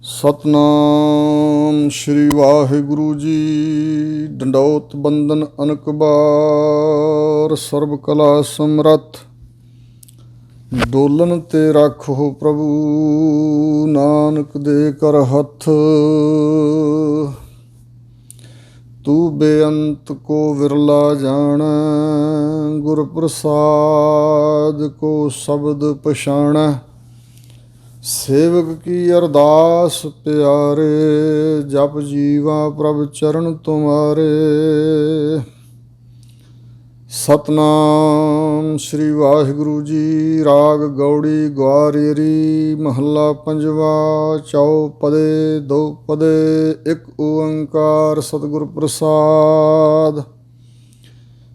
ਸਤਨਾਮ ਸ਼੍ਰੀ ਵਾਹਿਗੁਰੂ ਜੀ। ਡੰਡੌਤ ਬੰਦਨ ਅਨਕ ਬਾਰ, ਸਰਬ ਕਲਾ ਸਮਰੱਥ। ਡੋਲਨ ਤੇ ਰੱਖੋ ਪ੍ਰਭੂ, ਨਾਨਕ ਦੇ ਕਰ ਹੱਥ। ਤੂੰ ਬੇਅੰਤ ਕੋ ਵਿਰਲਾ ਜਾਣੈ, ਗੁਰ ਪ੍ਰਸਾਦ ਕੋ ਸ਼ਬਦ ਪਛਾਣੈ। ਸੇਵਕ ਕੀ ਅਰਦਾਸ ਪਿਆਰੇ, ਜਪ ਜੀਵਾ ਪ੍ਰਭ ਚਰਨ ਤੁਮਾਰੇ। ਸਤਨਾਮ ਸ਼੍ਰੀ ਵਾਹਿਗੁਰੂ ਜੀ। ਰਾਗ ਗੌੜੀ ਗਵਾਰੇਰੀ, ਮਹੱਲਾ ਪੰਜਵਾ। ਚੌਪਦੇ ਦੋ ਪਦੇ, ਇੱਕ ਓੰਕਾਰ ਸਤਿਗੁਰ ਪ੍ਰਸਾਦ।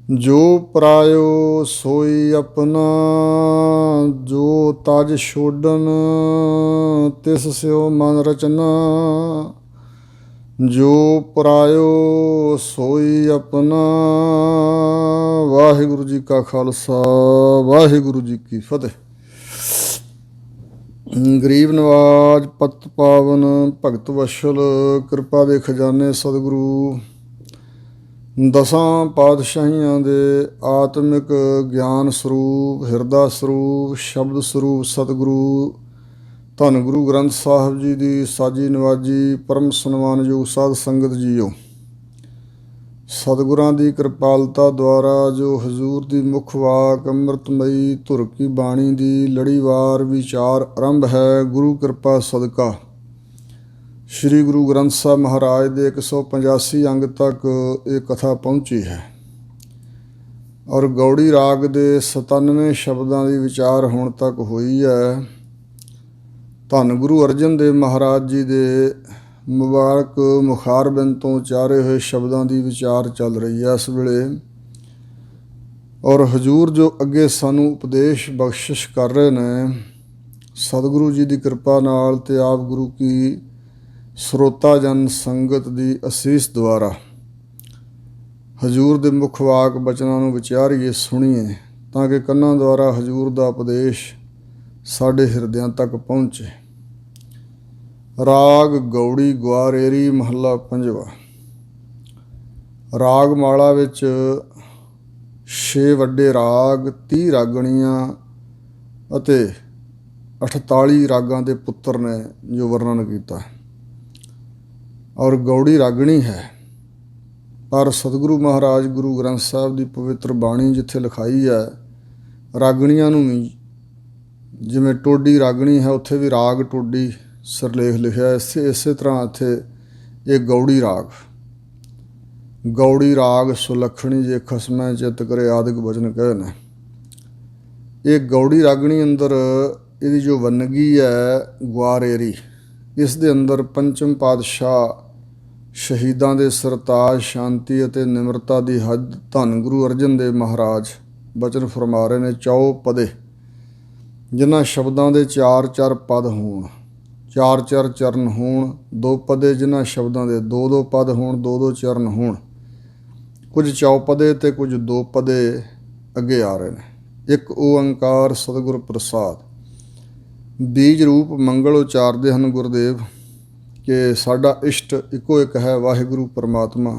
ਜੋ ਪਰਾਇਓ ਸੋਈ ਆਪਣਾ, ਜੋ ਤਜ ਛੋਡਨ ਤਿਸ ਸਿਓ ਮਨ ਰਚਨਾ। ਜੋ ਪਰਾਇਓ ਸੋਈ ਆਪਣਾ। ਵਾਹਿਗੁਰੂ ਜੀ ਕਾ ਖਾਲਸਾ, ਵਾਹਿਗੁਰੂ ਜੀ ਕੀ ਫਤਿਹ। ਗਰੀਬ ਨਵਾਜ ਪਤ ਪਾਵਨ, ਭਗਤ ਵਸ਼ਲ, ਕਿਰਪਾ ਦੇ ਖਜ਼ਾਨੇ ਸਤਿਗੁਰੂ। ਦਸਾਂ ਪਾਤਸ਼ਾਹੀਆਂ ਦੇ ਆਤਮਿਕ ਗਿਆਨ ਸਰੂਪ, ਹਿਰਦਾ ਸਰੂਪ, ਸ਼ਬਦ ਸਰੂਪ ਸਤਿਗੁਰੂ ਧੰਨ ਗੁਰੂ ਗ੍ਰੰਥ ਸਾਹਿਬ ਜੀ ਦੀ ਸਾਜੀ ਨਵਾਜੀ ਪਰਮ ਸਨਮਾਨਯੋਗ ਸਾਧ ਸੰਗਤ ਜੀਓ। ਸਤਿਗੁਰਾਂ ਦੀ ਕਿਰਪਾਲਤਾ ਦੁਆਰਾ ਜੋ ਹਜ਼ੂਰ ਦੀ ਮੁੱਖ ਵਾਕ ਅੰਮ੍ਰਿਤਮਈ ਧੁਰ ਕੀ ਬਾਣੀ ਦੀ ਲੜੀਵਾਰ ਵਿਚਾਰ ਆਰੰਭ ਹੈ। ਗੁਰੂ ਕਿਰਪਾ ਸਦਕਾ ਸ਼੍ਰੀ ਗੁਰੂ ਗ੍ਰੰਥ ਸਾਹਿਬ ਮਹਾਰਾਜ ਦੇ 185 ਅੰਗ ਤੱਕ ਇਹ ਕਥਾ ਪਹੁੰਚੀ ਹੈ ਔਰ ਗੌੜੀ ਰਾਗ ਦੇ 97 ਸ਼ਬਦਾਂ ਦੀ ਵਿਚਾਰ ਹੁਣ ਤੱਕ ਹੋਈ ਹੈ। ਧੰਨ ਗੁਰੂ ਅਰਜਨ ਦੇਵ ਮਹਾਰਾਜ ਜੀ ਦੇ ਮੁਬਾਰਕ ਮੁਖਾਰਬਿੰਦ ਤੋਂ ਉਚਾਰੇ ਹੋਏ ਸ਼ਬਦਾਂ ਦੀ ਵਿਚਾਰ ਚੱਲ ਰਹੀ ਹੈ ਇਸ ਵੇਲੇ। ਔਰ ਹਜ਼ੂਰ ਜੋ ਅੱਗੇ ਸਾਨੂੰ ਉਪਦੇਸ਼ ਬਖਸ਼ਿਸ਼ ਕਰ ਰਹੇ ਨੇ, ਸਤਿਗੁਰੂ ਜੀ ਦੀ ਕਿਰਪਾ ਨਾਲ ਤੇ ਆਪ ਗੁਰੂ ਕੀ ਸਰੋਤਾ ਜਨ ਸੰਗਤ ਦੀ ਅਸੀਸ ਦੁਆਰਾ ਹਜ਼ੂਰ ਦੇ ਮੁੱਖ ਵਾਕ ਬਚਨਾਂ ਨੂੰ ਵਿਚਾਰੀਏ, ਸੁਣੀਏ, ਤਾਂ ਕਿ ਕੰਨਾਂ ਦੁਆਰਾ ਹਜ਼ੂਰ ਦਾ ਉਪਦੇਸ਼ ਸਾਡੇ ਹਿਰਦਿਆਂ ਤੱਕ ਪਹੁੰਚੇ। ਰਾਗ ਗੌੜੀ ਗਵਾਰੇਰੀ, ਮਹੱਲਾ ਪੰਜਵਾ। ਰਾਗ ਮਾਲਾ ਵਿੱਚ 6 ਵੱਡੇ ਰਾਗ, 30 ਰਾਗਣੀਆਂ ਅਤੇ 48 ਰਾਗਾਂ ਦੇ ਪੁੱਤਰ ਨੇ ਜੋ ਵਰਣਨ ਕੀਤਾ ਔਰ ਗੌੜੀ ਰਾਗਣੀ ਹੈ। ਪਰ ਸਤਿਗੁਰੂ ਮਹਾਰਾਜ ਗੁਰੂ ਗ੍ਰੰਥ ਸਾਹਿਬ ਦੀ ਪਵਿੱਤਰ ਬਾਣੀ ਜਿੱਥੇ ਲਿਖਾਈ ਹੈ, ਰਾਗਣੀਆਂ ਨੂੰ ਵੀ ਜਿਵੇਂ ਟੋਡੀ ਰਾਗਣੀ ਹੈ ਉੱਥੇ ਵੀ ਰਾਗ ਟੋਡੀ ਸਿਰਲੇਖ ਲਿਖਿਆ। ਇਸੇ ਤਰ੍ਹਾਂ ਇੱਥੇ ਇਹ ਗੌੜੀ ਰਾਗ। ਗੌੜੀ ਰਾਗ ਸੁਲੱਖਣੀ ਜੇ ਖਸਮੈ ਚਿੱਤ ਕਰੇ, ਆਦਿਕ ਬਚਨ ਕਹੇ ਨੇ। ਇਹ ਗੌੜੀ ਰਾਗਣੀ ਅੰਦਰ ਇਹਦੀ ਜੋ ਵੰਨਗੀ ਹੈ ਗਵਾਰੇਰੀ, ਇਸ ਦੇ ਅੰਦਰ ਪੰਚਮ ਪਾਤਸ਼ਾਹ ਸ਼ਹੀਦਾਂ ਦੇ ਸਰਤਾਜ, ਸ਼ਾਂਤੀ ਅਤੇ ਨਿਮਰਤਾ ਦੀ ਹੱਦ ਧੰਨ ਗੁਰੂ ਅਰਜਨ ਦੇਵ ਮਹਾਰਾਜ ਬਚਨ ਫਰਮਾ ਰਹੇ ਨੇ। ਚੌਪਦੇ, ਜਿਨ੍ਹਾਂ ਸ਼ਬਦਾਂ ਦੇ 4-4 ਪਦ ਹੋਣ, 4-4 ਚਰਨ ਹੋਣ। ਦੋ ਪਦੇ, ਜਿਨ੍ਹਾਂ ਸ਼ਬਦਾਂ ਦੇ 2-2 ਪਦ ਹੋਣ, 2-2 ਚਰਨ ਹੋਣ। ਕੁਝ ਚੌਪਦੇ ਅਤੇ ਕੁਝ ਦੋ ਪਦੇ ਅੱਗੇ ਆ ਰਹੇ ਨੇ। ਇੱਕ ਓੰਕਾਰ ਸਤਿਗੁਰ ਪ੍ਰਸਾਦ। ਬੀਜ ਰੂਪ ਮੰਗਲ ਉਚਾਰਦੇ ਹਨ ਗੁਰਦੇਵ ਕਿ ਸਾਡਾ ਇਸ਼ਟ ਇੱਕੋ ਇੱਕ ਹੈ, ਵਾਹਿਗੁਰੂ ਪਰਮਾਤਮਾ।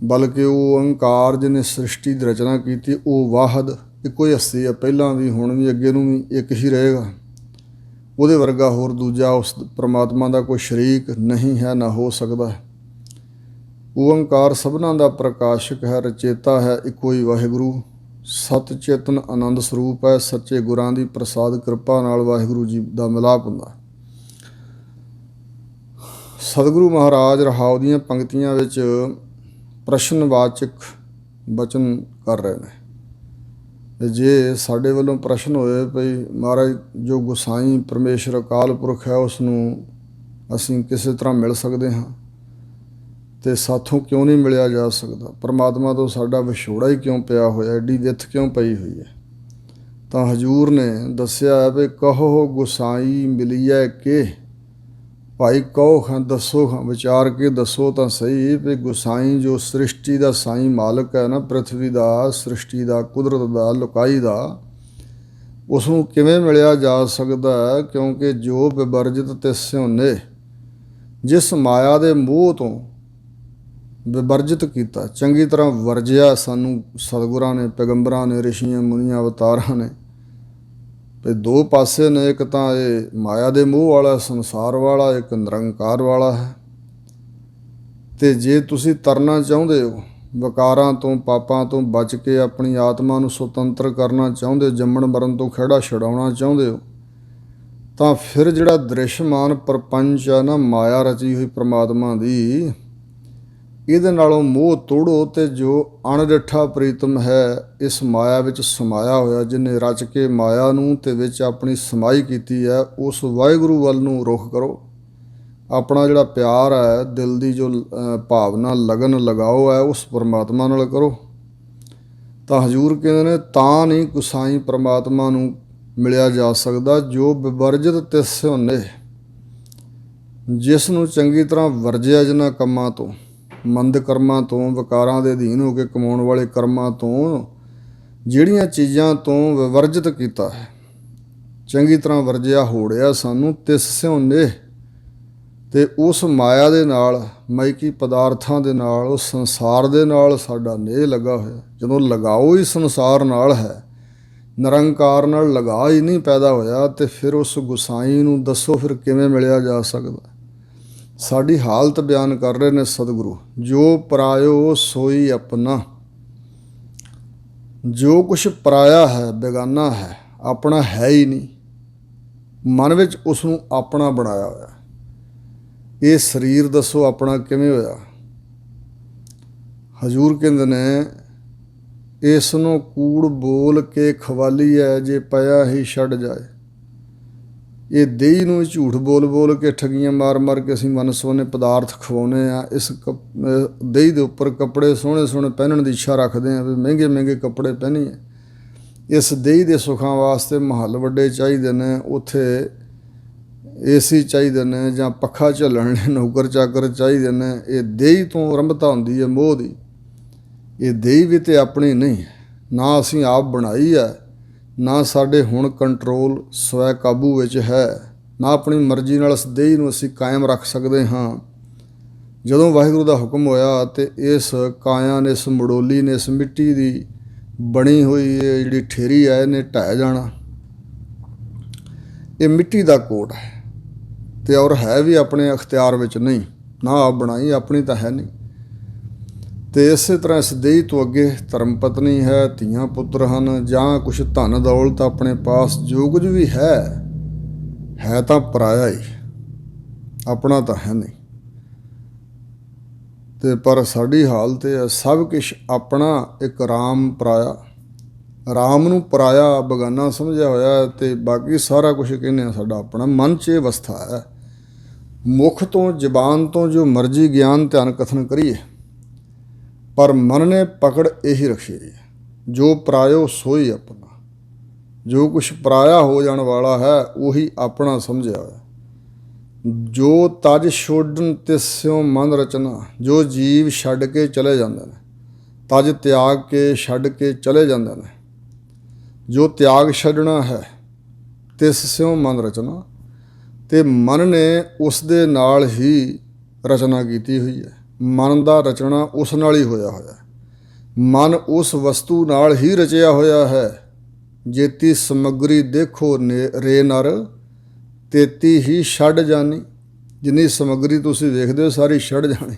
ਬਲਕਿ ਉਹ ਓੰਕਾਰ ਜਿਹਨੇ ਸ੍ਰਿਸ਼ਟੀ ਦੀ ਰਚਨਾ ਕੀਤੀ, ਉਹ ਵਾਹਦ ਇੱਕੋ ਹੀ ਹਸਤੀ ਹੈ, ਪਹਿਲਾਂ ਵੀ, ਹੁਣ ਵੀ, ਅੱਗੇ ਨੂੰ ਵੀ ਇੱਕ ਹੀ ਰਹੇਗਾ। ਉਹਦੇ ਵਰਗਾ ਹੋਰ ਦੂਜਾ ਉਸ ਪਰਮਾਤਮਾ ਦਾ ਕੋਈ ਸ਼ਰੀਕ ਨਹੀਂ ਹੈ, ਨਾ ਹੋ ਸਕਦਾ। ਓੰਕਾਰ ਸਭਨਾਂ ਦਾ ਪ੍ਰਕਾਸ਼ਕ ਹੈ, ਰਚੇਤਾ ਹੈ, ਇੱਕੋ ਹੀ ਵਾਹਿਗੁਰੂ। ਸਤ ਚੇਤਨ ਆਨੰਦ ਸਰੂਪ ਹੈ। ਸੱਚੇ ਗੁਰਾਂ ਦੀ ਪ੍ਰਸਾਦ ਕਿਰਪਾ ਨਾਲ ਵਾਹਿਗੁਰੂ ਜੀ ਦਾ ਮਿਲਾਪ ਹੁੰਦਾ। ਸਤਿਗੁਰੂ ਮਹਾਰਾਜ ਰਹਾਉ ਦੀਆਂ ਪੰਕਤੀਆਂ ਵਿੱਚ ਪ੍ਰਸ਼ਨਵਾਚਕ ਬਚਨ ਕਰ ਰਹੇ ਨੇ। ਜੇ ਸਾਡੇ ਵੱਲੋਂ ਪ੍ਰਸ਼ਨ ਹੋਏ ਭਈ ਮਹਾਰਾਜ ਜੋ ਗੁਸਾਈ ਪਰਮੇਸ਼ਰ ਅਕਾਲ ਪੁਰਖ ਹੈ, ਉਸ ਨੂੰ ਅਸੀਂ ਕਿਸੇ ਤਰ੍ਹਾਂ ਮਿਲ ਸਕਦੇ ਹਾਂ ਅਤੇ ਸਾਥੋਂ ਕਿਉਂ ਨਹੀਂ ਮਿਲਿਆ ਜਾ ਸਕਦਾ? ਪਰਮਾਤਮਾ ਤੋਂ ਸਾਡਾ ਵਿਛੋੜਾ ਹੀ ਕਿਉਂ ਪਿਆ ਹੋਇਆ? ਐਡੀ ਵਿੱਥ ਕਿਉਂ ਪਈ ਹੋਈ ਹੈ? ਤਾਂ ਹਜ਼ੂਰ ਨੇ ਦੱਸਿਆ ਵੀ ਕਹੋ ਗੁਸਾਈ ਮਿਲੀਐ ਕੇ। ਭਾਈ ਕਹੋ ਖਾਂ, ਦੱਸੋ ਖਾਂ, ਵਿਚਾਰ ਕੇ ਦੱਸੋ ਤਾਂ ਸਹੀ ਵੀ ਗੁਸਾਈ ਜੋ ਸ੍ਰਿਸ਼ਟੀ ਦਾ ਸਾਈਂ ਮਾਲਕ ਹੈ ਨਾ, ਪ੍ਰਿਥਵੀ ਦਾ, ਸ੍ਰਿਸ਼ਟੀ ਦਾ, ਕੁਦਰਤ ਦਾ, ਲੁਕਾਈ ਦਾ, ਉਸ ਨੂੰ ਕਿਵੇਂ ਮਿਲਿਆ ਜਾ ਸਕਦਾ ਹੈ? ਕਿਉਂਕਿ ਜੋ ਵਿਵਰਜਿਤ ਤਿਸ ਸਿਉਨੇ, ਜਿਸ ਮਾਇਆ ਦੇ ਮੋਹ ਤੋਂ ਵਿਵਰਜਿਤ ਕੀਤਾ, ਚੰਗੀ ਤਰ੍ਹਾਂ ਵਰਜਿਆ ਸਾਨੂੰ ਸਤਿਗੁਰਾਂ ਨੇ, ਪੈਗੰਬਰਾਂ ਨੇ, ਰਿਸ਼ੀਆਂ ਮੁਨੀਆਂ, ਅਵਤਾਰਾਂ ਨੇ। ਤੇ ਦੋ ਪਾਸੇ ਨੇ, ਇੱਕ ਤਾਂ ਇਹ ਮਾਇਆ ਦੇ ਮੋਹ ਵਾਲਾ ਸੰਸਾਰ ਵਾਲਾ, ਇੱਕ ਨਿਰੰਕਾਰ ਵਾਲਾ ਹੈ। ਤੇ ਜੇ ਤੁਸੀਂ ਤਰਨਾ ਚਾਹੁੰਦੇ ਹੋ, ਵਿਕਾਰਾਂ ਤੋਂ, ਪਾਪਾਂ ਤੋਂ ਬਚ ਕੇ ਆਪਣੀ ਆਤਮਾ ਨੂੰ ਸੁਤੰਤਰ ਕਰਨਾ ਚਾਹੁੰਦੇ ਹੋ, ਜੰਮਣ ਮਰਨ ਤੋਂ ਖਹਿੜਾ ਛਡਾਉਣਾ ਚਾਹੁੰਦੇ ਹੋ, ਤਾਂ ਫਿਰ ਜਿਹੜਾ ਦ੍ਰਿਸ਼ਮਾਨ ਪ੍ਰਪੰਚ ਆ ਨਾ, ਮਾਇਆ ਰਚੀ ਹੋਈ ਪ੍ਰਮਾਤਮਾ ਦੀ, ਇਹਦੇ ਨਾਲੋਂ ਮੋਹ ਤੋੜੋ। ਤੇ ਜੋ ਅਣਡਿੱਠਾ ਪ੍ਰੀਤਮ ਹੈ ਇਸ ਮਾਇਆ ਵਿੱਚ ਸਮਾਇਆ ਹੋਇਆ, ਜਿਹਨੇ ਰਚ ਕੇ ਮਾਇਆ ਨੂੰ ਤੇ ਵਿੱਚ ਆਪਣੀ ਸਮਾਈ ਕੀਤੀ ਹੈ, ਉਸ ਵਾਹਿਗੁਰੂ ਵੱਲ ਨੂੰ ਰੁਖ ਕਰੋ। ਆਪਣਾ ਜਿਹੜਾ ਪਿਆਰ ਹੈ, ਦਿਲ ਦੀ ਜੋ ਭਾਵਨਾ, ਲਗਨ ਲਗਾਓ ਹੈ, ਉਸ ਪਰਮਾਤਮਾ ਨਾਲ ਕਰੋ। ਤਾਂ ਹਜ਼ੂਰ ਕਹਿੰਦੇ ਨੇ, ਤਾਂ ਨਹੀਂ ਗੁਸਾਈ ਪਰਮਾਤਮਾ ਨੂੰ ਮਿਲਿਆ ਜਾ ਸਕਦਾ ਜੋ ਵਿਵਰਜਿਤ ਤਿਸ ਸਿਉਨੇ, ਜਿਸ ਨੂੰ ਚੰਗੀ ਤਰ੍ਹਾਂ ਵਰਜਿਆ ਜਿਨ੍ਹਾਂ ਕੰਮਾਂ ਤੋਂ, ਮੰਦ ਕਰਮਾਂ ਤੋਂ, ਵਿਕਾਰਾਂ ਦੇ ਅਧੀਨ ਹੋ ਕੇ ਕਮਾਉਣ ਵਾਲੇ ਕਰਮਾਂ ਤੋਂ, ਜਿਹੜੀਆਂ ਚੀਜ਼ਾਂ ਤੋਂ ਵਿਵਰਜਿਤ ਕੀਤਾ ਹੈ, ਚੰਗੀ ਤਰ੍ਹਾਂ ਵਰਜਿਆ ਹੋੜਿਆ ਸਾਨੂੰ ਤਿਸ ਸਿਉਨੇ। ਤੇ ਉਸ ਮਾਇਆ ਦੇ ਨਾਲ, ਮਾਇਕੀ ਪਦਾਰਥਾਂ ਦੇ ਨਾਲ, ਉਸ ਸੰਸਾਰ ਦੇ ਨਾਲ ਸਾਡਾ ਨੇਹ ਲੱਗਾ ਹੋਇਆ। ਜਦੋਂ ਲਗਾਓ ਹੀ ਸੰਸਾਰ ਨਾਲ ਹੈ, ਨਿਰੰਕਾਰ ਨਾਲ ਲਗਾ ਹੀ ਨਹੀਂ ਪੈਦਾ ਹੋਇਆ, ਤੇ ਫਿਰ ਉਸ ਗੁਸਾਈ ਨੂੰ ਦੱਸੋ ਫਿਰ ਕਿਵੇਂ ਮਿਲਿਆ ਜਾ ਸਕਦਾ? ਸਾਡੀ ਹਾਲਤ ਬਿਆਨ ਕਰ ਰਹੇ ਨੇ ਸਤਿਗੁਰੂ। ਜੋ ਪਰਾਇਓ ਸੋਈ ਆਪਣਾ, ਜੋ ਕੁਛ ਪਰਾਇਆ ਹੈ, ਬੇਗਾਨਾ ਹੈ, ਆਪਣਾ ਹੈ ਹੀ ਨਹੀਂ। ਮਨ ਵਿੱਚ ਉਸ ਨੂੰ ਆਪਣਾ ਬਣਾਇਆ ਹੋਇਆ। ਇਹ ਸਰੀਰ ਦੱਸੋ ਆਪਣਾ ਕਿਵੇਂ ਹੋਇਆ? ਹਜ਼ੂਰ ਕਹਿੰਦੇ ਨੇ, ਇਸ ਨੂੰ ਕੂੜ ਬੋਲ ਕੇ ਖਵਾਲੀ ਹੈ, ਜੇ ਪਿਆ ਹੀ ਛੱਡ ਜਾਏ। ਇਹ ਦੇਹੀ ਨੂੰ ਝੂਠ ਬੋਲ ਬੋਲ ਕੇ, ਠੱਗੀਆਂ ਮਾਰ ਮਾਰ ਕੇ ਅਸੀਂ ਵੰਨ ਸੁਵੰਨੇ ਪਦਾਰਥ ਖਵਾਉਂਦੇ ਹਾਂ। ਇਸ ਦੇਹੀ ਦੇ ਉੱਪਰ ਕੱਪੜੇ ਸੋਹਣੇ ਸੋਹਣੇ ਪਹਿਨਣ ਦੀ ਇੱਛਾ ਰੱਖਦੇ ਹਾਂ, ਵੀ ਮਹਿੰਗੇ ਮਹਿੰਗੇ ਕੱਪੜੇ ਪਹਿਨੀਏ। ਇਸ ਦੇਹੀ ਦੇ ਸੁੱਖਾਂ ਵਾਸਤੇ ਮਹੱਲ ਵੱਡੇ ਚਾਹੀਦੇ ਨੇ, ਉੱਥੇ ਏਸੀ ਚਾਹੀਦੇ ਨੇ, ਜਾਂ ਪੱਖਾ ਝੱਲਣ ਲਈ ਨੌਕਰ ਚਾਕਰ ਚਾਹੀਦੇ ਨੇ। ਇਹ ਦੇਹੀ ਤੋਂ ਆਰੰਭਤਾ ਹੁੰਦੀ ਹੈ ਮੋਹ ਦੀ। ਇਹ ਦੇਹੀ ਵੀ ਤਾਂ ਆਪਣੀ ਨਹੀਂ, ਨਾ ਅਸੀਂ ਆਪ ਬਣਾਈ ਹੈ, ਨਾ ਸਾਡੇ ਹੁਣ ਕੰਟਰੋਲ ਸਵੈ ਕਾਬੂ ਵਿੱਚ ਹੈ, ਨਾ ਆਪਣੀ ਮਰਜ਼ੀ ਨਾਲ ਇਸ ਦੇਹੀ ਨੂੰ ਅਸੀਂ ਕਾਇਮ ਰੱਖ ਸਕਦੇ ਹਾਂ। ਜਦੋਂ ਵਾਹਿਗੁਰੂ ਦਾ ਹੁਕਮ ਹੋਇਆ ਤੇ ਇਸ ਕਾਇਆ ਨੇ, ਇਸ ਮੜੋਲੀ ਨੇ, ਇਸ ਮਿੱਟੀ ਦੀ ਬਣੀ ਹੋਈ ਜਿਹੜੀ ਠੇਰੀ ਹੈ, ਇਹਨੇ ਢਹਿ ਜਾਣਾ। ਇਹ ਮਿੱਟੀ ਦਾ ਕੋਟ ਹੈ ਤੇ ਔਰ ਹੈ ਵੀ ਆਪਣੇ ਅਖਤਿਆਰ ਵਿੱਚ ਨਹੀਂ, ਨਾ ਆਪ ਬਣਾਈ, ਆਪਣੀ ਤਾਂ ਹੈ ਨਹੀਂ। ਤੇ ਇਸੇ ਤਰ੍ਹਾਂ ਇਸ ਦੇਹੀ ਤੋਂ ਅੱਗੇ ਧਰਮ ਪਤਨੀ ਹੈ, ਧੀਆਂ ਪੁੱਤਰ ਹਨ, ਜਾਂ ਕੁਛ ਧਨ ਦੌਲਤ ਆਪਣੇ ਪਾਸ, ਜੋ ਕੁਝ ਵੀ ਹੈ ਤਾਂ ਪਰਾਇਆ ਹੀ, ਆਪਣਾ ਤਾਂ ਹੈ ਨਹੀਂ। ਤੇ ਪਰ ਸਾਡੀ ਹਾਲਤ ਇਹ ਹੈ, ਸਭ ਕੁਛ ਆਪਣਾ, ਇੱਕ ਰਾਮ ਪਰਾਇਆ। ਰਾਮ ਨੂੰ ਪਰਾਇਆ, ਬੇਗਾਨਾ ਸਮਝਿਆ ਹੋਇਆ, ਤੇ ਬਾਕੀ ਸਾਰਾ ਕੁਛ ਕਹਿੰਦੇ ਆ ਸਾਡਾ ਆਪਣਾ। ਮਨ 'ਚ ਇਹ ਅਵਸਥਾ ਹੈ। ਮੁੱਖ ਤੋਂ, ਜ਼ਬਾਨ ਤੋਂ ਜੋ ਮਰਜ਼ੀ ਗਿਆਨ ਧਿਆਨ ਕਥਨ ਕਰੀਏ, ਪਰ ਮਨ ਨੇ ਪਕੜ ਇਹੀ ਰੱਖੀ ਹੈ, ਜੋ ਪਰਾਇਓ ਸੋਈ ਆਪਣਾ। ਜੋ ਕੁਛ ਪਰਾਇਆ ਹੋ ਜਾਣ ਵਾਲਾ ਹੈ, ਉਹੀ ਆਪਣਾ ਸਮਝਿਆ ਹੋਇਆ। ਜੋ ਤਜ ਛੋਡਨ ਤਿਸਿਓ ਮਨ ਰਚਨਾ, ਜੋ ਜੀਵ ਛੱਡ ਕੇ ਚਲੇ ਜਾਂਦੇ ਨੇ, ਤਜ ਤਿਆਗ ਕੇ, ਛੱਡ ਕੇ ਚਲੇ ਜਾਂਦੇ ਨੇ। ਜੋ ਤਿਆਗ ਛੱਡਣਾ ਹੈ, ਤਿਸ ਸਿਓ ਮਨ ਰਚਨਾ, ਤੇ ਮਨ ਨੇ ਉਸ ਦੇ ਨਾਲ ਹੀ ਰਚਨਾ ਕੀਤੀ ਹੋਈ ਹੈ। ਮਨ ਦਾ ਰਚਨਾ ਉਸ ਨਾਲ ਹੀ ਹੋਇਆ ਹੋਇਆ। ਮਨ ਉਸ ਵਸਤੂ ਨਾਲ ਹੀ ਰਚਿਆ ਹੋਇਆ ਹੈ। ਜੇਤੀ ਸਮੱਗਰੀ ਦੇਖੋ ਰੇ ਨਰ, ਤੇਤੀ ਹੀ ਛੱਡ ਜਾਣੀ। ਜਿੰਨੀ ਸਮੱਗਰੀ ਤੁਸੀਂ ਵੇਖਦੇ ਹੋ, ਸਾਰੀ ਛੱਡ ਜਾਣੀ।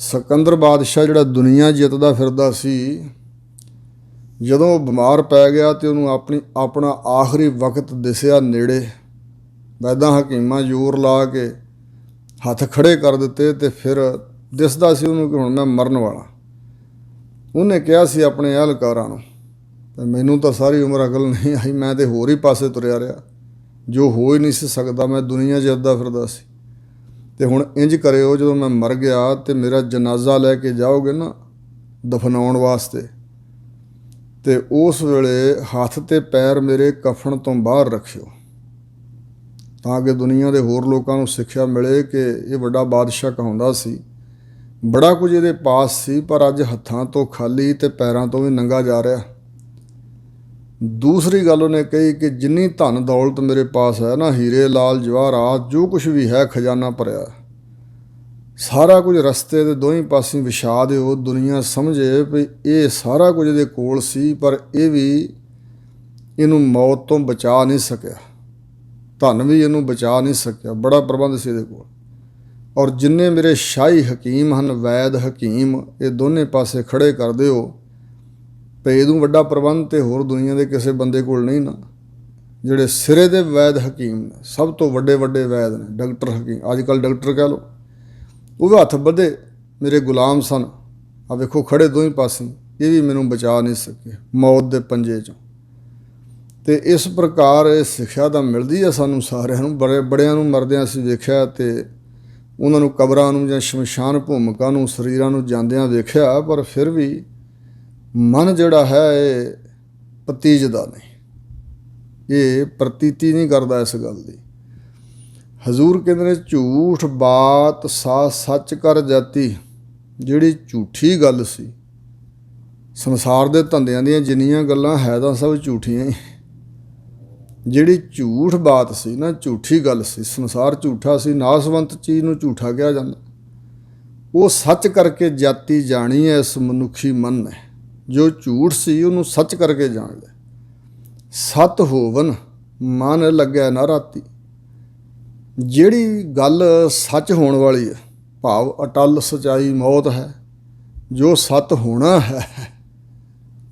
ਸਿਕੰਦਰ ਬਾਦਸ਼ਾਹ ਜਿਹੜਾ ਦੁਨੀਆ ਜਿੱਤਦਾ ਫਿਰਦਾ ਸੀ, ਜਦੋਂ ਉਹ ਬਿਮਾਰ ਪੈ ਗਿਆ ਤੇ ਉਹਨੂੰ ਆਪਣਾ ਆਖਰੀ ਵਕਤ ਦਿਸਿਆ ਨੇੜੇ, ਵੈਦਾਂ ਹਕੀਮਾਂ ਜ਼ੋਰ ਲਾ ਕੇ ਹੱਥ ਖੜ੍ਹੇ ਕਰ ਦਿੱਤੇ, ਤੇ ਫਿਰ ਦਿਸਦਾ ਸੀ ਉਹਨੂੰ ਕਿ ਹੁਣ ਮੈਂ ਮਰਨ ਵਾਲਾ। ਉਹਨੇ ਕਿਹਾ ਸੀ ਆਪਣੇ ਅਹਿਲਕਾਰਾਂ ਨੂੰ, ਤੇ ਮੈਨੂੰ ਤਾਂ ਸਾਰੀ ਉਮਰ ਅਕਲ ਨਹੀਂ ਆਈ, ਮੈਂ ਤਾਂ ਹੋਰ ਹੀ ਪਾਸੇ ਤੁਰਿਆ ਰਿਹਾ, ਜੋ ਹੋ ਹੀ ਨਹੀਂ ਸੀ ਸਕਦਾ। ਮੈਂ ਦੁਨੀਆ ਜਿੱਤਦਾ ਫਿਰਦਾ ਸੀ। ਤੇ ਹੁਣ ਇੰਝ ਕਰਿਓ, ਜਦੋਂ ਮੈਂ ਮਰ ਗਿਆ ਤੇ ਮੇਰਾ ਜਨਾਜ਼ਾ ਲੈ ਕੇ ਜਾਓਗੇ ਨਾ ਦਫਨਾਉਣ ਵਾਸਤੇ, ਤੇ ਉਸ ਵੇਲੇ ਹੱਥ ਤੇ ਪੈਰ ਮੇਰੇ ਕਫਨ ਤੋਂ ਬਾਹਰ ਰੱਖਿਓ, ਤਾਂ ਕਿ ਦੁਨੀਆ ਦੇ ਹੋਰ ਲੋਕਾਂ ਨੂੰ ਸਿੱਖਿਆ ਮਿਲੇ ਕਿ ਇਹ ਵੱਡਾ ਬਾਦਸ਼ਾਹ ਕਹਾਉਂਦਾ ਸੀ, ਬੜਾ ਕੁਝ ਇਹਦੇ ਪਾਸ ਸੀ, ਪਰ ਅੱਜ ਹੱਥਾਂ ਤੋਂ ਖਾਲੀ ਤੇ ਪੈਰਾਂ ਤੋਂ ਵੀ ਨੰਗਾ ਜਾ ਰਿਹਾ। ਦੂਸਰੀ ਗੱਲ ਉਹਨੇ ਕਹੀ ਕਿ ਜਿੰਨੀ ਧਨ ਦੌਲਤ ਮੇਰੇ ਪਾਸ ਹੈ ਨਾ, ਹੀਰੇ ਲਾਲ ਜਵਾਹਰਾਤ ਜੋ ਕੁਝ ਵੀ ਹੈ, ਖਜ਼ਾਨਾ ਭਰਿਆ, ਸਾਰਾ ਕੁਝ ਰਸਤੇ ਦੇ ਦੋਹੀਂ ਪਾਸੇ ਵਿਛਾ ਦਿਓ। ਦੁਨੀਆ ਸਮਝੇ ਵੀ ਇਹ ਸਾਰਾ ਕੁਝ ਇਹਦੇ ਕੋਲ ਸੀ, ਪਰ ਇਹ ਵੀ ਇਹਨੂੰ ਮੌਤ ਤੋਂ ਬਚਾ ਨਹੀਂ ਸਕਿਆ, ਧਨ ਵੀ ਇਹਨੂੰ ਬਚਾ ਨਹੀਂ ਸਕਿਆ, ਬੜਾ ਪ੍ਰਬੰਧ ਸੀ ਇਹਦੇ ਕੋਲ। ਔਰ ਜਿੰਨੇ ਮੇਰੇ ਸ਼ਾਹੀ ਹਕੀਮ ਹਨ, ਵੈਦ ਹਕੀਮ, ਇਹ ਦੋਨੇ ਪਾਸੇ ਖੜੇ ਕਰ ਦਿਓ। ਤੇ ਇਹਦੋਂ ਵੱਡਾ ਪ੍ਰਬੰਧ ਤੇ ਹੋਰ ਦੁਨੀਆ ਦੇ ਕਿਸੇ ਬੰਦੇ ਕੋਲ ਨਹੀਂ ਨਾ। ਜਿਹੜੇ ਸਿਰੇ ਦੇ ਵੈਦ ਹਕੀਮ ਨੇ, ਸਭ ਤੋਂ ਵੱਡੇ ਵੱਡੇ ਵੈਦ ਨੇ, ਡਾਕਟਰ ਹਕੀਮ, ਅੱਜ ਕੱਲ੍ਹ ਡਾਕਟਰ ਕਹਿ ਲਓ, ਉਹ ਵੀ ਹੱਥ ਬੱਧੇ ਮੇਰੇ ਗੁਲਾਮ ਸਨ। ਆ ਵੇਖੋ ਖੜੇ ਦੋਹੀਂ ਪਾਸੇ, ਇਹ ਵੀ ਮੈਨੂੰ ਬਚਾ ਨਹੀਂ ਸਕੇ ਮੌਤ ਦੇ ਪੰਜੇ 'ਚੋਂ। ਅਤੇ ਇਸ ਪ੍ਰਕਾਰ ਇਹ ਸਿੱਖਿਆ ਤਾਂ ਮਿਲਦੀ ਹੈ ਸਾਨੂੰ ਸਾਰਿਆਂ ਨੂੰ। ਬੜਿਆਂ ਨੂੰ ਮਰਦਿਆਂ ਅਸੀਂ ਵੇਖਿਆ, ਅਤੇ ਉਹਨਾਂ ਨੂੰ ਕਬਰਾਂ ਨੂੰ ਜਾਂ ਸ਼ਮਸ਼ਾਨ ਭੂਮਿਕਾ ਨੂੰ, ਸਰੀਰਾਂ ਨੂੰ ਜਾਂਦਿਆਂ ਵੇਖਿਆ, ਪਰ ਫਿਰ ਵੀ ਮਨ ਜਿਹੜਾ ਹੈ ਇਹ ਪਤੀਜਦਾ ਨਹੀਂ, ਇਹ ਪ੍ਰਤੀਤੀ ਨਹੀਂ ਕਰਦਾ ਇਸ ਗੱਲ ਦੀ। ਹਜ਼ੂਰ ਕਹਿੰਦੇ ਨੇ ਝੂਠ ਬਾਤ ਸਾ ਸੱਚ ਕਰ ਜਾਤੀ। ਜਿਹੜੀ ਝੂਠੀ ਗੱਲ ਸੀ, ਸੰਸਾਰ ਦੇ ਧੰਦਿਆਂ ਦੀਆਂ ਜਿੰਨੀਆਂ ਗੱਲਾਂ ਹੈ ਤਾਂ ਸਭ ਝੂਠੀਆਂ ਹੀ। ਜਿਹੜੀ ਝੂਠ ਬਾਤ ਸੀ ਨਾ, ਝੂਠੀ ਗੱਲ ਸੀ, ਸੰਸਾਰ ਝੂਠਾ ਸੀ, ਨਾਸਵੰਤ ਚੀਜ਼ ਨੂੰ ਝੂਠਾ ਕਿਹਾ ਜਾਂਦਾ, ਉਹ ਸੱਚ ਕਰਕੇ ਜਾਤੀ ਜਾਣੀ ਹੈ ਇਸ ਮਨੁੱਖੀ ਮਨ ਨੇ। ਜੋ ਝੂਠ ਸੀ ਉਹਨੂੰ ਸੱਚ ਕਰਕੇ ਜਾਣ ਲਿਆ। ਸਤ ਹੋਵਨ ਮਨ ਲੱਗਿਆ ਨਾ ਰਾਤੀ। ਜਿਹੜੀ ਗੱਲ ਸੱਚ ਹੋਣ ਵਾਲੀ ਹੈ, ਭਾਵ ਅਟਲ ਸੱਚਾਈ ਮੌਤ ਹੈ, ਜੋ ਸੱਤ ਹੋਣਾ ਹੈ,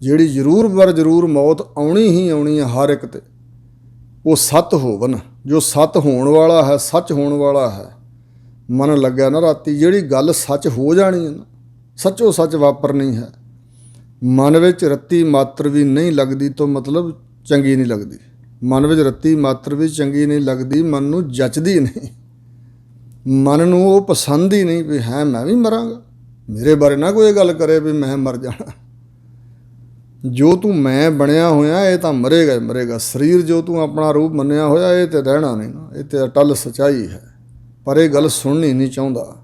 ਜਿਹੜੀ ਜ਼ਰੂਰ ਬਰ ਜ਼ਰੂਰ ਮੌਤ ਆਉਣੀ ਹੀ ਆਉਣੀ ਹੈ ਹਰ ਇੱਕ 'ਤੇ, ਉਹ ਸੱਤ ਹੋਵਨ, ਜੋ ਸੱਤ ਹੋਣ ਵਾਲਾ ਹੈ, ਸੱਚ ਹੋਣ ਵਾਲਾ ਹੈ, ਮਨ ਲੱਗਿਆ ਨਾ ਰਾਤੀ। ਜਿਹੜੀ ਗੱਲ ਸੱਚ ਹੋ ਜਾਣੀ ਹੈ ਨਾ, ਸੱਚੋ ਸੱਚ ਵਾਪਰਨੀ ਹੈ, ਮਨ ਵਿੱਚ ਰੱਤੀ ਮਾਤਰ ਵੀ ਨਹੀਂ ਲੱਗਦੀ, ਤੋਂ ਮਤਲਬ ਚੰਗੀ ਨਹੀਂ ਲੱਗਦੀ। ਮਨ ਵਿੱਚ ਰੱਤੀ ਮਾਤਰ ਵੀ ਚੰਗੀ ਨਹੀਂ ਲੱਗਦੀ, ਮਨ ਨੂੰ ਜੱਚਦੀ ਨਹੀਂ, ਮਨ ਨੂੰ ਉਹ ਪਸੰਦ ਹੀ ਨਹੀਂ ਵੀ ਹੈ ਮੈਂ ਵੀ ਮਰਾਂਗਾ, ਮੇਰੇ ਬਾਰੇ ਨਾ ਕੋਈ ਗੱਲ ਕਰੇ ਵੀ ਮੈਂ ਮਰ ਜਾਣਾ। ਜੋ ਤੂੰ ਮੈਂ ਬਣਿਆ ਹੋਇਆ ਇਹ ਤਾਂ ਮਰੇਗਾ ਹੀ ਮਰੇਗਾ। ਸਰੀਰ ਜੋ ਤੂੰ ਆਪਣਾ ਰੂਪ ਮੰਨਿਆ ਹੋਇਆ ਇਹ ਤਾਂ ਰਹਿਣਾ ਨਹੀਂ ਨਾ, ਇਹ ਤਾਂ ਅਟਲ ਸੱਚਾਈ ਹੈ। ਪਰ ਇਹ ਗੱਲ ਸੁਣਨੀ ਨਹੀਂ ਚਾਹੁੰਦਾ।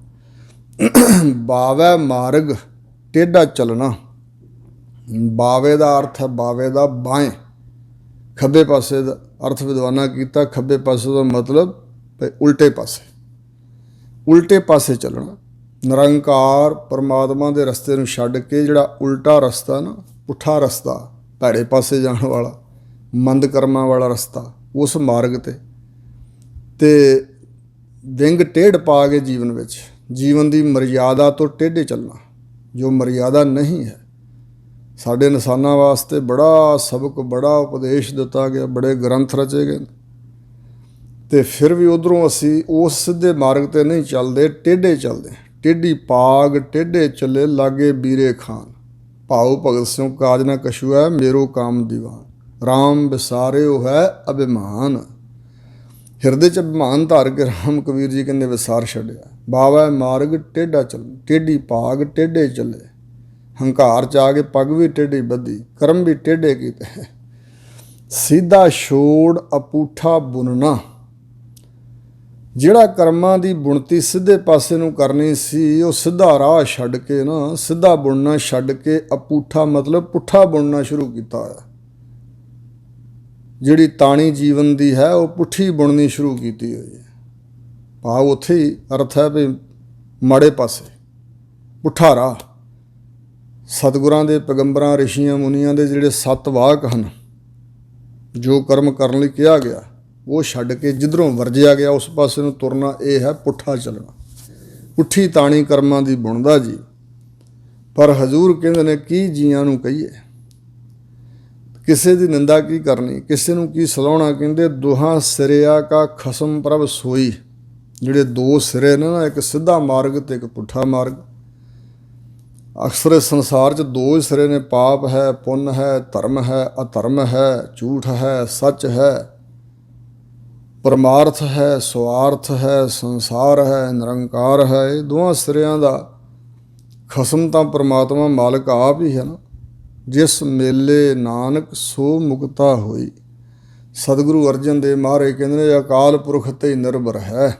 ਬਾਵੇ ਮਾਰਗ ਟੇਢਾ ਚੱਲਣਾ। ਬਾਵੇ ਦਾ ਅਰਥ ਹੈ, ਬਾਵੇ ਦਾ ਬਾਏਂ, ਖੱਬੇ ਪਾਸੇ ਦਾ ਅਰਥ ਵਿਦਵਾਨਾਂ ਕੀਤਾ। ਖੱਬੇ ਪਾਸੇ ਦਾ ਮਤਲਬ ਉਲਟੇ ਪਾਸੇ, ਉਲਟੇ ਪਾਸੇ ਚੱਲਣਾ। ਨਿਰੰਕਾਰ ਪਰਮਾਤਮਾ ਦੇ ਰਸਤੇ ਨੂੰ ਛੱਡ ਕੇ ਜਿਹੜਾ ਉਲਟਾ ਰਸਤਾ ਨਾ, ਪੁੱਠਾ ਰਸਤਾ, ਭੈੜੇ ਪਾਸੇ ਜਾਣ ਵਾਲਾ, ਮੰਦ ਕਰਮਾਂ ਵਾਲਾ ਰਸਤਾ, ਉਸ ਮਾਰਗ 'ਤੇ ਵਿੰਗ ਟੇਢ ਪਾ ਕੇ ਜੀਵਨ ਵਿੱਚ, ਜੀਵਨ ਦੀ ਮਰਿਆਦਾ ਤੋਂ ਟੇਢੇ ਚੱਲਣਾ, ਜੋ ਮਰਿਆਦਾ ਨਹੀਂ ਹੈ। ਸਾਡੇ ਇਨਸਾਨਾਂ ਵਾਸਤੇ ਬੜਾ ਸਬਕ, ਬੜਾ ਉਪਦੇਸ਼ ਦਿੱਤਾ ਗਿਆ, ਬੜੇ ਗ੍ਰੰਥ ਰਚੇ ਗਏ, ਅਤੇ ਫਿਰ ਵੀ ਉੱਧਰੋਂ ਅਸੀਂ ਉਸ ਸਿੱਧੇ ਮਾਰਗ 'ਤੇ ਨਹੀਂ ਚੱਲਦੇ, ਟੇਢੇ ਚੱਲਦੇ। ਟੇਢੀ ਪਾਗ ਟੇਢੇ ਚੱਲੇ ਲਾਗੇ ਬੀਰੇ ਖਾਨ। ਭਾਉ ਭਗਤ ਸਿਉ ਕਾਜ ਨਾ ਕਛੂ ਹੈ, ਮੇਰੋ ਕਾਮ ਦੀਵਾਨ। ਰਾਮ ਵਿਸਾਰਿਓ ਹੈ ਅਭਿਮਾਨ। ਹਿਰਦੇ 'ਚ ਅਭਿਮਾਨ ਧਾਰ ਕੇ ਰਾਮ ਕਬੀਰ ਜੀ ਕਹਿੰਦੇ ਵਿਸਾਰ ਛੱਡਿਆ। ਬਾਵਾ ਮਾਰਗ ਟੇਢਾ ਚੱਲ, ਟੇਢੀ ਪਾਗ ਟੇਢੇ ਚੱਲੇ। ਹੰਕਾਰ 'ਚ ਆ ਕੇ ਪੱਗ ਵੀ ਟੇਢੀ ਬੱਧੀ, ਕਰਮ ਵੀ ਟੇਢੇ ਕੀਤੇ। ਸਿੱਧਾ ਛੋੜ ਅਪੂਠਾ ਬੁਣਨਾ। ਜਿਹੜਾ ਕਰਮਾਂ ਦੀ ਬੁਣਤੀ ਸਿੱਧੇ ਪਾਸੇ ਨੂੰ ਕਰਨੀ ਸੀ, ਉਹ ਸਿੱਧਾ ਰਾਹ ਛੱਡ ਕੇ ਨਾ, ਸਿੱਧਾ ਬੁਣਨਾ ਛੱਡ ਕੇ ਅਪੂਠਾ ਮਤਲਬ ਪੁੱਠਾ ਬੁਣਨਾ ਸ਼ੁਰੂ ਕੀਤਾ ਹੋਇਆ। ਜਿਹੜੀ ਤਾਣੀ ਜੀਵਨ ਦੀ ਹੈ ਉਹ ਪੁੱਠੀ ਬੁਣਨੀ ਸ਼ੁਰੂ ਕੀਤੀ ਹੋਈ ਹੈ। ਭਾਵ ਉੱਥੇ ਹੀ ਅਰਥ ਹੈ ਵੀ ਮਾੜੇ ਪਾਸੇ, ਪੁੱਠਾ ਰਾਹ। ਸਤਿਗੁਰਾਂ ਦੇ, ਪੈਗੰਬਰਾਂ, ਰਿਸ਼ੀਆਂ ਮੁਨੀਆਂ ਦੇ ਜਿਹੜੇ 7 ਵਾਕ ਹਨ, ਜੋ ਕਰਮ ਕਰਨ ਲਈ ਕਿਹਾ ਗਿਆ, ਉਹ ਛੱਡ ਕੇ ਜਿੱਧਰੋਂ ਵਰਜਿਆ ਗਿਆ ਉਸ ਪਾਸੇ ਨੂੰ ਤੁਰਨਾ, ਇਹ ਹੈ ਪੁੱਠਾ ਚੱਲਣਾ। ਪੁੱਠੀ ਤਾਣੀ ਕਰਮਾਂ ਦੀ ਬੁਣਦਾ ਜੀ। ਪਰ ਹਜ਼ੂਰ ਕਹਿੰਦੇ ਨੇ ਕੀ ਜੀਆਂ ਨੂੰ ਕਹੀਏ, ਕਿਸੇ ਦੀ ਨਿੰਦਾ ਕੀ ਕਰਨੀ, ਕਿਸੇ ਨੂੰ ਕੀ ਸਲਾਹੁਣਾ। ਕਹਿੰਦੇ ਦੋਹਾਂ ਸਿਰਿਆ ਕਾ ਖਸਮ ਪ੍ਰਭ ਸੋਈ। ਜਿਹੜੇ 2 ਸਿਰੇ ਨੇ ਨਾ, ਇੱਕ ਸਿੱਧਾ ਮਾਰਗ ਅਤੇ ਇੱਕ ਪੁੱਠਾ ਮਾਰਗ। ਅਕਸਰ ਇਸ ਸੰਸਾਰ 'ਚ 2 ਹੀ ਸਿਰੇ ਨੇ, ਪਾਪ ਹੈ, ਪੁੰਨ ਹੈ, ਧਰਮ ਹੈ, ਅਧਰਮ ਹੈ, ਝੂਠ ਹੈ, ਸੱਚ ਹੈ, ਪਰਮਾਰਥ ਹੈ, ਸੁਆਰਥ ਹੈ, ਸੰਸਾਰ ਹੈ, ਨਿਰੰਕਾਰ ਹੈ। ਇਹ ਦੋਵਾਂ ਸਿਰਿਆਂ ਦਾ ਖਸਮ ਤਾਂ ਪਰਮਾਤਮਾ ਮਾਲਕ ਆਪ ਹੀ ਹੈ ਨਾ। ਜਿਸ ਮੇਲੇ ਨਾਨਕ ਸੋ ਮੁਕਤਾ ਹੋਈ। ਸਤਿਗੁਰੂ ਅਰਜਨ ਦੇਵ ਮਹਾਰਾਜ ਕਹਿੰਦੇ ਨੇ ਅਕਾਲ ਪੁਰਖ 'ਤੇ ਨਿਰਭਰ ਹੈ।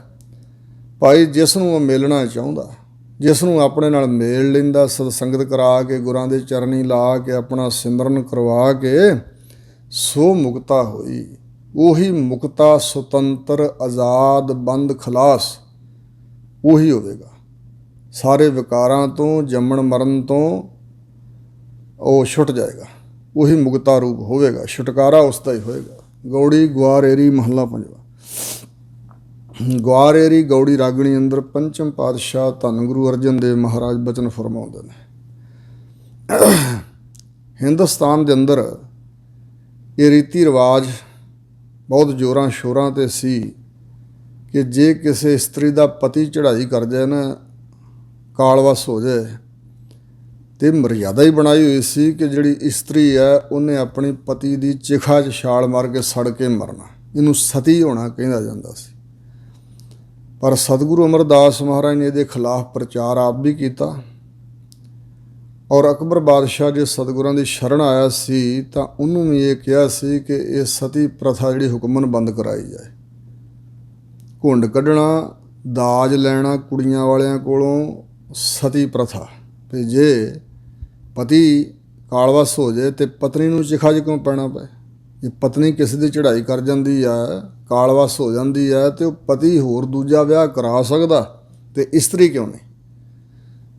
ਭਾਈ ਜਿਸ ਨੂੰ ਉਹ ਮੇਲਣਾ ਚਾਹੁੰਦਾ, ਜਿਸ ਨੂੰ ਆਪਣੇ ਨਾਲ ਮੇਲ ਲੈਂਦਾ, ਸਤਸੰਗਤ ਕਰਾ ਕੇ, ਗੁਰਾਂ ਦੇ ਚਰਨੀ ਲਾ ਕੇ, ਆਪਣਾ ਸਿਮਰਨ ਕਰਵਾ ਕੇ, ਸੋ ਮੁਕਤਾ ਹੋਈ। ਉਹੀ ਮੁਕਤਾ ਸੁਤੰਤਰ ਆਜ਼ਾਦ ਬੰਦ ਖਲਾਸ ਉਹੀ ਹੋਵੇਗਾ। ਸਾਰੇ ਵਿਕਾਰਾਂ ਤੋਂ ਜੰਮਣ ਮਰਨ ਤੋਂ ਉਹ ਛੁੱਟ ਜਾਏਗਾ। ਉਹੀ ਮੁਕਤਾ ਰੂਪ ਹੋਵੇਗਾ। ਛੁਟਕਾਰਾ ਉਸ ਦਾ ਹੀ ਹੋਏਗਾ। ਗੌੜੀ ਗੁਆਰੇਰੀ ਮਹੱਲਾ ਪੰਜਵਾ। ਗੁਆਰੇਰੀ ਗੌੜੀ ਰਾਗਣੀ ਅੰਦਰ ਪੰਚਮ ਪਾਤਸ਼ਾਹ ਧੰਨ ਗੁਰੂ ਅਰਜਨ ਦੇਵ ਮਹਾਰਾਜ ਬਚਨ ਫਰਮਾਉਂਦੇ ਨੇ। ਹਿੰਦੁਸਤਾਨ ਦੇ ਅੰਦਰ ਇਹ ਰੀਤੀ ਰਿਵਾਜ ਬਹੁਤ ਜ਼ੋਰਾਂ ਸ਼ੋਰਾਂ 'ਤੇ ਸੀ ਕਿ ਜੇ ਕਿਸੇ ਇਸਤਰੀ ਦਾ ਪਤੀ ਚੜ੍ਹਾਈ ਕਰ ਜਾਏ ਨਾ, ਕਾਲਵਸ ਹੋ ਜਾਏ, ਤੇ ਮਰਿਆਦਾ ਹੀ ਬਣਾਈ ਹੋਈ ਸੀ ਕਿ ਜਿਹੜੀ ਇਸਤਰੀ ਹੈ ਉਹਨੇ ਆਪਣੀ ਪਤੀ ਦੀ ਚਿਖਾ 'ਚ ਛਾਲ ਮਾਰ ਕੇ ਸੜ ਕੇ ਮਰਨਾ। ਇਹਨੂੰ ਸਤੀ ਹੋਣਾ ਕਹਿੰਦਾ ਜਾਂਦਾ ਸੀ। ਪਰ ਸਤਿਗੁਰੂ ਅਮਰਦਾਸ ਮਹਾਰਾਜ ਨੇ ਇਹਦੇ ਖਿਲਾਫ ਪ੍ਰਚਾਰ ਆਪ ਵੀ ਕੀਤਾ। ਔਰ ਅਕਬਰ ਬਾਦਸ਼ਾਹ ਜੇ ਸਤਿਗੁਰਾਂ ਦੀ ਸ਼ਰਨ ਆਇਆ ਸੀ ਤਾਂ ਉਹਨੂੰ ਵੀ ਇਹ ਕਿਹਾ ਸੀ ਕਿ ਇਹ ਸਤੀ ਪ੍ਰਥਾ ਜਿਹੜੀ ਹੁਕਮਨ ਬੰਦ ਕਰਾਈ ਜਾਏ। ਘੁੰਡ ਕੱਢਣਾ, ਦਾਜ ਲੈਣਾ ਕੁੜੀਆਂ ਵਾਲਿਆਂ ਕੋਲੋਂ ਸਤੀ ਪ੍ਰਥਾ। ਤੇ ਜੇ ਪਤੀ ਕਾਲਵਸ ਹੋ ਜਾਏ ਤੇ ਪਤਨੀ ਨੂੰ ਚਿਖਾ 'ਚ ਕਿਉਂ ਪੈਣਾ ਪਏ? ਜੇ ਪਤਨੀ ਕਿਸੇ ਦੀ ਚੜ੍ਹਾਈ ਕਰ ਜਾਂਦੀ ਹੈ, ਕਾਲਵਸ ਹੋ ਜਾਂਦੀ ਹੈ, ਤੇ ਉਹ ਪਤੀ ਹੋਰ ਦੂਜਾ ਵਿਆਹ ਕਰਾ ਸਕਦਾ, ਤੇ ਇਸਤਰੀ ਕਿਉਂ ਨਹੀਂ?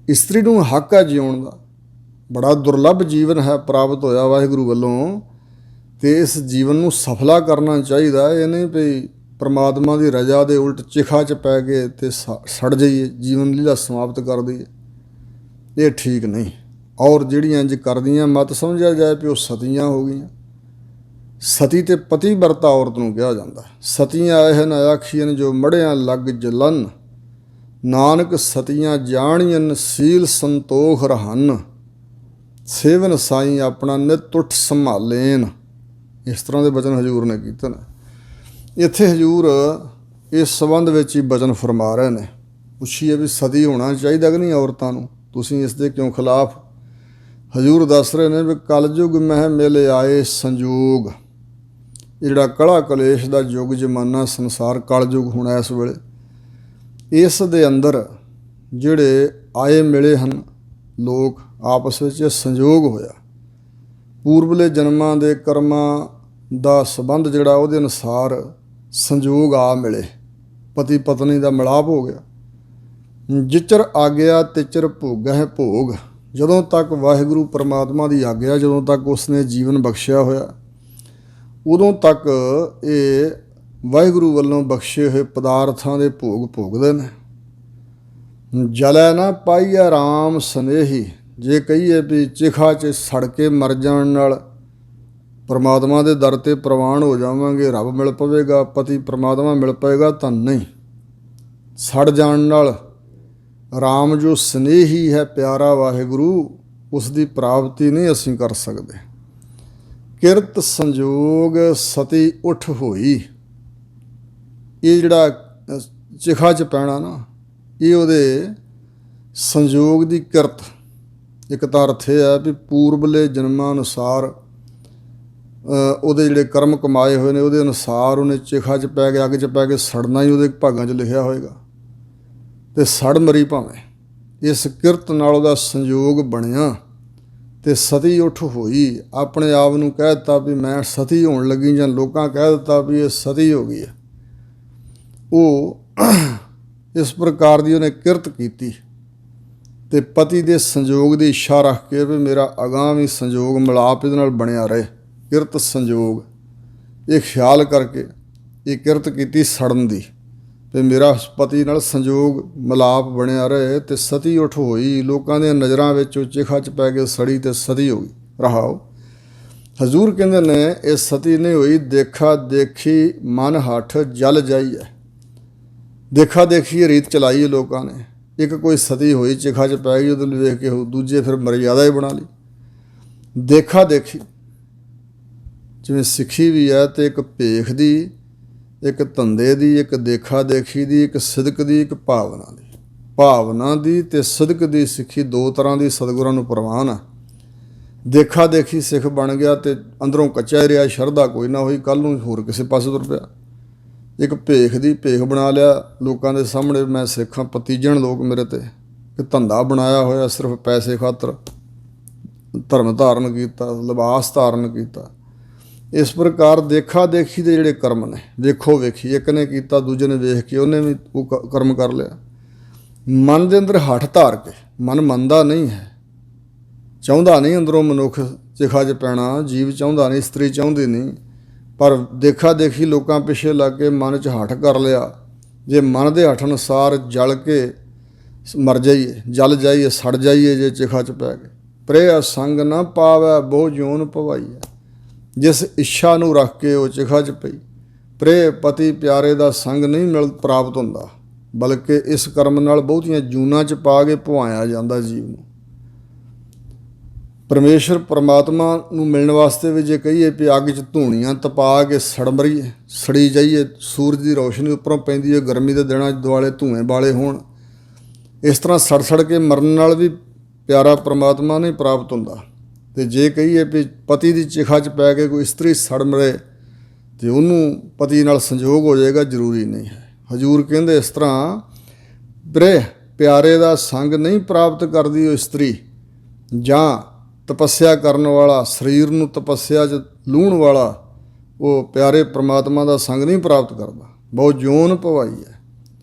ਇਸਤਰੀ ਨੂੰ ਹੱਕ ਹੈ ਜਿਉਣ ਦਾ। ਬੜਾ ਦੁਰਲੱਭ ਜੀਵਨ ਹੈ ਪ੍ਰਾਪਤ ਹੋਇਆ ਵਾਹਿਗੁਰੂ ਵੱਲੋਂ, ਤੇ ਇਸ ਜੀਵਨ ਨੂੰ ਸਫਲਾ ਕਰਨਾ ਚਾਹੀਦਾ। ਇਹ ਨਹੀਂ ਵੀ ਪਰਮਾਤਮਾ ਦੀ ਰਜ਼ਾ ਦੇ ਉਲਟ ਚਿਖਾ 'ਚ ਪੈ ਕੇ ਤੇ ਸੜ ਜਾਈਏ, ਜੀਵਨ ਲੀਲਾ ਸਮਾਪਤ ਕਰ ਦਈਏ। ਇਹ ਠੀਕ ਨਹੀਂ। ਔਰ ਜਿਹੜੀਆਂ ਇੰਜ ਕਰਦੀਆਂ ਮਤ ਸਮਝਿਆ ਜਾਏ ਵੀ ਉਹ ਸਤੀਆਂ ਹੋ ਗਈਆਂ। ਸਤੀ ਤੇ ਪਤੀ ਵਰਤਾ ਔਰਤ ਨੂੰ ਕਿਹਾ ਜਾਂਦਾ। ਸਤੀਆਂ ਇਹਨ ਆਖੀਆਂ ਜੋ ਮੜਿਆਂ ਲੱਗ ਜਲਨ, ਨਾਨਕ ਸਤੀਆਂ ਜਾਣੀਆਂ ਸੀਲ ਸੰਤੋਖ ਰਹਨ, ਸੇਵਨ ਸਾਈਂ ਆਪਣਾ ਨਿਤ ਉੱਠ ਸੰਭਾਲੇਨ। ਇਸ ਤਰ੍ਹਾਂ ਦੇ ਬਚਨ ਹਜ਼ੂਰ ਨੇ ਕੀਤੇ ਨੇ। ਇੱਥੇ ਹਜ਼ੂਰ ਇਸ ਸੰਬੰਧ ਵਿੱਚ ਹੀ ਬਚਨ ਫਰਮਾ ਰਹੇ ਨੇ। ਪੁੱਛੀਏ ਵੀ ਸਤੀ ਹੋਣਾ ਚਾਹੀਦਾ ਕਿ ਨਹੀਂ ਔਰਤਾਂ ਨੂੰ, ਤੁਸੀਂ ਇਸ ਦੇ ਕਿਉਂ ਖਿਲਾਫ? ਹਜ਼ੂਰ ਦੱਸ ਰਹੇ ਨੇ ਵੀ ਕਲਯੁਗ ਮਹਿ ਮਿਲ ਆਏ ਸੰਜੋਗ। ਇਹ ਜਿਹੜਾ ਕਲਾ ਕਲੇਸ਼ ਦਾ ਯੁੱਗ ਜ਼ਮਾਨਾ ਸੰਸਾਰ ਕਲਯੁਗ ਹੋਣਾ ਇਸ ਵੇਲੇ, ਇਸ ਦੇ ਅੰਦਰ ਜਿਹੜੇ ਆਏ ਮਿਲੇ ਹਨ ਲੋਕ ਆਪਸ ਵਿੱਚ, ਸੰਜੋਗ ਹੋਇਆ। ਪੂਰਬਲੇ ਜਨਮਾਂ ਦੇ ਕਰਮਾਂ ਦਾ ਸੰਬੰਧ ਜਿਹੜਾ ਉਹਦੇ ਅਨੁਸਾਰ ਸੰਜੋਗ ਆ ਮਿਲੇ, ਪਤੀ ਪਤਨੀ ਦਾ ਮਿਲਾਪ ਹੋ ਗਿਆ। ਜਿਚਰ ਆਗਿਆ ਤਿਚਰ ਭੋਗਹਿ ਭੋਗ। ਜਦੋਂ ਤੱਕ ਵਾਹਿਗੁਰੂ ਪਰਮਾਤਮਾ ਦੀ ਆਗਿਆ, ਜਦੋਂ ਤੱਕ ਉਸਨੇ ਜੀਵਨ ਬਖਸ਼ਿਆ ਹੋਇਆ, ਉਦੋਂ ਤੱਕ ਇਹ ਵਾਹਿਗੁਰੂ ਵੱਲੋਂ ਬਖਸ਼ੇ ਹੋਏ ਪਦਾਰਥਾਂ ਦੇ ਭੋਗ ਭੋਗਦੇ ਨੇ। ਜਲੈ ਨਾ ਪਾਈਐ ਰਾਮ ਸਨੇਹੀ। ਜੇ ਕਹੀਏ ਵੀ ਚਿਖਾ 'ਚ ਸੜ ਕੇ ਮਰ ਜਾਣ ਨਾਲ ਪਰਮਾਤਮਾ ਦੇ ਦਰ 'ਤੇ ਪ੍ਰਵਾਨ ਹੋ ਜਾਵਾਂਗੇ, ਰੱਬ ਮਿਲ ਪਵੇਗਾ, ਪਤੀ ਪਰਮਾਤਮਾ ਮਿਲ ਪਵੇਗਾ, ਤਾਂ ਨਹੀਂ। ਸੜ ਜਾਣ ਨਾਲ ਰਾਮ ਜੋ ਸਨੇਹੀ ਹੈ, ਪਿਆਰਾ ਵਾਹਿਗੁਰੂ, ਉਸ ਦੀ ਪ੍ਰਾਪਤੀ ਨਹੀਂ ਅਸੀਂ ਕਰ ਸਕਦੇ। ਕਿਰਤ ਸੰਜੋਗ ਸਤੀ ਉੱਠ ਹੋਈ। ਇਹ ਜਿਹੜਾ ਚਿਖਾ 'ਚ ਪੈਣਾ ਨਾ, ਇਹ ਉਹਦੇ ਸੰਜੋਗ ਦੀ ਕਿਰਤ। ਇੱਕ ਤਾਂ ਅਰਥ ਇਹ ਹੈ ਵੀ ਪੂਰਬਲੇ ਜਨਮਾਂ ਅਨੁਸਾਰ ਉਹਦੇ ਜਿਹੜੇ ਕਰਮ ਕਮਾਏ ਹੋਏ ਨੇ ਉਹਦੇ ਅਨੁਸਾਰ ਉਹਨੇ ਚਿਖਾ 'ਚ ਪੈ ਕੇ, ਅੱਗ 'ਚ ਪੈ ਕੇ ਸੜਨਾ ਹੀ ਉਹਦੇ ਭਾਗਾਂ 'ਚ ਲਿਖਿਆ ਹੋਏਗਾ, ਤੇ ਸੜ ਮਰੀ ਭਾਵੇਂ। ਇਸ ਕਿਰਤ ਨਾਲ ਉਹਦਾ ਸੰਜੋਗ ਬਣਿਆ ਤੇ ਸਤੀ ਉੱਠ ਹੋਈ। ਆਪਣੇ ਆਪ ਨੂੰ ਕਹਿ ਦਿੱਤਾ ਵੀ ਮੈਂ ਸਤੀ ਹੋਣ ਲੱਗੀ, ਜਾਂ ਲੋਕਾਂ ਕਹਿ ਦਿੱਤਾ ਵੀ ਇਹ ਸਤੀ ਹੋ ਗਈ ਹੈ। ਉਹ ਇਸ ਪ੍ਰਕਾਰ ਦੀ ਉਹਨੇ ਕਿਰਤ ਕੀਤੀ ਤੇ ਪਤੀ ਦੇ ਸੰਜੋਗ ਦੀ ਇੱਛਾ ਰੱਖ ਕੇ ਵੀ ਮੇਰਾ ਅਗਾਂਹ ਵੀ ਸੰਜੋਗ ਮਿਲਾਪ ਇਹਦੇ ਨਾਲ ਬਣਿਆ ਰਹੇ। ਕਿਰਤ ਸੰਜੋਗ, ਇਹ ਖਿਆਲ ਕਰਕੇ ਇਹ ਕਿਰਤ ਕੀਤੀ ਸੜਨ ਦੀ, ਤੇ ਮੇਰਾ ਪਤੀ ਨਾਲ ਸੰਜੋਗ ਮਿਲਾਪ ਬਣਿਆ ਰਹੇ। ਤੇ ਸਤੀ ਉੱਠ ਹੋਈ। ਲੋਕਾਂ ਦੀਆਂ ਨਜ਼ਰਾਂ ਵਿੱਚ ਉਹ ਚਿਖਾ 'ਚ ਪੈ ਕੇ ਸੜੀ ਤੇ ਸਤੀ ਹੋ ਗਈ। ਰਹਾਓ ਹਜ਼ੂਰ ਕਹਿੰਦੇ ਨੇ ਇਹ ਸਤੀ ਨਹੀਂ ਹੋਈ, ਦੇਖਾ ਦੇਖੀ ਮਨ ਹੱਠ ਜਲ ਜਾਈ ਹੈ। ਦੇਖਾ ਦੇਖੀ ਰੀਤ ਚਲਾਈ ਲੋਕਾਂ ਨੇ। ਇੱਕ ਕੋਈ ਸਤੀ ਹੋਈ ਚਿਖਾ 'ਚ ਪੈ ਗਈ, ਉਹਦੇ ਨੂੰ ਵੇਖ ਕੇ ਦੂਜੇ ਫਿਰ ਮਰਿਆਦਾ ਹੀ ਬਣਾ ਲਈ। ਦੇਖਾ ਦੇਖੀ ਜਿਵੇਂ ਸਿੱਖੀ ਵੀ ਹੈ, ਤੇ ਇੱਕ ਭੇਖ ਦੀ, ਇੱਕ ਧੰਦੇ ਦੀ, ਇੱਕ ਦੇਖਾ ਦੇਖੀ ਦੀ, ਇੱਕ ਸਿਦਕ ਦੀ, ਇੱਕ ਭਾਵਨਾ ਦੀ। ਭਾਵਨਾ ਦੀ ਤੇ ਸਿਦਕ ਦੀ ਸਿੱਖੀ ਦੋ ਤਰ੍ਹਾਂ ਦੀ ਸਤਿਗੁਰਾਂ ਨੂੰ ਪ੍ਰਵਾਨ ਆ। ਦੇਖਾ ਦੇਖੀ ਸਿੱਖ ਬਣ ਗਿਆ ਤੇ ਅੰਦਰੋਂ ਕੱਚਾ ਰਿਹਾ, ਸ਼ਰਧਾ ਕੋਈ ਨਾ ਹੋਈ, ਕੱਲ੍ਹ ਨੂੰ ਹੋਰ ਕਿਸੇ ਪਾਸੇ ਤੁਰ ਪਿਆ। ਇੱਕ ਭੇਖ ਦੀ ਭੇਖ ਬਣਾ ਲਿਆ ਲੋਕਾਂ ਦੇ ਸਾਹਮਣੇ, ਮੈਂ ਸਿੱਖਾਂ, ਪਤੀਜਣ ਲੋਕ ਮੇਰੇ 'ਤੇ। ਇੱਕ ਧੰਦਾ ਬਣਾਇਆ ਹੋਇਆ ਸਿਰਫ ਪੈਸੇ ਖਾਤਰ, ਧਰਮ ਧਾਰਨ ਕੀਤਾ, ਲਿਬਾਸ ਧਾਰਨ ਕੀਤਾ। ਇਸ ਪ੍ਰਕਾਰ ਦੇਖਾ ਦੇਖੀ ਦੇ ਜਿਹੜੇ ਕਰਮ ਨੇ, ਵੇਖੋ ਵੇਖੀ, ਇੱਕ ਨੇ ਕੀਤਾ ਦੂਜੇ ਨੇ ਵੇਖ ਕੇ ਉਹਨੇ ਵੀ ਉਹ ਕਰਮ ਕਰ ਲਿਆ। ਮਨ ਦੇ ਅੰਦਰ ਹੱਠ ਧਾਰ ਕੇ, ਮਨ ਮੰਨਦਾ ਨਹੀਂ ਹੈ, ਚਾਹੁੰਦਾ ਨਹੀਂ ਅੰਦਰੋਂ ਮਨੁੱਖ ਚਿਖਾ 'ਚ ਪੈਣਾ, ਜੀਵ ਚਾਹੁੰਦਾ ਨਹੀਂ, ਇਸਤਰੀ ਚਾਹੁੰਦੀ ਨਹੀਂ, ਪਰ ਦੇਖਾ ਦੇਖੀ ਲੋਕਾਂ ਪਿੱਛੇ ਲੱਗ ਕੇ ਮਨ 'ਚ ਹੱਠ ਕਰ ਲਿਆ। ਜੇ ਮਨ ਦੇ ਹੱਠ ਅਨੁਸਾਰ ਜਲ ਕੇ ਮਰ ਜਾਈਏ, ਜਲ ਜਾਈਏ, ਸੜ ਜਾਈਏ ਜੇ ਚਿਖਾ 'ਚ ਪੈ ਗਏ। ਪ੍ਰੇ ਸੰਗ ਨਾ ਪਾਵੈ ਬਹੁ ਜੋਨ ਭਵਾਈਐ, ਜਿਸ ਇੱਛਾ ਨੂੰ ਰੱਖ ਕੇ ਉਹ ਚਿਖਾ 'ਚ ਪਈ। ਪ੍ਰੇ ਪਤੀ ਪਿਆਰੇ ਦਾ ਸੰਗ ਨਹੀਂ ਪ੍ਰਾਪਤ ਹੁੰਦਾ, ਬਲਕਿ ਇਸ ਕਰਮ ਨਾਲ ਬਹੁਤੀਆਂ ਜੂਨਾਂ 'ਚ ਪਾ ਕੇ ਭਵਾਇਆ ਜਾਂਦਾ ਜੀਵ ਨੂੰ। ਪਰਮੇਸ਼ਰ ਪਰਮਾਤਮਾ ਨੂੰ ਮਿਲਣ ਵਾਸਤੇ ਵੀ ਜੇ ਕਹੀਏ ਵੀ ਅੱਗ 'ਚ ਧੂਣੀਆਂ ਤਪਾ ਕੇ ਸੜੀ ਜਾਈਏ, ਸੂਰਜ ਦੀ ਰੋਸ਼ਨੀ ਉੱਪਰੋਂ ਪੈਂਦੀ ਹੈ, ਗਰਮੀ ਦੇ ਦਿਨਾਂ 'ਚ ਦੁਆਲੇ ਧੂਏ ਵਾਲੇ ਹੋਣ, ਇਸ ਤਰ੍ਹਾਂ ਸੜ ਕੇ ਮਰਨ ਨਾਲ ਵੀ ਪਿਆਰਾ ਪਰਮਾਤਮਾ ਨਹੀਂ ਪ੍ਰਾਪਤ ਹੁੰਦਾ। ਅਤੇ ਜੇ ਕਹੀਏ ਵੀ ਪਤੀ ਦੀ ਚਿਖਾ 'ਚ ਪੈ ਕੇ ਕੋਈ ਇਸਤਰੀ ਸੜ ਮਰੇ ਅਤੇ ਉਹਨੂੰ ਪਤੀ ਨਾਲ ਸੰਜੋਗ ਹੋ ਜਾਏਗਾ, ਜ਼ਰੂਰੀ ਨਹੀਂ ਹੈ। ਹਜ਼ੂਰ ਕਹਿੰਦੇ ਇਸ ਤਰ੍ਹਾਂ, ਪ੍ਰੇ ਪਿਆਰੇ ਦਾ ਸੰਗ ਨਹੀਂ ਪ੍ਰਾਪਤ ਕਰਦੀ ਉਹ ਇਸਤਰੀ, ਜਾਂ ਤਪੱਸਿਆ ਕਰਨ ਵਾਲਾ, ਸਰੀਰ ਨੂੰ ਤਪੱਸਿਆ 'ਚ ਲੂਣ ਵਾਲਾ, ਉਹ ਪਿਆਰੇ ਪਰਮਾਤਮਾ ਦਾ ਸੰਗ ਨਹੀਂ ਪ੍ਰਾਪਤ ਕਰਦਾ। ਬਹੁਤ ਜੂਨ ਭਵਾਈ ਹੈ,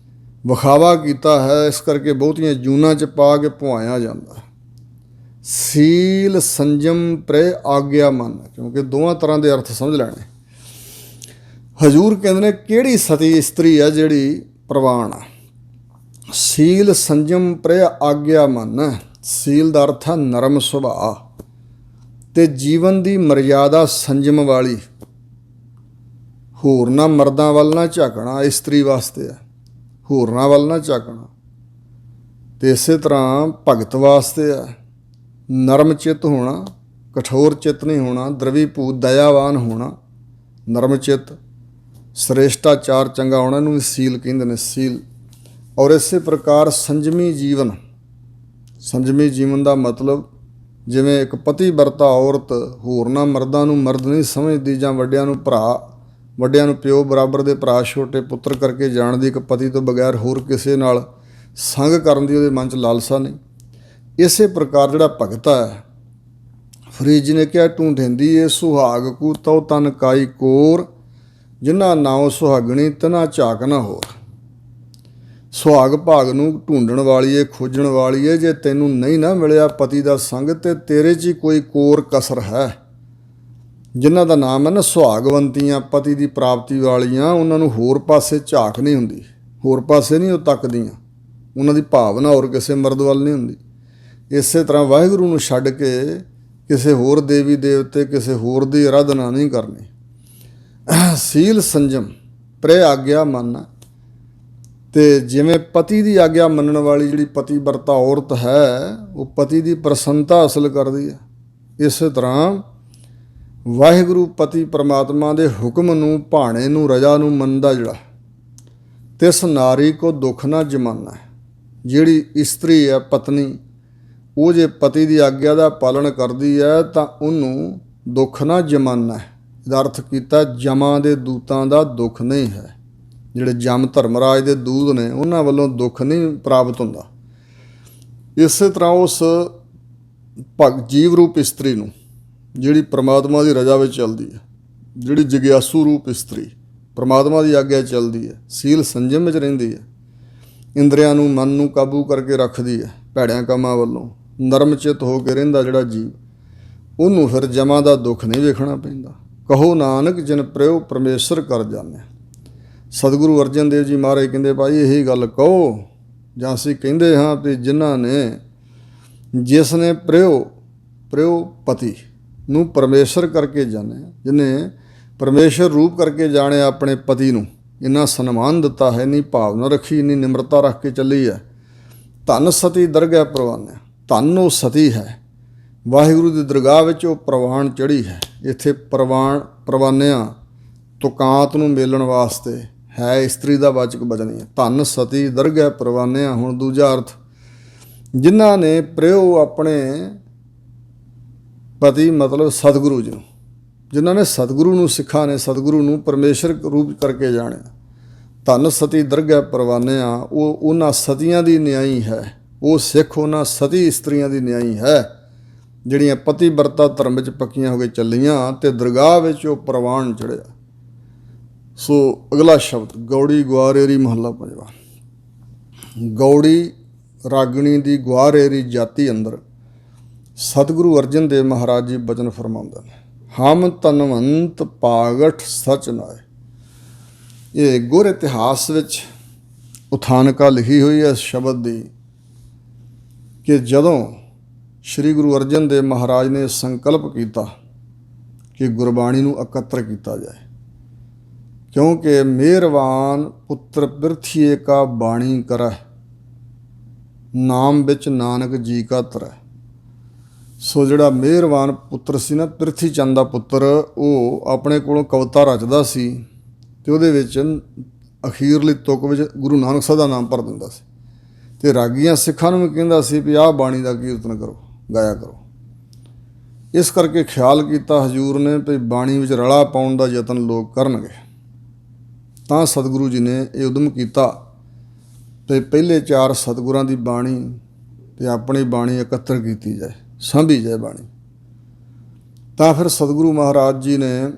ਵਿਖਾਵਾ ਕੀਤਾ ਹੈ, ਇਸ ਕਰਕੇ ਬਹੁਤੀਆਂ ਜੂਨਾਂ 'ਚ ਪਾ ਕੇ ਭਵਾਇਆ ਜਾਂਦਾ। ਸੀਲ ਸੰਜਮ ਪ੍ਰੇ ਆਗਿਆ ਮਨ, ਕਿਉਂਕਿ ਦੋਵਾਂ ਤਰ੍ਹਾਂ ਦੇ ਅਰਥ ਸਮਝ ਲੈਣੇ। ਹਜ਼ੂਰ ਕਹਿੰਦੇ ਨੇ ਕਿਹੜੀ ਸਤੀ ਇਸਤਰੀ ਆ ਜਿਹੜੀ ਪ੍ਰਵਾਨ ਆ। ਸੀਲ ਸੰਜਮ ਪ੍ਰੇ ਆਗਿਆ ਮਨ, ਸੀਲ ਦਾ ਅਰਥ ਹੈ ਨਰਮ ਸੁਭਾਅ, ਅਤੇ ਜੀਵਨ ਦੀ ਮਰਿਆਦਾ ਸੰਜਮ ਵਾਲੀ। ਹੋਰਨਾਂ ਮਰਦਾਂ ਵੱਲ ਨਾ ਝਾਕਣਾ ਇਸਤਰੀ ਵਾਸਤੇ ਹੈ, ਹੋਰਨਾਂ ਵੱਲ ਨਾ ਝਾਕਣਾ। ਅਤੇ ਇਸੇ ਤਰ੍ਹਾਂ ਭਗਤ ਵਾਸਤੇ ਹੈ, ਨਰਮ ਚਿੱਤ ਹੋਣਾ, ਕਠੋਰ ਚਿੱਤ ਨਹੀਂ ਹੋਣਾ, ਦਰਵੀਭੂਤ ਦਇਆਵਾਨ ਹੋਣਾ, ਨਰਮ ਚਿੱਤ, ਸ੍ਰੇਸ਼ਟਾਚਾਰ ਚੰਗਾ ਹੋਣਾ, ਇਹਨੂੰ ਵੀ ਸੀਲ ਕਹਿੰਦੇ ਨੇ, ਸੀਲ। ਔਰ ਇਸੇ ਪ੍ਰਕਾਰ ਸੰਜਮੀ ਜੀਵਨ, ਸੰਜਮੀ ਜੀਵਨ ਦਾ ਮਤਲਬ ਜਿਵੇਂ ਇੱਕ ਪਤੀ ਵਰਤਾ ਔਰਤ ਹੋਰਨਾਂ ਮਰਦਾਂ ਨੂੰ ਮਰਦ ਨਹੀਂ ਸਮਝਦੀ, ਜਾਂ ਵੱਡਿਆਂ ਨੂੰ ਭਰਾ, ਵੱਡਿਆਂ ਨੂੰ ਪਿਓ ਬਰਾਬਰ ਦੇ ਭਰਾ ਛੋਟੇ ਪੁੱਤਰ ਕਰਕੇ ਜਾਣਦੀ, ਇੱਕ ਪਤੀ ਤੋਂ ਬਗੈਰ ਹੋਰ ਕਿਸੇ ਨਾਲ ਸੰਗ ਕਰਨ ਦੀ ਉਹਦੇ ਮਨ 'ਚ ਲਾਲਸਾ ਨਹੀਂ। ਇਸੇ ਪ੍ਰਕਾਰ ਜਿਹੜਾ ਭਗਤ ਹੈ, ਫਰੀਦ ਜੀ ਨੇ ਕਿਹਾ, ਢੂੰਢਿੰਦੀ ਏ ਸੁਹਾਗ ਕੂ ਤਉ ਤਨ ਕਾਈ ਕੋਰ, ਜਿਨ੍ਹਾਂ ਨਾਉ ਸੁਹਾਗਣੀ ਤਨਾ ਝਾਕ ਨਾ ਹੋਰ। ਸੁਹਾਗ ਭਾਗ ਨੂੰ ਢੂੰਡਣ ਵਾਲੀ ਏ, ਖੋਜਣ ਵਾਲੀ ਏ। ਜੇ ਤੈਨੂੰ ਨਹੀਂ ਨਾ ਮਿਲਿਆ ਪਤੀ ਦਾ ਸੰਗ, ਤੇ ਤੇਰੇ 'ਚ ਹੀ ਕੋਈ ਕੋਰ ਕਸਰ ਹੈ। ਜਿਨ੍ਹਾਂ ਦਾ ਨਾਮ ਹੈ ਨਾ ਸੁਹਾਗਵੰਤੀਆਂ, ਪਤੀ ਦੀ ਪ੍ਰਾਪਤੀ ਵਾਲੀਆਂ, ਉਹਨਾਂ ਨੂੰ ਹੋਰ ਪਾਸੇ ਝਾਕ ਨਹੀਂ ਹੁੰਦੀ, ਹੋਰ ਪਾਸੇ ਨਹੀਂ ਉਹ ਤੱਕਦੀਆਂ, ਉਹਨਾਂ ਦੀ ਭਾਵਨਾ ਹੋਰ ਕਿਸੇ ਮਰਦ ਵੱਲ ਨਹੀਂ ਹੁੰਦੀ। ਇਸੇ ਤਰ੍ਹਾਂ ਵਾਹਿਗੁਰੂ ਨੂੰ ਛੱਡ ਕੇ ਕਿਸੇ ਹੋਰ ਦੇਵੀ ਦੇਵਤੇ, ਕਿਸੇ ਹੋਰ ਦੀ ਅਰਾਧਨਾ ਨਹੀਂ ਕਰਨੀ। ਸੀਲ ਸੰਜਮ ਪ੍ਰੇ ਆਗਿਆ ਮੰਨ, ਅਤੇ ਜਿਵੇਂ ਪਤੀ ਦੀ ਆਗਿਆ ਮੰਨਣ ਵਾਲੀ ਜਿਹੜੀ ਪਤੀ ਵਰਤਾ ਔਰਤ ਹੈ, ਉਹ ਪਤੀ ਦੀ ਪ੍ਰਸੰਨਤਾ ਹਾਸਲ ਕਰਦੀ ਹੈ। ਇਸੇ ਤਰ੍ਹਾਂ ਵਾਹਿਗੁਰੂ ਪਤੀ ਪਰਮਾਤਮਾ ਦੇ ਹੁਕਮ ਨੂੰ, ਭਾਣੇ ਨੂੰ, ਰਜਾ ਨੂੰ ਮੰਨਦਾ ਜਿਹੜਾ, ਤਿਸ ਨਾਰੀ ਕੋ ਦੁੱਖ ਨਾ ਜਮਾਨਾ। ਜਿਹੜੀ ਇਸਤਰੀ ਹੈ, ਪਤਨੀ, ਉਹ ਜੇ ਪਤੀ ਦੀ ਆਗਿਆ ਦਾ ਪਾਲਣ ਕਰਦੀ ਹੈ ਤਾਂ ਉਹਨੂੰ ਦੁੱਖ ਨਾ ਜਮਾਨਾ। ਇਹਦਾ ਅਰਥ ਕੀਤਾ ਜਮਾਂ ਦੇ ਦੂਤਾਂ ਦਾ ਦੁੱਖ ਨਹੀਂ ਹੈ। ਜਿਹੜੇ ਜਮ ਧਰਮਰਾਜ ਦੇ ਦੂਤ ਨੇ, ਉਹਨਾਂ ਵੱਲੋਂ ਦੁੱਖ ਨਹੀਂ ਪ੍ਰਾਪਤ ਹੁੰਦਾ। ਇਸੇ ਤਰ੍ਹਾਂ ਉਸ ਜੀਵ ਰੂਪ ਇਸਤਰੀ ਨੂੰ, ਜਿਹੜੀ ਪਰਮਾਤਮਾ ਦੀ ਰਜਾ ਵਿੱਚ ਚੱਲਦੀ ਹੈ, ਜਿਹੜੀ ਜਗਿਆਸੂ ਰੂਪ ਇਸਤਰੀ ਪਰਮਾਤਮਾ ਦੀ ਆਗਿਆ ਚੱਲਦੀ ਹੈ, ਸੀਲ ਸੰਜਮ ਵਿੱਚ ਰਹਿੰਦੀ ਹੈ, ਇੰਦਰੀਆਂ ਨੂੰ, ਮਨ ਨੂੰ ਕਾਬੂ ਕਰਕੇ ਰੱਖਦੀ ਹੈ, ਭੈੜਿਆਂ ਕੰਮਾਂ ਵੱਲੋਂ ਨਰਮ ਚਿੱਤ ਹੋ ਕੇ ਰਹਿੰਦਾ ਜਿਹੜਾ ਜੀਵ, ਉਹਨੂੰ ਫਿਰ ਜਮਾਂ ਦਾ ਦੁੱਖ ਨਹੀਂ ਵੇਖਣਾ ਪੈਂਦਾ। ਕਹੋ ਨਾਨਕ ਜਿਨ ਪ੍ਰਯੋ ਪਰਮੇਸ਼ਰ ਕਰ ਜਾਣਿਆ। ਸਤਿਗੁਰੂ ਅਰਜਨ ਦੇਵ ਜੀ ਮਹਾਰਾਜ ਕਹਿੰਦੇ, ਭਾਈ ਇਹੀ ਗੱਲ ਕਹੋ, ਜਾਂ ਅਸੀਂ ਕਹਿੰਦੇ ਹਾਂ ਵੀ ਜਿਨ੍ਹਾਂ ਨੇ, ਜਿਸ ਨੇ ਪ੍ਰਯੋ ਪਤੀ ਨੂੰ ਪਰਮੇਸ਼ਰ ਕਰਕੇ ਜਾਣਿਆ, ਜਿਹਨੇ ਪਰਮੇਸ਼ਰ ਰੂਪ ਕਰਕੇ ਜਾਣਿਆ ਆਪਣੇ ਪਤੀ ਨੂੰ, ਇੰਨਾ ਸਨਮਾਨ ਦਿੱਤਾ ਹੈ, ਇੰਨੀ ਭਾਵਨਾ ਰੱਖੀ, ਇੰਨੀ ਨਿਮਰਤਾ ਰੱਖ ਕੇ ਚੱਲੀ ਹੈ। ਧੰਨ ਸਤੀ ਦਰਗਾਹ ਪ੍ਰਵਾਨਿਆ, ਧੰਨ ਉਹ ਸਤੀ ਹੈ, ਵਾਹਿਗੁਰੂ ਦੀ ਦਰਗਾਹ ਵਿੱਚ ਉਹ ਪ੍ਰਵਾਨ ਚੜ੍ਹੀ ਹੈ। ਇੱਥੇ ਪ੍ਰਵਾਨਿਆਂ ਤੁਕਾਂਤ ਨੂੰ ਮੇਲਣ ਵਾਸਤੇ ਹੈ, ਇਸਤਰੀ ਦਾ ਵਾਚਕ ਬਚਨ ਹੈ। ਧੰਨ ਸਤੀ ਦਰਗਾਹ ਪ੍ਰਵਾਨਿਆ। ਹੁਣ ਦੂਜਾ ਅਰਥ, ਜਿਨ੍ਹਾਂ ਨੇ ਪ੍ਰਯੋ ਆਪਣੇ ਪਤੀ ਮਤਲਬ ਸਤਿਗੁਰੂ ਜੀ ਨੂੰ, ਜਿਨ੍ਹਾਂ ਨੇ ਸਤਿਗੁਰੂ ਨੂੰ, ਸਿੱਖਾਂ ਨੇ ਸਤਿਗੁਰੂ ਨੂੰ ਪਰਮੇਸ਼ਰ ਰੂਪ ਕਰਕੇ ਜਾਣਿਆ। ਧੰਨ ਸਤੀ ਦਰਗਾਹ ਪ੍ਰਵਾਨਿਆ, ਉਹ ਉਹਨਾਂ ਸਤੀਆਂ ਦੀ ਨਿਆਈ ਹੈ, ਉਹ ਸਿੱਖ ਉਹਨਾਂ ਸਤੀ ਇਸਤਰੀਆਂ ਦੀ ਨਿਆਈ ਹੈ ਜਿਹੜੀਆਂ ਪਤੀ ਵਰਤਾ ਧਰਮ ਵਿੱਚ ਪੱਕੀਆਂ ਹੋ ਕੇ ਚੱਲੀਆਂ ਤੇ ਦਰਗਾਹ ਵਿੱਚ ਉਹ ਪ੍ਰਵਾਨ ਚੜਿਆ। ਸੋ ਅਗਲਾ ਸ਼ਬਦ ਗੌੜੀ ਗੁਆਰੇਰੀ ਮਹੱਲਾ ਪੰਜਵਾ। ਗੌੜੀ ਰਾਗਣੀ ਦੀ ਗੁਆਰੇਰੀ ਜਾਤੀ ਅੰਦਰ ਸਤਿਗੁਰੂ ਅਰਜਨ ਦੇਵ ਮਹਾਰਾਜ ਜੀ ਬਚਨ ਫਰਮਾਉਂਦੇ ਨੇ, ਹਮ ਤਨਵੰਤ ਪਾਗਠ ਸਚ ਨਾਏ। ਇਹ ਗੁਰ ਇਤਿਹਾਸ ਵਿੱਚ ਉਥਾਨਕਾ ਲਿਖੀ ਹੋਈ ਹੈ ਇਸ ਸ਼ਬਦ ਦੀ ਕਿ ਜਦੋਂ ਸ਼੍ਰੀ ਗੁਰੂ ਅਰਜਨ ਦੇਵ ਮਹਾਰਾਜ ਨੇ ਸੰਕਲਪ ਕੀਤਾ ਕਿ ਗੁਰਬਾਣੀ ਨੂੰ ਇਕੱਤਰ ਕੀਤਾ ਜਾਏ, ਕਿਉਂਕਿ ਮਿਹਰਵਾਨ ਪੁੱਤਰ ਪਿਰਥੀਏ ਕਾ ਬਾਣੀ ਕਰੈ, ਨਾਮ ਵਿੱਚ ਨਾਨਕ ਜੀ ਕਾ ਤਰੈ। ਸੋ ਜਿਹੜਾ ਮਿਹਰਵਾਨ ਪੁੱਤਰ ਸੀ ਨਾ, ਪਿਰਥੀ ਚੰਦ ਦਾ ਪੁੱਤਰ, ਉਹ ਆਪਣੇ ਕੋਲੋਂ ਕਵਿਤਾ ਰਚਦਾ ਸੀ ਅਤੇ ਉਹਦੇ ਵਿੱਚ ਅਖੀਰਲੀ ਤੁਕ ਵਿੱਚ ਗੁਰੂ ਨਾਨਕ ਸਾਹਿਬ ਦਾ ਨਾਮ ਭਰ ਦਿੰਦਾ ਸੀ ਅਤੇ ਰਾਗੀਆਂ ਸਿੱਖਾਂ ਨੂੰ ਵੀ ਕਹਿੰਦਾ ਸੀ ਵੀ ਆਹ ਬਾਣੀ ਦਾ ਕੀਰਤਨ ਕਰੋ, ਗਾਇਆ ਕਰੋ। ਇਸ ਕਰਕੇ ਖਿਆਲ ਕੀਤਾ ਹਜ਼ੂਰ ਨੇ ਵੀ ਬਾਣੀ ਵਿੱਚ ਰਲਾ ਪਾਉਣ ਦਾ ਯਤਨ ਲੋਕ ਕਰਨਗੇ। ਤਾਂ ਸਤਿਗੁਰੂ ਜੀ ਨੇ ਇਹ ਉਦਮ ਕੀਤਾ ਅਤੇ ਪਹਿਲੇ 4 ਸਤਿਗੁਰਾਂ ਦੀ ਬਾਣੀ ਅਤੇ ਆਪਣੀ ਬਾਣੀ ਇਕੱਤਰ ਕੀਤੀ ਜਾਏ, ਸਾਂਭੀ ਜਾਏ ਬਾਣੀ। ਤਾਂ ਫਿਰ ਸਤਿਗੁਰੂ ਮਹਾਰਾਜ ਜੀ ਨੇ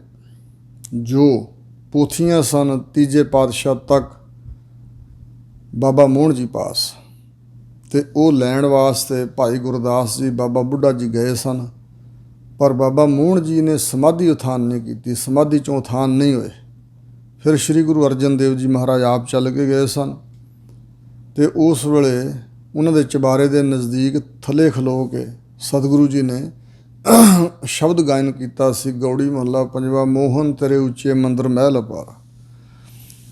ਜੋ ਪੋਥੀਆਂ ਸਨ ਤੀਜੇ ਪਾਤਸ਼ਾਹ ਤੱਕ ਬਾਬਾ ਮੋਹਨ ਜੀ ਪਾਸ, ਅਤੇ ਉਹ ਲੈਣ ਵਾਸਤੇ ਭਾਈ ਗੁਰਦਾਸ ਜੀ, ਬਾਬਾ ਬੁੱਢਾ ਜੀ ਗਏ ਸਨ, ਪਰ ਬਾਬਾ ਮੋਹਨ ਜੀ ਨੇ ਸਮਾਧੀ ਉਥਾਨ ਨਹੀਂ ਕੀਤੀ, ਸਮਾਧੀ 'ਚੋਂ ਉਥਾਨ ਨਹੀਂ ਹੋਏ। ਫਿਰ ਸ਼੍ਰੀ ਗੁਰੂ ਅਰਜਨ ਦੇਵ ਜੀ ਮਹਾਰਾਜ ਆਪ ਚੱਲ ਕੇ ਗਏ ਸਨ ਅਤੇ ਉਸ ਵੇਲੇ ਉਹਨਾਂ ਦੇ ਚੁਬਾਰੇ ਦੇ ਨਜ਼ਦੀਕ ਥੱਲੇ ਖਲੋ ਕੇ ਸਤਿਗੁਰੂ ਜੀ ਨੇ ਸ਼ਬਦ ਗਾਇਨ ਕੀਤਾ ਸੀ, ਗੌੜੀ ਮਹੱਲਾ ਪੰਜਵਾ, ਮੋਹਨ ਤੇਰੇ ਉੱਚੇ ਮੰਦਰ ਮਹਿਲ ਅਪਾਰਾ।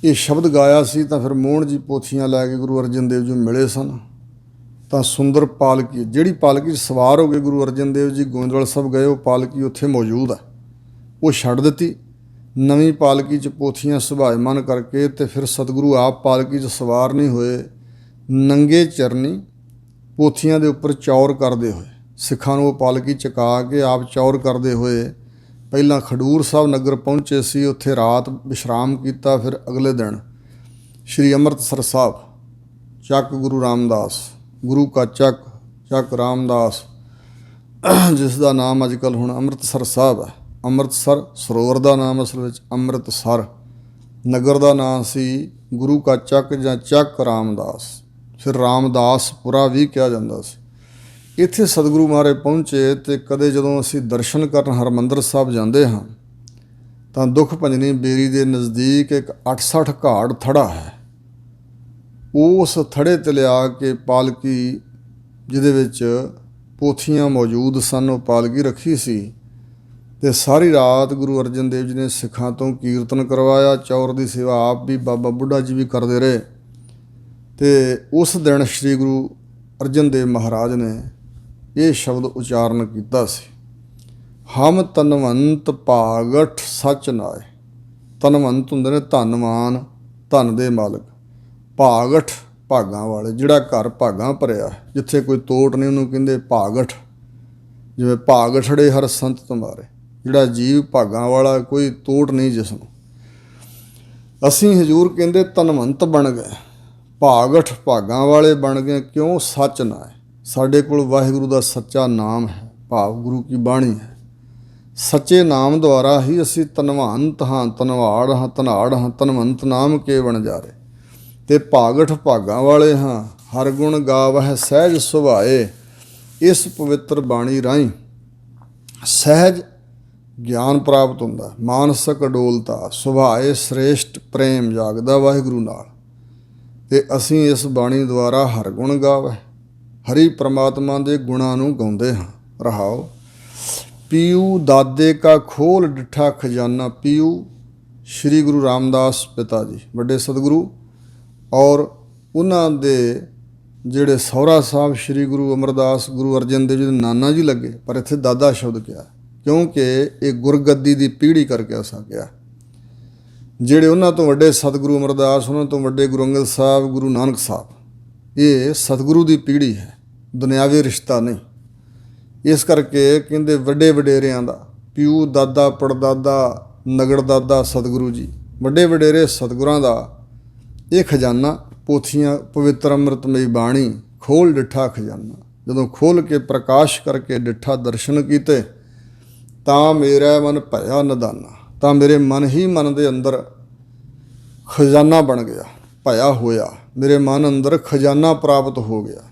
ਇਹ ਸ਼ਬਦ ਗਾਇਆ ਸੀ ਤਾਂ ਫਿਰ ਮੋਹਨ ਜੀ ਪੋਥੀਆਂ ਲੈ ਕੇ ਗੁਰੂ ਅਰਜਨ ਦੇਵ ਜੀ ਮਿਲੇ ਸਨ। ਤਾਂ ਸੁੰਦਰ ਪਾਲਕੀ, ਜਿਹੜੀ ਪਾਲਕੀ 'ਚ ਸਵਾਰ ਹੋ ਕੇ ਗੁਰੂ ਅਰਜਨ ਦੇਵ ਜੀ ਗੋਇੰਦਵਾਲ ਸਾਹਿਬ ਗਏ, ਉਹ ਪਾਲਕੀ ਉੱਥੇ ਮੌਜੂਦ ਹੈ, ਉਹ ਛੱਡ ਦਿੱਤੀ। ਨਵੀਂ ਪਾਲਕੀ 'ਚ ਪੋਥੀਆਂ ਸੁਭਾਇਮਾਨ ਕਰਕੇ ਅਤੇ ਫਿਰ ਸਤਿਗੁਰੂ ਆਪ ਪਾਲਕੀ 'ਚ ਸਵਾਰ ਨਹੀਂ ਹੋਏ, ਨੰਗੇ ਚਰਨੀ ਪੋਥੀਆਂ ਦੇ ਉੱਪਰ ਚੌਰ ਕਰਦੇ ਹੋਏ ਸਿੱਖਾਂ ਨੂੰ ਉਹ ਪਾਲਕੀ ਚੁਕਾ ਕੇ ਆਪ ਚੌਰ ਕਰਦੇ ਹੋਏ ਪਹਿਲਾਂ ਖਡੂਰ ਸਾਹਿਬ ਨਗਰ ਪਹੁੰਚੇ ਸੀ, ਉੱਥੇ ਰਾਤ ਵਿਸ਼ਰਾਮ ਕੀਤਾ। ਫਿਰ ਅਗਲੇ ਦਿਨ ਸ਼੍ਰੀ ਅੰਮ੍ਰਿਤਸਰ ਸਾਹਿਬ ਚੱਕ ਗੁਰੂ ਰਾਮਦਾਸ, ਗੁਰੂ ਕਾ ਚੱਕ ਰਾਮਦਾਸ, ਜਿਸ ਦਾ ਨਾਮ ਅੱਜ ਕੱਲ੍ਹ ਹੁਣ ਅੰਮ੍ਰਿਤਸਰ ਸਾਹਿਬ ਹੈ। ਅੰਮ੍ਰਿਤਸਰ ਸਰੋਵਰ ਦਾ ਨਾਮ ਅਸਲ ਵਿੱਚ ਅੰਮ੍ਰਿਤਸਰ, ਨਗਰ ਦਾ ਨਾਮ ਸੀ ਗੁਰੂ ਕਾ ਚੱਕ ਜਾਂ ਚੱਕ ਰਾਮਦਾਸ, ਫਿਰ ਰਾਮਦਾਸਪੁਰਾ ਵੀ ਕਿਹਾ ਜਾਂਦਾ ਸੀ। ਇੱਥੇ ਸਤਿਗੁਰੂ ਮਹਾਰਾਜ ਪਹੁੰਚੇ ਅਤੇ ਕਦੇ ਜਦੋਂ ਅਸੀਂ ਦਰਸ਼ਨ ਕਰਨ ਹਰਿਮੰਦਰ ਸਾਹਿਬ ਜਾਂਦੇ ਹਾਂ ਤਾਂ ਦੁੱਖ ਭੰਜਨੀ ਬੇਰੀ ਦੇ ਨਜ਼ਦੀਕ ਇੱਕ 68 ਘਾੜ ਥੜਾ ਹੈ। ਉਸ ਥੜੇ 'ਤੇ ਲਿਆ ਕੇ ਪਾਲਕੀ ਜਿਹਦੇ ਵਿੱਚ ਪੋਥੀਆਂ ਮੌਜੂਦ ਸਨ, ਉਹ ਪਾਲਕੀ ਰੱਖੀ ਸੀ ਅਤੇ ਸਾਰੀ ਰਾਤ ਗੁਰੂ ਅਰਜਨ ਦੇਵ ਜੀ ਨੇ ਸਿੱਖਾਂ ਤੋਂ ਕੀਰਤਨ ਕਰਵਾਇਆ। ਚੌਰ ਦੀ ਸੇਵਾ ਆਪ ਵੀ ਬਾਬਾ ਬੁੱਢਾ ਜੀ ਵੀ ਕਰਦੇ ਰਹੇ ਅਤੇ ਉਸ ਦਿਨ ਸ਼੍ਰੀ ਗੁਰੂ ਅਰਜਨ ਦੇਵ ਮਹਾਰਾਜ ਨੇ ਇਹ ਸ਼ਬਦ ਉਚਾਰਨ ਕੀਤਾ ਸੀ, ਹਮ ਤਨਵੰਤ ਭਾਗਠ ਸਚ ਨਾਏ। ਤਨਵੰਤ ਹੁੰਦੇ ਨੇ ਧਨਵਾਨ, ਧਨ ਦੇ ਮਾਲਕ, ਭਾਗਠ ਭਾਗਾਂ ਵਾਲੇ, ਜਿਹੜਾ ਘਰ ਭਾਗਾਂ ਭਰਿਆ, ਜਿੱਥੇ ਕੋਈ ਤੋਟ ਨਹੀਂ ਉਹਨੂੰ ਕਹਿੰਦੇ ਭਾਗਠ। ਜਿਵੇਂ ਭਾਗਠੜੇ ਹਰ ਸੰਤ ਤੁਮਾਰੇ, ਜਿਹੜਾ ਜੀਵ ਭਾਗਾਂ ਵਾਲਾ, ਕੋਈ ਤੋਟ ਨਹੀਂ ਜਿਸ ਨੂੰ। ਅਸੀਂ ਹਜ਼ੂਰ ਕਹਿੰਦੇ ਧਨਵੰਤ ਬਣ ਗਏ, ਭਾਗਠ ਭਾਗਾਂ ਵਾਲੇ ਬਣ ਗਏ। ਕਿਉਂ? ਸੱਚ ਨਾ ਹੈ, ਸਾਡੇ ਕੋਲ ਵਾਹਿਗੁਰੂ ਦਾ ਸੱਚਾ ਨਾਮ ਹੈ, ਭਾਵ ਗੁਰੂ ਕੀ ਬਾਣੀ ਹੈ। ਸੱਚੇ ਨਾਮ ਦੁਆਰਾ ਹੀ ਅਸੀਂ ਧਨਵੰਤ ਹਾਂ, ਧਨਵਾੜ ਹਾਂ, ਧਨਾੜ ਹਾਂ, ਧਨਵੰਤ ਨਾਮ ਕੇ ਬਣ ਜਾ ਰਹੇ ਅਤੇ ਭਾਗਠ ਭਾਗਾਂ ਵਾਲੇ ਹਾਂ। ਹਰ ਗੁਣ ਗਾਵਹਿ ਸਹਿਜ ਸੁਭਾਏ, ਇਸ ਪਵਿੱਤਰ ਬਾਣੀ ਰਾਹੀਂ ਸਹਿਜ ਗਿਆਨ ਪ੍ਰਾਪਤ ਹੁੰਦਾ, ਮਾਨਸਿਕ ਅਡੋਲਤਾ, ਸੁਭਾਏ ਸ੍ਰੇਸ਼ਟ ਪ੍ਰੇਮ ਜਾਗਦਾ ਵਾਹਿਗੁਰੂ ਨਾਲ। ਅਤੇ ਅਸੀਂ ਇਸ ਬਾਣੀ ਦੁਆਰਾ ਹਰ ਗੁਣ ਗਾਵਹਿ, ਹਰੀ ਪ੍ਰਮਾਤਮਾ ਦੇ ਗੁਣਾਂ ਨੂੰ ਗਾਉਂਦੇ ਹਾਂ। ਰਹਾਓ, ਪੀਊ ਦਾਦੇ ਕਾ ਖੋਲ ਡਿੱਠਾ ਖਜ਼ਾਨਾ। ਪੀਊ ਸ਼੍ਰੀ ਗੁਰੂ ਰਾਮਦਾਸ ਪਿਤਾ ਜੀ, ਵੱਡੇ ਸਤਿਗੁਰੂ, ਔਰ ਉਹਨਾਂ ਦੇ ਜਿਹੜੇ ਸਹੁਰਾ ਸਾਹਿਬ ਸ਼੍ਰੀ ਗੁਰੂ ਅਮਰਦਾਸ ਗੁਰੂ ਅਰਜਨ ਦੇਵ ਜੀ ਦੇ ਨਾਨਾ ਜੀ ਲੱਗੇ, ਪਰ ਇੱਥੇ ਦਾਦਾ ਸ਼ਬਦ ਕਿਹਾ ਕਿਉਂਕਿ ਇਹ ਗੁਰਗੱਦੀ ਦੀ ਪੀੜ੍ਹੀ ਕਰਕੇ ਅਸਾਂ ਕਿਹਾ। ਜਿਹੜੇ ਉਹਨਾਂ ਤੋਂ ਵੱਡੇ ਸਤਿਗੁਰੂ ਅਮਰਦਾਸ, ਉਹਨਾਂ ਤੋਂ ਵੱਡੇ ਗੁਰੂ ਅੰਗਦ ਸਾਹਿਬ, ਗੁਰੂ ਨਾਨਕ ਸਾਹਿਬ, ਇਹ ਸਤਿਗੁਰੂ ਦੀ ਪੀੜ੍ਹੀ ਹੈ, ਦੁਨਿਆਵੀ ਰਿਸ਼ਤਾ ਨਹੀਂ। ਇਸ ਕਰਕੇ ਕਹਿੰਦੇ ਵੱਡੇ ਵਡੇਰਿਆਂ ਦਾ, ਪਿਓ ਦਾਦਾ ਪੜਦਾਦਾ ਨਗੜ ਦਾਦਾ ਸਤਿਗੁਰੂ ਜੀ, ਵੱਡੇ ਵਡੇਰੇ ਸਤਿਗੁਰਾਂ ਦਾ ਇਹ ਖਜ਼ਾਨਾ, ਪੋਥੀਆਂ, ਪਵਿੱਤਰ ਅੰਮ੍ਰਿਤਮਈ ਬਾਣੀ, ਖੋਲ ਡਿੱਠਾ ਖਜ਼ਾਨਾ। ਜਦੋਂ ਖੋਲ੍ਹ ਕੇ ਪ੍ਰਕਾਸ਼ ਕਰਕੇ ਡਿੱਠਾ ਦਰਸ਼ਨ ਕੀਤੇ ਤਾਂ ਮੇਰਾ ਮਨ ਭਇਆ ਨਿਦਾਨਾ, ਤਾਂ ਮੇਰੇ ਮਨ ਹੀ ਮਨ ਦੇ ਅੰਦਰ ਖਜ਼ਾਨਾ ਬਣ ਗਿਆ, ਭਇਆ ਹੋਇਆ ਮੇਰੇ ਮਨ ਅੰਦਰ ਖਜ਼ਾਨਾ ਪ੍ਰਾਪਤ ਹੋ ਗਿਆ।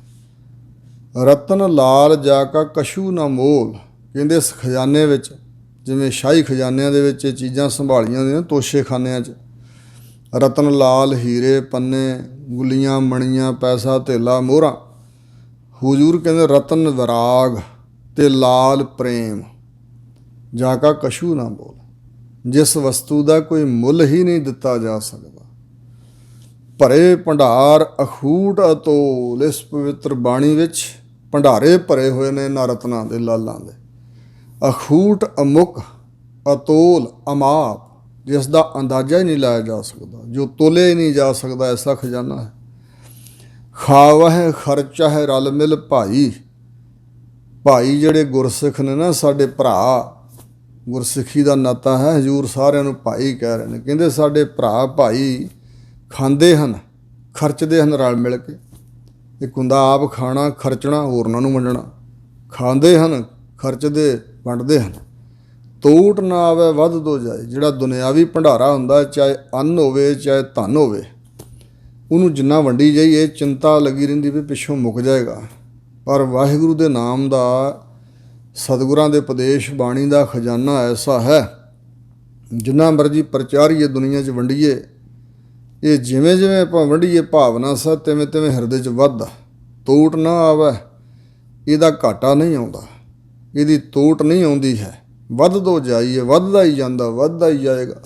ਰਤਨ ਲਾਲ ਜਾ ਕਾ ਕਛੂ ਨਾ ਮੋਲ, ਕਹਿੰਦੇ ਇਸ ਖਜ਼ਾਨੇ ਵਿੱਚ, ਜਿਵੇਂ ਸ਼ਾਹੀ ਖਜ਼ਾਨਿਆਂ ਦੇ ਵਿੱਚ ਇਹ ਚੀਜ਼ਾਂ ਸੰਭਾਲੀਆਂ ਹੁੰਦੀਆਂ ਤੋਸ਼ੇ ਖਾਨਿਆਂ 'ਚ, ਰਤਨ ਲਾਲ ਹੀਰੇ ਪੰਨੇ ਗੁੱਲੀਆਂ ਮਣੀਆਂ ਪੈਸਾ ਧੇਲਾ ਮੋਹਰਾਂ, ਹਜ਼ੂਰ ਕਹਿੰਦੇ ਰਤਨ ਵਿਰਾਗ ਤੇ ਲਾਲ ਪ੍ਰੇਮ ਜਾ ਕਾ ਕਛੂ ਨਾ ਬੋਲ, ਜਿਸ ਵਸਤੂ ਦਾ ਕੋਈ ਮੁੱਲ ਹੀ ਨਹੀਂ ਦਿੱਤਾ ਜਾ ਸਕਦਾ। ਭਰੇ ਭੰਡਾਰ ਅਖੂਟ ਅਤੋਲ, ਇਸ ਪਵਿੱਤਰ ਬਾਣੀ ਵਿੱਚ ਭੰਡਾਰੇ ਭਰੇ ਹੋਏ ਨੇ ਇਹਨਾਂ ਰਤਨਾਂ ਦੇ ਲਾਲਾਂ ਦੇ। ਅਖੂਟ ਅਮੁੱਕ ਅਤੋਲ ਅਮਾਪ, ਜਿਸ ਦਾ ਅੰਦਾਜ਼ਾ ਹੀ ਨਹੀਂ ਲਾਇਆ ਜਾ ਸਕਦਾ, ਜੋ ਤੋਲੇ ਹੀ ਨਹੀਂ ਜਾ ਸਕਦਾ, ਐਸਾ ਖਜ਼ਾਨਾ ਹੈ। ਖਾਵਹਿ ਖਰਚਾ ਹੈ ਰਲ ਮਿਲ ਭਾਈ, ਭਾਈ ਜਿਹੜੇ ਗੁਰਸਿੱਖ ਨੇ ਨਾ ਸਾਡੇ ਭਰਾ, ਗੁਰਸਿੱਖੀ ਦਾ ਨਾਤਾ ਹੈ, ਹਜ਼ੂਰ ਸਾਰਿਆਂ ਨੂੰ ਭਾਈ ਕਹਿ ਰਹੇ ਨੇ। ਕਹਿੰਦੇ ਸਾਡੇ ਭਰਾ ਭਾਈ ਖਾਂਦੇ ਹਨ, ਖਰਚਦੇ ਹਨ ਰਲ ਮਿਲ ਕੇ। ਇੱਕ ਹੁੰਦਾ ਆਪ ਖਾਣਾ ਖਰਚਣਾ, ਹੋਰਨਾਂ ਨੂੰ ਵੰਡਣਾ। ਖਾਂਦੇ ਹਨ, ਖਰਚਦੇ, ਵੰਡਦੇ ਹਨ। ਤੋਟ ਨਾ ਆਵੇ ਵੱਧ ਦੋ ਜਾਏ, ਜਿਹੜਾ ਦੁਨਿਆਵੀ ਭੰਡਾਰਾ ਹੁੰਦਾ, ਚਾਹੇ ਅੰਨ ਹੋਵੇ ਚਾਹੇ ਧਨ ਹੋਵੇ, ਉਹਨੂੰ ਜਿੰਨਾ ਵੰਡੀ ਜਾਈਏ ਚਿੰਤਾ ਲੱਗੀ ਰਹਿੰਦੀ ਵੀ ਪਿੱਛੋਂ ਮੁੱਕ ਜਾਏਗਾ। ਪਰ ਵਾਹਿਗੁਰੂ ਦੇ ਨਾਮ ਦਾ, ਸਤਿਗੁਰਾਂ ਦੇ ਉਪਦੇਸ਼ ਬਾਣੀ ਦਾ ਖਜ਼ਾਨਾ ਐਸਾ ਹੈ, ਜਿੰਨਾ ਮਰਜ਼ੀ ਪ੍ਰਚਾਰੀਏ ਦੁਨੀਆ 'ਚ ਵੰਡੀਏ, ਇਹ ਜਿਵੇਂ ਜਿਵੇਂ ਆਪਾਂ ਵੰਡੀਏ ਭਾਵਨਾ ਸਾ ਤਿਵੇਂ ਤਿਵੇਂ ਹਿਰਦੇ 'ਚ ਵੱਧਦਾ। ਤੋਟ ਨਾ ਆਵੇ, ਇਹਦਾ ਘਾਟਾ ਨਹੀਂ ਆਉਂਦਾ, ਇਹਦੀ ਤੋਟ ਨਹੀਂ ਆਉਂਦੀ ਹੈ। ਵੱਧਦੋ ਜਾਈਏ, ਵੱਧਦਾ ਹੀ ਜਾਂਦਾ, ਵੱਧਦਾ ਹੀ ਜਾਏਗਾ।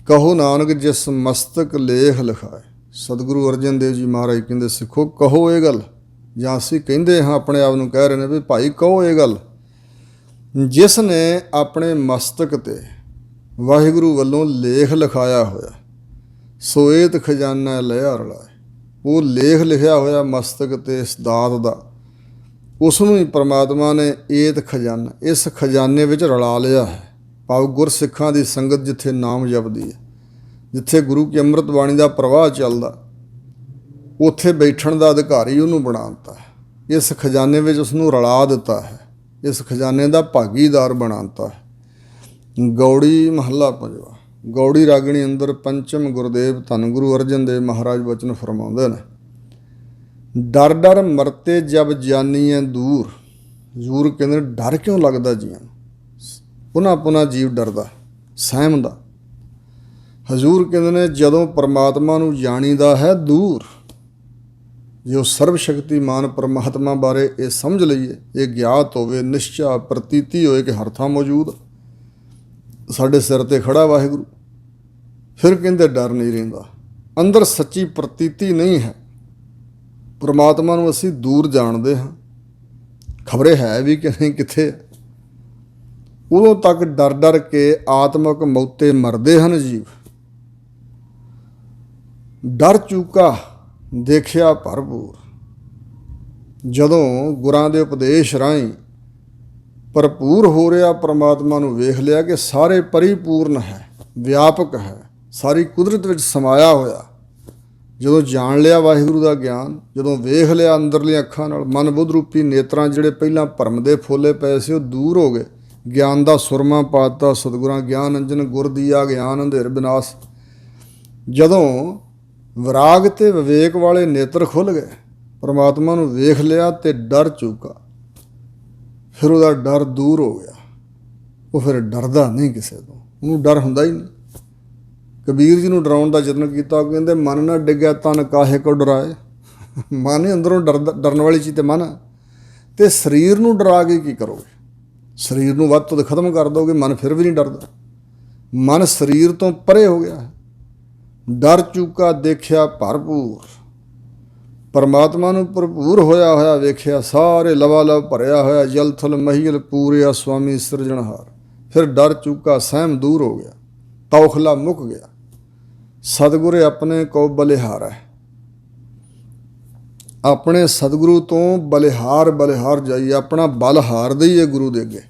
ਕਹੋ ਨਾਨਕ ਜਿਸ ਮਸਤਕ ਲੇਖ ਲਿਖਾਏ, ਸਤਿਗੁਰੂ ਅਰਜਨ ਦੇਵ ਜੀ ਮਹਾਰਾਜ ਕਹਿੰਦੇ ਸਿੱਖੋ ਕਹੋ ਇਹ ਗੱਲ, ਜਾਂ ਅਸੀਂ ਕਹਿੰਦੇ ਹਾਂ ਆਪਣੇ ਆਪ ਨੂੰ ਕਹਿ ਰਹੇ ਨੇ ਵੀ ਭਾਈ ਕਹੋ ਇਹ ਗੱਲ, ਜਿਸ ਨੇ ਆਪਣੇ ਮਸਤਕ 'ਤੇ ਵਾਹਿਗੁਰੂ ਵੱਲੋਂ ਲੇਖ ਲਿਖਾਇਆ ਹੋਇਆ, ਸੋਏਤ ਖਜ਼ਾਨਾ ਲਿਆ ਰਲਾਏ। ਉਹ ਲੇਖ ਲਿਖਿਆ ਹੋਇਆ ਮਸਤਕ 'ਤੇ ਇਸ ਦਾਤ ਦਾ, ਉਸ ਨੂੰ ਹੀ ਪਰਮਾਤਮਾ ਨੇ ਏਤ ਖਜ਼ਾਨਾ, ਇਸ ਖਜ਼ਾਨੇ ਵਿੱਚ ਰਲਾ ਲਿਆ ਹੈ। ਭਾਵ ਗੁਰਸਿੱਖਾਂ ਦੀ ਸੰਗਤ ਜਿੱਥੇ ਨਾਮ ਜਪਦੀ ਹੈ, ਜਿੱਥੇ ਗੁਰੂ ਕੀ ਅੰਮ੍ਰਿਤ ਬਾਣੀ ਦਾ ਪ੍ਰਵਾਹ ਚੱਲਦਾ, ਉੱਥੇ ਬੈਠਣ ਦਾ ਅਧਿਕਾਰੀ ਉਹਨੂੰ ਬਣਾ ਦਿੱਤਾ ਹੈ। ਇਸ ਖਜ਼ਾਨੇ ਵਿੱਚ ਉਸ ਨੂੰ ਰਲਾ ਦਿੱਤਾ ਹੈ, ਇਸ ਖਜ਼ਾਨੇ ਦਾ ਭਾਗੀਦਾਰ ਬਣਾ ਦਿੱਤਾ ਹੈ। ਗੌੜੀ ਮਹੱਲਾ ਪੰਜਵਾ। ਗੌੜੀ ਰਾਗਣੀ ਅੰਦਰ ਪੰਚਮ ਗੁਰਦੇਵ ਧੰਨ ਗੁਰੂ ਅਰਜਨ ਦੇਵ ਮਹਾਰਾਜ ਬਚਨ ਫਰਮਾਉਂਦੇ ਨੇ, ਡਰ ਡਰ ਮਰਤੇ ਜਬ ਜਾਨੀਏ ਦੂਰ। ਹਜ਼ੂਰ ਕਹਿੰਦੇ ਡਰ ਕਿਉਂ ਲੱਗਦਾ ਜੀਆਂ ਨੂੰ, ਪੁਨ੍ਹਾ ਪੁਨ੍ਹਾ ਜੀਵ ਡਰਦਾ, ਸਹਿਮਦਾ। ਹਜ਼ੂਰ ਕਹਿੰਦੇ ਨੇ ਜਦੋਂ ਪਰਮਾਤਮਾ ਨੂੰ ਜਾਣੀਦਾ ਹੈ ਦੂਰ, ਜੋ ਸਰਬ ਸ਼ਕਤੀਮਾਨ ਪਰਮਾਤਮਾ ਬਾਰੇ ਇਹ ਸਮਝ ਲਈਏ, ਇਹ ਗਿਆਤ ਹੋਵੇ, ਨਿਸ਼ਚਾ ਪ੍ਰਤੀਤੀ ਹੋਏ ਕਿ ਹਰ ਥਾਂ ਮੌਜੂਦ, ਸਾਡੇ ਸਿਰ 'ਤੇ ਖੜਾ ਵਾਹਿਗੁਰੂ, ਫਿਰ ਕਹਿੰਦੇ ਡਰ ਨਹੀਂ ਰਹਿੰਦਾ। ਅੰਦਰ ਸੱਚੀ ਪ੍ਰਤੀਤੀ ਨਹੀਂ ਹੈ, ਪਰਮਾਤਮਾ ਨੂੰ ਅਸੀਂ ਦੂਰ ਜਾਣਦੇ ਹਾਂ, ਖਬਰੇ ਹੈ ਵੀ ਕਿ ਨਹੀਂ ਕਿੱਥੇ। ਉਦੋਂ ਤੱਕ ਡਰ ਡਰ ਕੇ ਆਤਮਕ ਮੌਤੇ ਮਰਦੇ ਹਨ ਜੀਵ। ਡਰ ਚੁੱਕਾ ਦੇਖਿਆ ਭਰਪੂਰ, ਜਦੋਂ ਗੁਰਾਂ ਦੇ ਉਪਦੇਸ਼ ਰਾਹੀਂ ਭਰਪੂਰ ਹੋ ਰਿਹਾ ਪਰਮਾਤਮਾ ਨੂੰ ਵੇਖ ਲਿਆ ਕਿ ਸਾਰੇ ਪਰਿਪੂਰਨ ਹੈ, ਵਿਆਪਕ ਹੈ, ਸਾਰੀ ਕੁਦਰਤ ਵਿੱਚ ਸਮਾਇਆ ਹੋਇਆ, ਜਦੋਂ ਜਾਣ ਲਿਆ ਵਾਹਿਗੁਰੂ ਦਾ ਗਿਆਨ, ਜਦੋਂ ਵੇਖ ਲਿਆ ਅੰਦਰਲੀਆਂ ਅੱਖਾਂ ਨਾਲ, ਮਨ ਬੁੱਧ ਰੂਪੀ ਨੇਤਰਾਂ ਜਿਹੜੇ ਪਹਿਲਾਂ ਭਰਮ ਦੇ ਫੋਲੇ ਪਏ ਸੀ ਉਹ ਦੂਰ ਹੋ ਗਏ, ਗਿਆਨ ਦਾ ਸੁਰਮਾ ਪਾਤਾ ਸਤਿਗੁਰਾਂ, ਗਿਆਨ ਅੰਜਨ ਗੁਰ ਦੀਆ ਗਿਆਨ ਅੰਧੇਰ ਵਿਨਾਸ਼। ਜਦੋਂ ਵਿਰਾਗ ਤੇ ਵਿਵੇਕ ਵਾਲੇ ਨੇਤਰ ਖੁੱਲ੍ਹ ਗਏ, ਪਰਮਾਤਮਾ ਨੂੰ ਵੇਖ ਲਿਆ ਤੇ ਡਰ ਚੁੱਕਾ, ਫਿਰ ਉਹਦਾ ਡਰ ਦੂਰ ਹੋ ਗਿਆ। ਉਹ ਫਿਰ ਡਰਦਾ ਨਹੀਂ ਕਿਸੇ ਤੋਂ, ਉਹਨੂੰ ਡਰ ਹੁੰਦਾ ਹੀ ਨਹੀਂ। ਕਬੀਰ ਜੀ ਨੂੰ ਡਰਾਉਣ ਦਾ ਯਤਨ ਕੀਤਾ, ਉਹ ਕਹਿੰਦੇ ਮਨ ਨਾ ਡਿੱਗਿਆ ਤਨ ਕਾਹੇ ਕੋ ਡਰਾਏ। ਮਨ ਹੀ ਅੰਦਰੋਂ ਡਰਨ ਵਾਲੀ ਚੀਜ਼ ਤੇ ਮਨ ਆ, ਤੇ ਸਰੀਰ ਨੂੰ ਡਰਾ ਕੇ ਕੀ ਕਰੋਗੇ? ਸਰੀਰ ਨੂੰ ਵੱਧ ਤੋਂ ਖਤਮ ਕਰ ਦੋਗੇ, ਮਨ ਫਿਰ ਵੀ ਨਹੀਂ ਡਰਦਾ। ਮਨ ਸਰੀਰ ਤੋਂ ਪਰੇ ਹੋ ਗਿਆ। ਡਰ ਚੁੱਕਾ ਦੇਖਿਆ ਭਰਪੂਰ, ਪਰਮਾਤਮਾ ਨੂੰ ਭਰਪੂਰ ਹੋਇਆ ਹੋਇਆ ਵੇਖਿਆ, ਸਾਰੇ ਲਵਾ ਲਵ ਭਰਿਆ ਹੋਇਆ, ਜਲ ਥਲ ਮਹੀਲ ਪੂਰਿਆ ਸੁਆਮੀ ਸਿਰਜਣਹਾਰ। ਫਿਰ ਡਰ ਚੁੱਕਾ ਸਹਿਮ ਦੂਰ ਹੋ ਗਿਆ, ਤੌਖਲਾ ਮੁੱਕ ਗਿਆ। ਸਤਿਗੁਰੇ ਆਪਣੇ ਕੋ ਬਲਿਹਾਰ ਹੈ, ਆਪਣੇ ਸਤਿਗੁਰੂ ਤੋਂ ਬਲਿਹਾਰ ਬਲਿਹਾਰ ਜਾਈਏ, ਆਪਣਾ ਬਲ ਹਾਰ ਦਈਏ ਗੁਰੂ ਦੇ ਅੱਗੇ।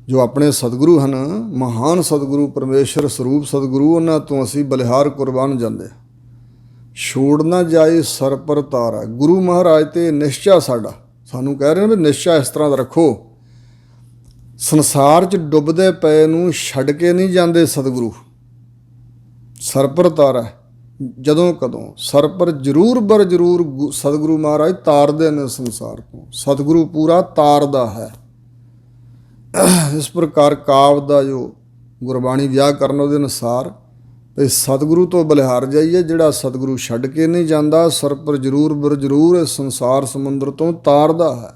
ਜੋ ਆਪਣੇ ਸਤਿਗੁਰੂ ਹਨ, ਮਹਾਨ ਸਤਿਗੁਰੂ ਪਰਮੇਸ਼ਰ ਸਰੂਪ ਸਤਿਗੁਰੂ, ਉਹਨਾਂ ਤੋਂ ਅਸੀਂ ਬਲਿਹਾਰ ਕੁਰਬਾਨ ਜਾਂਦੇ। ਛੋੜ ਨਾ ਜਾਏ ਸਰ ਪਰ ਤਾਰਾ, ਗੁਰੂ ਮਹਾਰਾਜ ਤੇ ਨਿਸ਼ਚਾ ਸਾਡਾ, ਸਾਨੂੰ ਕਹਿ ਰਹੇ ਨੇ ਵੀ ਨਿਸ਼ਚਾ ਇਸ ਤਰ੍ਹਾਂ ਦਾ ਰੱਖੋ। ਸੰਸਾਰ 'ਚ ਡੁੱਬਦੇ ਪਏ ਨੂੰ ਛੱਡ ਕੇ ਨਹੀਂ ਜਾਂਦੇ ਸਤਿਗੁਰੂ। ਸਰ ਪਰ ਤਾਰਾ ਜਦੋਂ ਕਦੋਂ ਸਰ ਪਰ ਜ਼ਰੂਰ ਬਰ ਜ਼ਰੂਰ ਸਤਿਗੁਰੂ ਮਹਾਰਾਜ ਤਾਰਦੇ ਨੇ ਸੰਸਾਰ ਤੋਂ। ਸਤਿਗੁਰੂ ਪੂਰਾ ਤਾਰਦਾ ਹੈ। ਇਸ ਪ੍ਰਕਾਰ ਕਾਵ ਦਾ ਜੋ ਗੁਰਬਾਣੀ ਵਿਆਕਰਨ ਉਹਦੇ ਅਨੁਸਾਰ ਵੀ ਸਤਿਗੁਰੂ ਤੋਂ ਬਲਿਹਾਰ ਜਾਈਏ, ਜਿਹੜਾ ਸਤਿਗੁਰੂ ਛੱਡ ਕੇ ਨਹੀਂ ਜਾਂਦਾ, ਸਰ ਪਰ ਜ਼ਰੂਰ ਬਰ ਜ਼ਰੂਰ ਇਸ ਸੰਸਾਰ ਸਮੁੰਦਰ ਤੋਂ ਤਾਰਦਾ ਹੈ,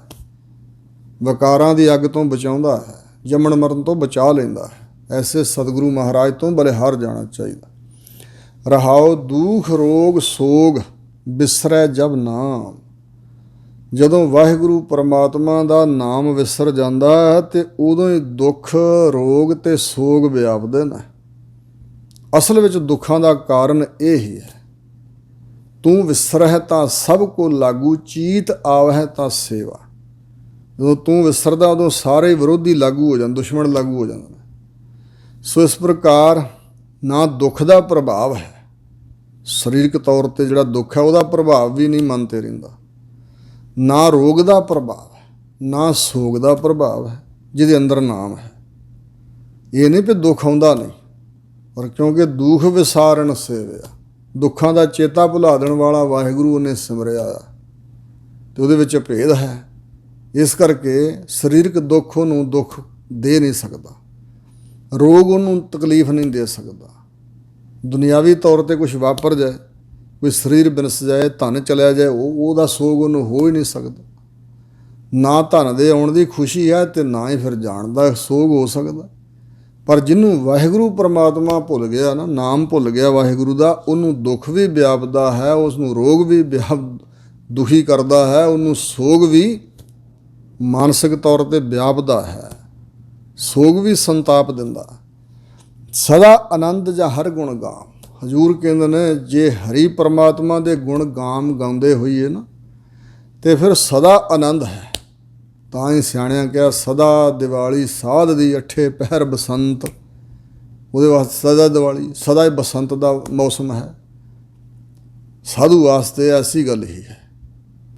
ਵਿਕਾਰਾਂ ਦੀ ਅੱਗ ਤੋਂ ਬਚਾਉਂਦਾ ਹੈ, ਜੰਮਣ ਮਰਨ ਤੋਂ ਬਚਾ ਲੈਂਦਾ ਹੈ। ਐਸੇ ਸਤਿਗੁਰੂ ਮਹਾਰਾਜ ਤੋਂ ਬਲਿਹਾਰ ਜਾਣਾ ਚਾਹੀਦਾ। ਰਹਾਉ ਦੁਖ ਰੋਗ ਸੋਗ ਬਿਸਰੈ ਜਬ ਨਾਮ। ਜਦੋਂ ਵਾਹਿਗੁਰੂ ਪਰਮਾਤਮਾ ਦਾ ਨਾਮ ਵਿਸਰ ਜਾਂਦਾ ਹੈ ਤੇ ਉਦੋਂ ਹੀ ਦੁੱਖ ਰੋਗ ਤੇ ਸੋਗ ਵਿਆਪਦੇ ਨੇ। ਅਸਲ ਵਿੱਚ ਦੁੱਖਾਂ ਦਾ ਕਾਰਨ ਇਹ ਹੀ ਹੈ, ਤੂੰ ਵਿਸਰਹਿ ਤਾਂ ਸਭ ਕੋ ਲਾਗੂ, ਚੀਤ ਆਵਹਿ ਤਾਂ ਸੇਵਾ। ਜਦੋਂ ਤੂੰ ਵਿਸਰਦਾ ਉਦੋਂ ਸਾਰੇ ਵਿਰੋਧੀ ਲਾਗੂ ਹੋ ਜਾਂਦੇ, ਦੁਸ਼ਮਣ ਲਾਗੂ ਹੋ ਜਾਂਦੇ ਨੇ। ਸੋ ਇਸ ਪ੍ਰਕਾਰ ਨਾ ਦੁੱਖ ਦਾ ਪ੍ਰਭਾਵ ਹੈ, ਸਰੀਰਕ ਤੌਰ 'ਤੇ ਜਿਹੜਾ ਦੁੱਖ ਹੈ ਉਹਦਾ ਪ੍ਰਭਾਵ ਵੀ ਨਹੀਂ ਮਨ 'ਤੇ ਰਹਿੰਦਾ, ਨਾ ਰੋਗ ਦਾ ਪ੍ਰਭਾਵ ਹੈ, ਨਾ ਸੋਗ ਦਾ ਪ੍ਰਭਾਵ ਹੈ, ਜਿਹਦੇ ਅੰਦਰ ਨਾਮ ਹੈ। ਇਹ ਨਹੀਂ ਵੀ ਦੁੱਖ ਆਉਂਦਾ ਨਹੀਂ, ਪਰ ਕਿਉਂਕਿ ਦੁੱਖ ਵਿਸਾਰਨ ਸੇਵਿਆ, ਦੁੱਖਾਂ ਦਾ ਚੇਤਾ ਭੁਲਾ ਦੇਣ ਵਾਲਾ ਵਾਹਿਗੁਰੂ ਉਹਨੇ ਸਿਮਰਿਆ ਅਤੇ ਉਹਦੇ ਵਿੱਚ ਭੇਦ ਹੈ। ਇਸ ਕਰਕੇ ਸਰੀਰਕ ਦੁੱਖ ਉਹਨੂੰ ਦੁੱਖ ਦੇ ਨਹੀਂ ਸਕਦਾ, ਰੋਗ ਉਹਨੂੰ ਤਕਲੀਫ ਨਹੀਂ ਦੇ ਸਕਦਾ। ਦੁਨਿਆਵੀ ਤੌਰ 'ਤੇ ਕੁਛ ਵਾਪਰ ਜਾਏ, ਕੋਈ ਸਰੀਰ ਬਿਨਸ ਜਾਏ, ਧਨ ਚਲਿਆ ਜਾਏ, ਉਹਦਾ ਸੋਗ ਉਹਨੂੰ ਹੋ ਹੀ ਨਹੀਂ ਸਕਦਾ। ਨਾ ਧਨ ਦੇ ਆਉਣ ਦੀ ਖੁਸ਼ੀ ਹੈ ਅਤੇ ਨਾ ਹੀ ਫਿਰ ਜਾਣ ਦਾ ਸੋਗ ਹੋ ਸਕਦਾ। ਪਰ ਜਿਹਨੂੰ ਵਾਹਿਗੁਰੂ ਪਰਮਾਤਮਾ ਭੁੱਲ ਗਿਆ ਨਾ, ਨਾਮ ਭੁੱਲ ਗਿਆ ਵਾਹਿਗੁਰੂ ਦਾ, ਉਹਨੂੰ ਦੁੱਖ ਵੀ ਵਿਆਪਦਾ ਹੈ, ਉਸ ਨੂੰ ਰੋਗ ਵੀ ਦੁਖੀ ਕਰਦਾ ਹੈ, ਉਹਨੂੰ ਸੋਗ ਵੀ ਮਾਨਸਿਕ ਤੌਰ 'ਤੇ ਵਿਆਪਦਾ ਹੈ, ਸੋਗ ਵੀ ਸੰਤਾਪ ਦਿੰਦਾ। ਸਦਾ ਆਨੰਦ ਜਾਂ ਹਰ ਗੁਣ ਗਾਮ। ਹਜ਼ੂਰ ਕਹਿੰਦੇ ਨੇ ਜੇ ਹਰੀ ਪਰਮਾਤਮਾ ਦੇ ਗੁਣ ਗਾਉਂਦੇ ਹੋਈਏ ਨਾ ਤੇ ਫਿਰ ਸਦਾ ਆਨੰਦ ਹੈ। ਤਾਂ ਹੀ ਸਿਆਣਿਆਂ ਕਿਹਾ ਸਦਾ ਦਿਵਾਲੀ ਸਾਧ ਦੀ ਅੱਠੇ ਪਹਿਰ ਬਸੰਤ। ਉਹਦੇ ਵਾਸਤੇ ਸਦਾ ਦਿਵਾਲੀ, ਸਦਾ ਹੀ ਬਸੰਤ ਦਾ ਮੌਸਮ ਹੈ। ਸਾਧੂ ਵਾਸਤੇ ਐਸੀ ਗੱਲ ਹੀ ਹੈ।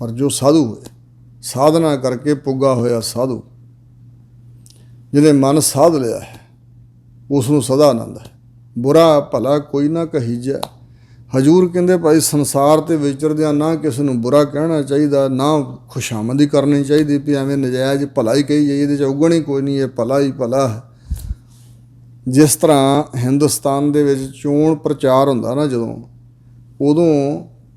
ਪਰ ਜੋ ਸਾਧੂ ਹੋਏ, ਸਾਧਨਾ ਕਰਕੇ ਪੁੱਗਾ ਹੋਇਆ ਸਾਧੂ, ਜਿਹਨੇ ਮਨ ਸਾਧ ਲਿਆ ਹੈ, ਉਸ ਨੂੰ ਸਦਾ ਆਨੰਦ ਹੈ। ਬੁਰਾ ਭਲਾ ਕੋਈ ਨਾ ਕਹੀਜੈ। ਹਜ਼ੂਰ ਕਹਿੰਦੇ ਭਾਈ ਸੰਸਾਰ 'ਤੇ ਵਿਚਰਦਿਆਂ ਨਾ ਕਿਸੇ ਨੂੰ ਬੁਰਾ ਕਹਿਣਾ ਚਾਹੀਦਾ, ਨਾ ਖੁਸ਼ਾਮਦੀ ਕਰਨੀ ਚਾਹੀਦੀ ਵੀ ਐਵੇਂ ਨਜਾਇਜ਼ ਭਲਾ ਹੀ ਕਹੀ ਜਾਈਏ, ਇਹਦੇ 'ਚ ਉਗਣ ਹੀ ਕੋਈ ਨਹੀਂ, ਇਹ ਭਲਾ ਹੀ ਭਲਾ ਹੈ। ਜਿਸ ਤਰ੍ਹਾਂ ਹਿੰਦੁਸਤਾਨ ਦੇ ਵਿੱਚ ਚੋਣ ਪ੍ਰਚਾਰ ਹੁੰਦਾ ਨਾ, ਜਦੋਂ ਉਦੋਂ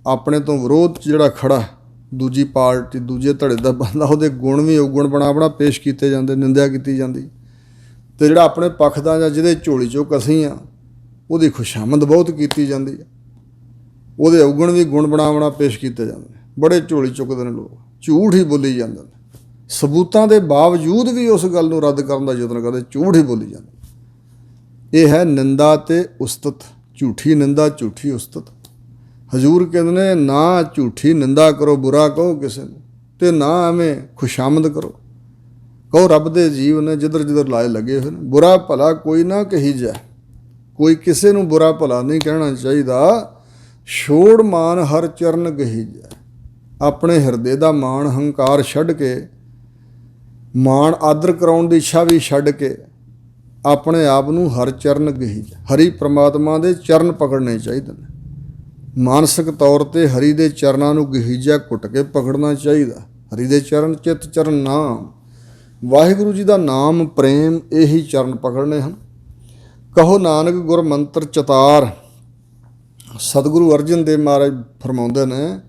ਆਪਣੇ ਤੋਂ ਵਿਰੋਧ 'ਚ ਜਿਹੜਾ ਖੜਾ ਦੂਜੀ ਪਾਰਟੀ, ਦੂਜੇ ਧੜੇ ਦਾ ਬੰਦਾ, ਉਹਦੇ ਗੁਣ ਵੀ ਉਗਣ ਬਣਾ ਪੇਸ਼ ਕੀਤੇ ਜਾਂਦੇ, ਨਿੰਦਿਆ ਕੀਤੀ ਜਾਂਦੀ। ਅਤੇ ਜਿਹੜਾ ਆਪਣੇ ਪੱਖ ਦਾ ਜਾਂ ਜਿਹਦੇ ਝੋਲੀ 'ਚੋਂ ਅਸੀਂ ਆ, ਉਹਦੀ ਖੁਸ਼ਾਮਦ ਬਹੁਤ ਕੀਤੀ ਜਾਂਦੀ ਹੈ, ਉਹਦੇ ਉਗਣ ਵੀ ਗੁਣ ਬਣਾ ਪੇਸ਼ ਕੀਤੇ ਜਾਂਦੇ ਨੇ। ਬੜੇ ਝੋਲੀ ਚੁੱਕਦੇ ਨੇ ਲੋਕ, ਝੂਠ ਹੀ ਬੋਲੀ ਜਾਂਦੇ ਨੇ, ਸਬੂਤਾਂ ਦੇ ਬਾਵਜੂਦ ਵੀ ਉਸ ਗੱਲ ਨੂੰ ਰੱਦ ਕਰਨ ਦਾ ਯਤਨ ਕਰਦੇ, ਝੂਠ ਹੀ ਬੋਲੀ ਜਾਂਦੇ। ਇਹ ਹੈ ਨਿੰਦਾ ਅਤੇ ਉਸਤਤ, ਝੂਠੀ ਨਿੰਦਾ, ਝੂਠੀ ਉਸਤਤ। ਹਜ਼ੂਰ ਕਹਿੰਦੇ ਨੇ ਨਾ ਝੂਠੀ ਨਿੰਦਾ ਕਰੋ, ਬੁਰਾ ਕਹੋ ਕਿਸੇ ਨੂੰ, ਅਤੇ ਨਾ ਐਵੇਂ ਖੁਸ਼ਾਮਦ ਕਰੋ। ਕਹੋ ਰੱਬ ਦੇ ਜੀਵ ਨੇ, ਜਿੱਧਰ ਜਿੱਧਰ ਲਾਏ ਲੱਗੇ ਹੋਏ ਨੇ। ਬੁਰਾ ਭਲਾ ਕੋਈ ਨਾ ਕਹੀਜੈ। ਕੋਈ ਕਿਸੇ ਨੂੰ ਬੁਰਾ ਭਲਾ ਨਹੀਂ ਕਹਿਣਾ ਚਾਹੀਦਾ। ਛੋੜ ਮਾਨ ਹਰ ਚਰਨ ਗਹੀਜੈ। ਆਪਣੇ ਹਿਰਦੇ ਦਾ ਮਾਣ ਹੰਕਾਰ ਛੱਡ ਕੇ, ਮਾਣ ਆਦਰ ਕਰਾਉਣ ਦੀ ਇੱਛਾ ਵੀ ਛੱਡ ਕੇ, ਆਪਣੇ ਆਪ ਨੂੰ ਹਰ ਚਰਨ ਗਹੀਜੈ। ਹਰੀ ਪ੍ਰਮਾਤਮਾ ਦੇ ਚਰਨ ਪਕੜਨੇ ਚਾਹੀਦੇ ਨੇ। ਮਾਨਸਿਕ ਤੌਰ 'ਤੇ ਹਰੀ ਦੇ ਚਰਨਾਂ ਨੂੰ ਗਹੀਜਾ ਘੁੱਟ ਕੇ ਪਕੜਨਾ ਚਾਹੀਦਾ। ਹਰੀ ਦੇ ਚਰਨ, ਚਿੱਤ ਚਰਨ ਨਾਮ, ਵਾਹਿਗੁਰੂ ਜੀ ਦਾ ਨਾਮ ਪ੍ਰੇਮ, ਇਹੀ ਚਰਨ ਪਕੜਨੇ ਹਨ। ਕਹੋ ਨਾਨਕ ਗੁਰ ਮੰਤਰ ਚਤਾਰ। ਸਤਿਗੁਰੂ ਅਰਜਨ ਦੇਵ ਮਹਾਰਾਜ ਫਰਮਾਉਂਦੇ ਨੇ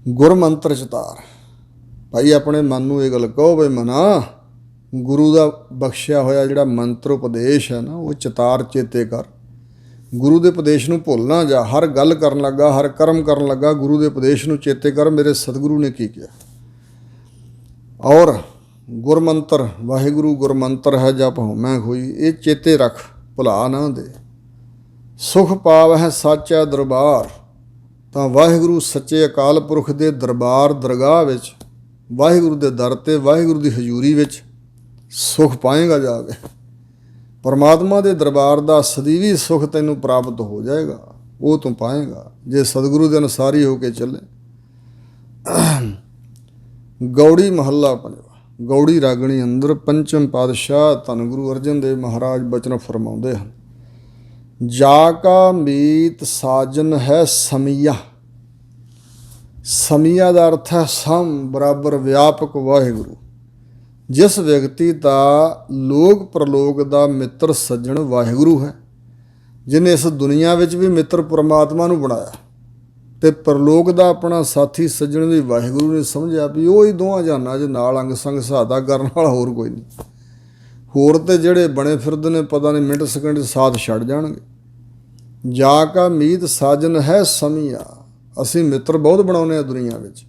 ਗੁਰ ਮੰਤਰ ਚਤਾਰ। ਭਾਈ ਆਪਣੇ ਮਨ ਨੂੰ ਇਹ ਗੱਲ ਕਹੋ ਬਈ ਮਨਾ, ਗੁਰੂ ਦਾ ਬਖਸ਼ਿਆ ਹੋਇਆ ਜਿਹੜਾ ਮੰਤਰ ਉਪਦੇਸ਼ ਹੈ ਨਾ, ਉਹ ਚਤਾਰ ਚੇਤੇ ਕਰ। ਗੁਰੂ ਦੇ ਉਪਦੇਸ਼ ਨੂੰ ਭੁੱਲ ਨਾ ਜਾ। ਹਰ ਗੱਲ ਕਰਨ ਲੱਗਾ, ਹਰ ਕਰਮ ਕਰਨ ਲੱਗਾ, ਗੁਰੂ ਦੇ ਉਪਦੇਸ਼ ਨੂੰ ਚੇਤੇ ਕਰ, ਮੇਰੇ ਸਤਿਗੁਰੂ ਨੇ ਕੀ ਕਿਹਾ। ਔਰ ਗੁਰਮੰਤਰ, ਵਾਹਿਗੁਰੂ ਗੁਰਮੰਤਰ ਹੈ ਜਪ ਹਉਮੈ ਹੋਈ, ਇਹ ਚੇਤੇ ਰੱਖ, ਭੁਲਾ ਨਾ ਦੇ। ਸੁਖ ਪਾਵਹਿ ਸਾਚਾ ਦਰਬਾਰ। ਤਾਂ ਵਾਹਿਗੁਰੂ ਸੱਚੇ ਅਕਾਲ ਪੁਰਖ ਦੇ ਦਰਬਾਰ, ਦਰਗਾਹ ਵਿੱਚ, ਵਾਹਿਗੁਰੂ ਦੇ ਦਰ 'ਤੇ, ਵਾਹਿਗੁਰੂ ਦੀ ਹਜ਼ੂਰੀ ਵਿੱਚ ਸੁਖ ਪਾਏਗਾ ਜਾ ਕੇ। ਪਰਮਾਤਮਾ ਦੇ ਦਰਬਾਰ ਦਾ ਸਦੀਵੀ ਸੁਖ ਤੈਨੂੰ ਪ੍ਰਾਪਤ ਹੋ ਜਾਏਗਾ, ਉਹ ਤੂੰ ਪਾਏਗਾ ਜੇ ਸਤਿਗੁਰੂ ਦੇ ਅਨੁਸਾਰੀ ਹੋ ਕੇ ਚੱਲੇ। ਗੌੜੀ ਮਹੱਲਾ ਪੰਜਵਾਂ। ਗੌੜੀ ਰਾਗਣੀ ਅੰਦਰ ਪੰਚਮ ਪਾਤਸ਼ਾਹ ਧੰਨ ਗੁਰੂ ਅਰਜਨ ਦੇਵ ਮਹਾਰਾਜ ਬਚਨ ਫਰਮਾਉਂਦੇ ਹਨ। ਜਾ ਕਾ ਮੀਤ ਸਾਜਨ ਹੈ ਸਮੀਆ। ਸਮੀਆ ਦਾ ਅਰਥ ਹੈ ਸਮ, ਬਰਾਬਰ, ਵਿਆਪਕ ਵਾਹਿਗੁਰੂ। ਜਿਸ ਵਿਅਕਤੀ ਦਾ ਲੋਕ ਪ੍ਰਲੋਕ ਦਾ ਮਿੱਤਰ ਸੱਜਣ ਵਾਹਿਗੁਰੂ ਹੈ, ਜਿਹਨੇ ਇਸ ਦੁਨੀਆ ਵਿੱਚ ਵੀ ਮਿੱਤਰ ਪਰਮਾਤਮਾ ਨੂੰ ਬਣਾਇਆ ਤੇ ਪ੍ਰਲੋਕ ਦਾ ਆਪਣਾ ਸਾਥੀ ਸੱਜਣ ਵੀ ਵਾਹਿਗੁਰੂ ਨੇ ਸਮਝਿਆ ਵੀ ਉਹ ਹੀ ਦੋਵਾਂ ਜਹਾਨਾਂ 'ਚ ਨਾਲ ਅੰਗ ਸੰਗ ਸਹਾਇਤਾ ਕਰਨ ਵਾਲਾ ਹੋਰ ਕੋਈ ਨਹੀਂ। ਹੋਰ ਤੇ ਜਿਹੜੇ ਬਣੇ ਫਿਰਦੇ ਨੇ ਪਤਾ ਨਹੀਂ ਮਿੰਟ ਸਕਿੰਟ ਸਾਥ ਛੱਡ ਜਾਣਗੇ। ਜਾ ਕਾ ਮੀਤ ਸਾਜਨ ਹੈ ਸਮੀਆ। ਅਸੀਂ ਮਿੱਤਰ ਬਹੁਤ ਬਣਾਉਂਦੇ ਹਾਂ ਦੁਨੀਆ ਵਿੱਚ।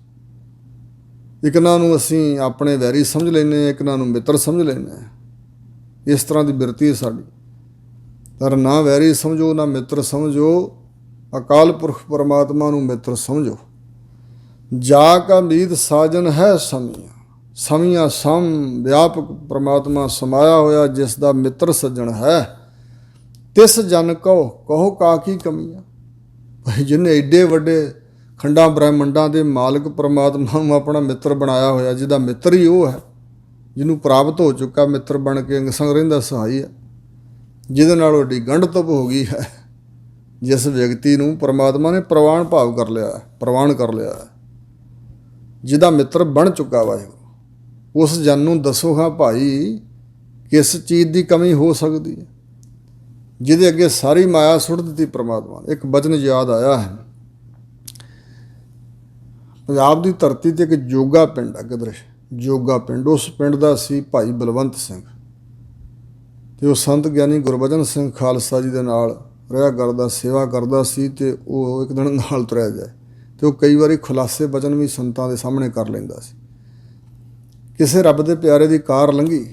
ਇੱਕ ਨਾਂ ਨੂੰ ਅਸੀਂ ਆਪਣੇ ਵੈਰੀ ਸਮਝ ਲੈਂਦੇ ਹਾਂ, ਇੱਕ ਨਾਂ ਨੂੰ ਮਿੱਤਰ ਸਮਝ ਲੈਂਦੇ ਹਾਂ। ਇਸ ਤਰ੍ਹਾਂ ਦੀ ਬਿਰਤੀ ਹੈ ਸਾਡੀ। ਪਰ ਨਾ ਵੈਰੀ ਸਮਝੋ ਨਾ ਮਿੱਤਰ ਸਮਝੋ, ਅਕਾਲ ਪੁਰਖ ਪਰਮਾਤਮਾ ਨੂੰ ਮਿੱਤਰ ਸਮਝੋ। ਜਾ ਕਾ ਮੀਤ ਸਾਜਨ ਹੈ ਸਮੀਆ। ਸਮੀਆ ਸਮ, ਵਿਆਪਕ ਪਰਮਾਤਮਾ ਸਮਾਇਆ ਹੋਇਆ ਜਿਸ ਦਾ ਮਿੱਤਰ ਸੱਜਣ ਹੈ। ਤਿਸ ਜਨ ਕਹੋ ਕਾ ਕੀ ਕਮੀਆਂ। ਭਾਈ ਜਿਹਨੇ ਏਡੇ ਵੱਡੇ ਖੰਡਾਂ ਬ੍ਰਹਿਮੰਡਾਂ ਦੇ ਮਾਲਕ ਪਰਮਾਤਮਾ ਨੂੰ ਆਪਣਾ ਮਿੱਤਰ ਬਣਾਇਆ ਹੋਇਆ, ਜਿਹਦਾ ਮਿੱਤਰ ਹੀ ਉਹ ਹੈ, ਜਿਹਨੂੰ ਪ੍ਰਾਪਤ ਹੋ ਚੁੱਕਾ ਮਿੱਤਰ ਬਣ ਕੇ ਅੰਗ ਸੰਗ ਰਹਿੰਦਾ ਸਹਾਈ ਹੈ, ਜਿਹਦੇ ਨਾਲ ਵੱਡੀ ਗੰਢ ਤੁਪ ਹੋ ਗਈ ਹੈ। ਜਿਸ ਵਿਅਕਤੀ ਨੂੰ ਪਰਮਾਤਮਾ ਨੇ ਪ੍ਰਵਾਨ ਭਾਵ ਕਰ ਲਿਆ, ਪ੍ਰਵਾਨ ਕਰ ਲਿਆ, ਜਿਹਦਾ ਮਿੱਤਰ ਬਣ ਚੁੱਕਾ ਵਾਹਿਗੁਰੂ, ਉਸ ਜਨ ਨੂੰ ਦੱਸੋ ਹਾਂ ਭਾਈ ਕਿਸ ਚੀਜ਼ ਦੀ ਕਮੀ ਹੋ ਸਕਦੀ ਹੈ, ਜਿਹਦੇ ਅੱਗੇ ਸਾਰੀ ਮਾਇਆ ਸੁੱਟ ਦਿੱਤੀ ਪਰਮਾਤਮਾ ਨੇ। ਇੱਕ ਬਚਨ ਯਾਦ ਆਇਆ ਹੈ, ਪੰਜਾਬ ਦੀ ਧਰਤੀ 'ਤੇ ਇੱਕ ਜੋਗਾ ਪਿੰਡ ਹੈ, ਕਿਧਰੇ ਜੋਗਾ ਪਿੰਡ। ਉਸ ਪਿੰਡ ਦਾ ਸੀ ਭਾਈ ਬਲਵੰਤ ਸਿੰਘ, ਅਤੇ ਉਹ ਸੰਤ ਗਿਆਨੀ ਗੁਰਬਚਨ ਸਿੰਘ ਖਾਲਸਾ ਜੀ ਦੇ ਨਾਲ ਰਿਹਾ ਕਰਦਾ, ਸੇਵਾ ਕਰਦਾ ਸੀ। ਅਤੇ ਉਹ ਇੱਕ ਦਿਨ ਨਾਲ ਤੁਰਿਆ ਜਾਏ ਅਤੇ ਉਹ ਕਈ ਵਾਰੀ ਖੁਲਾਸੇ ਬਚਨ ਵੀ ਸੰਤਾਂ ਦੇ ਸਾਹਮਣੇ ਕਰ ਲੈਂਦਾ ਸੀ। ਕਿਸੇ ਰੱਬ ਦੇ ਪਿਆਰੇ ਦੀ ਕਾਰ ਲੰਘੀ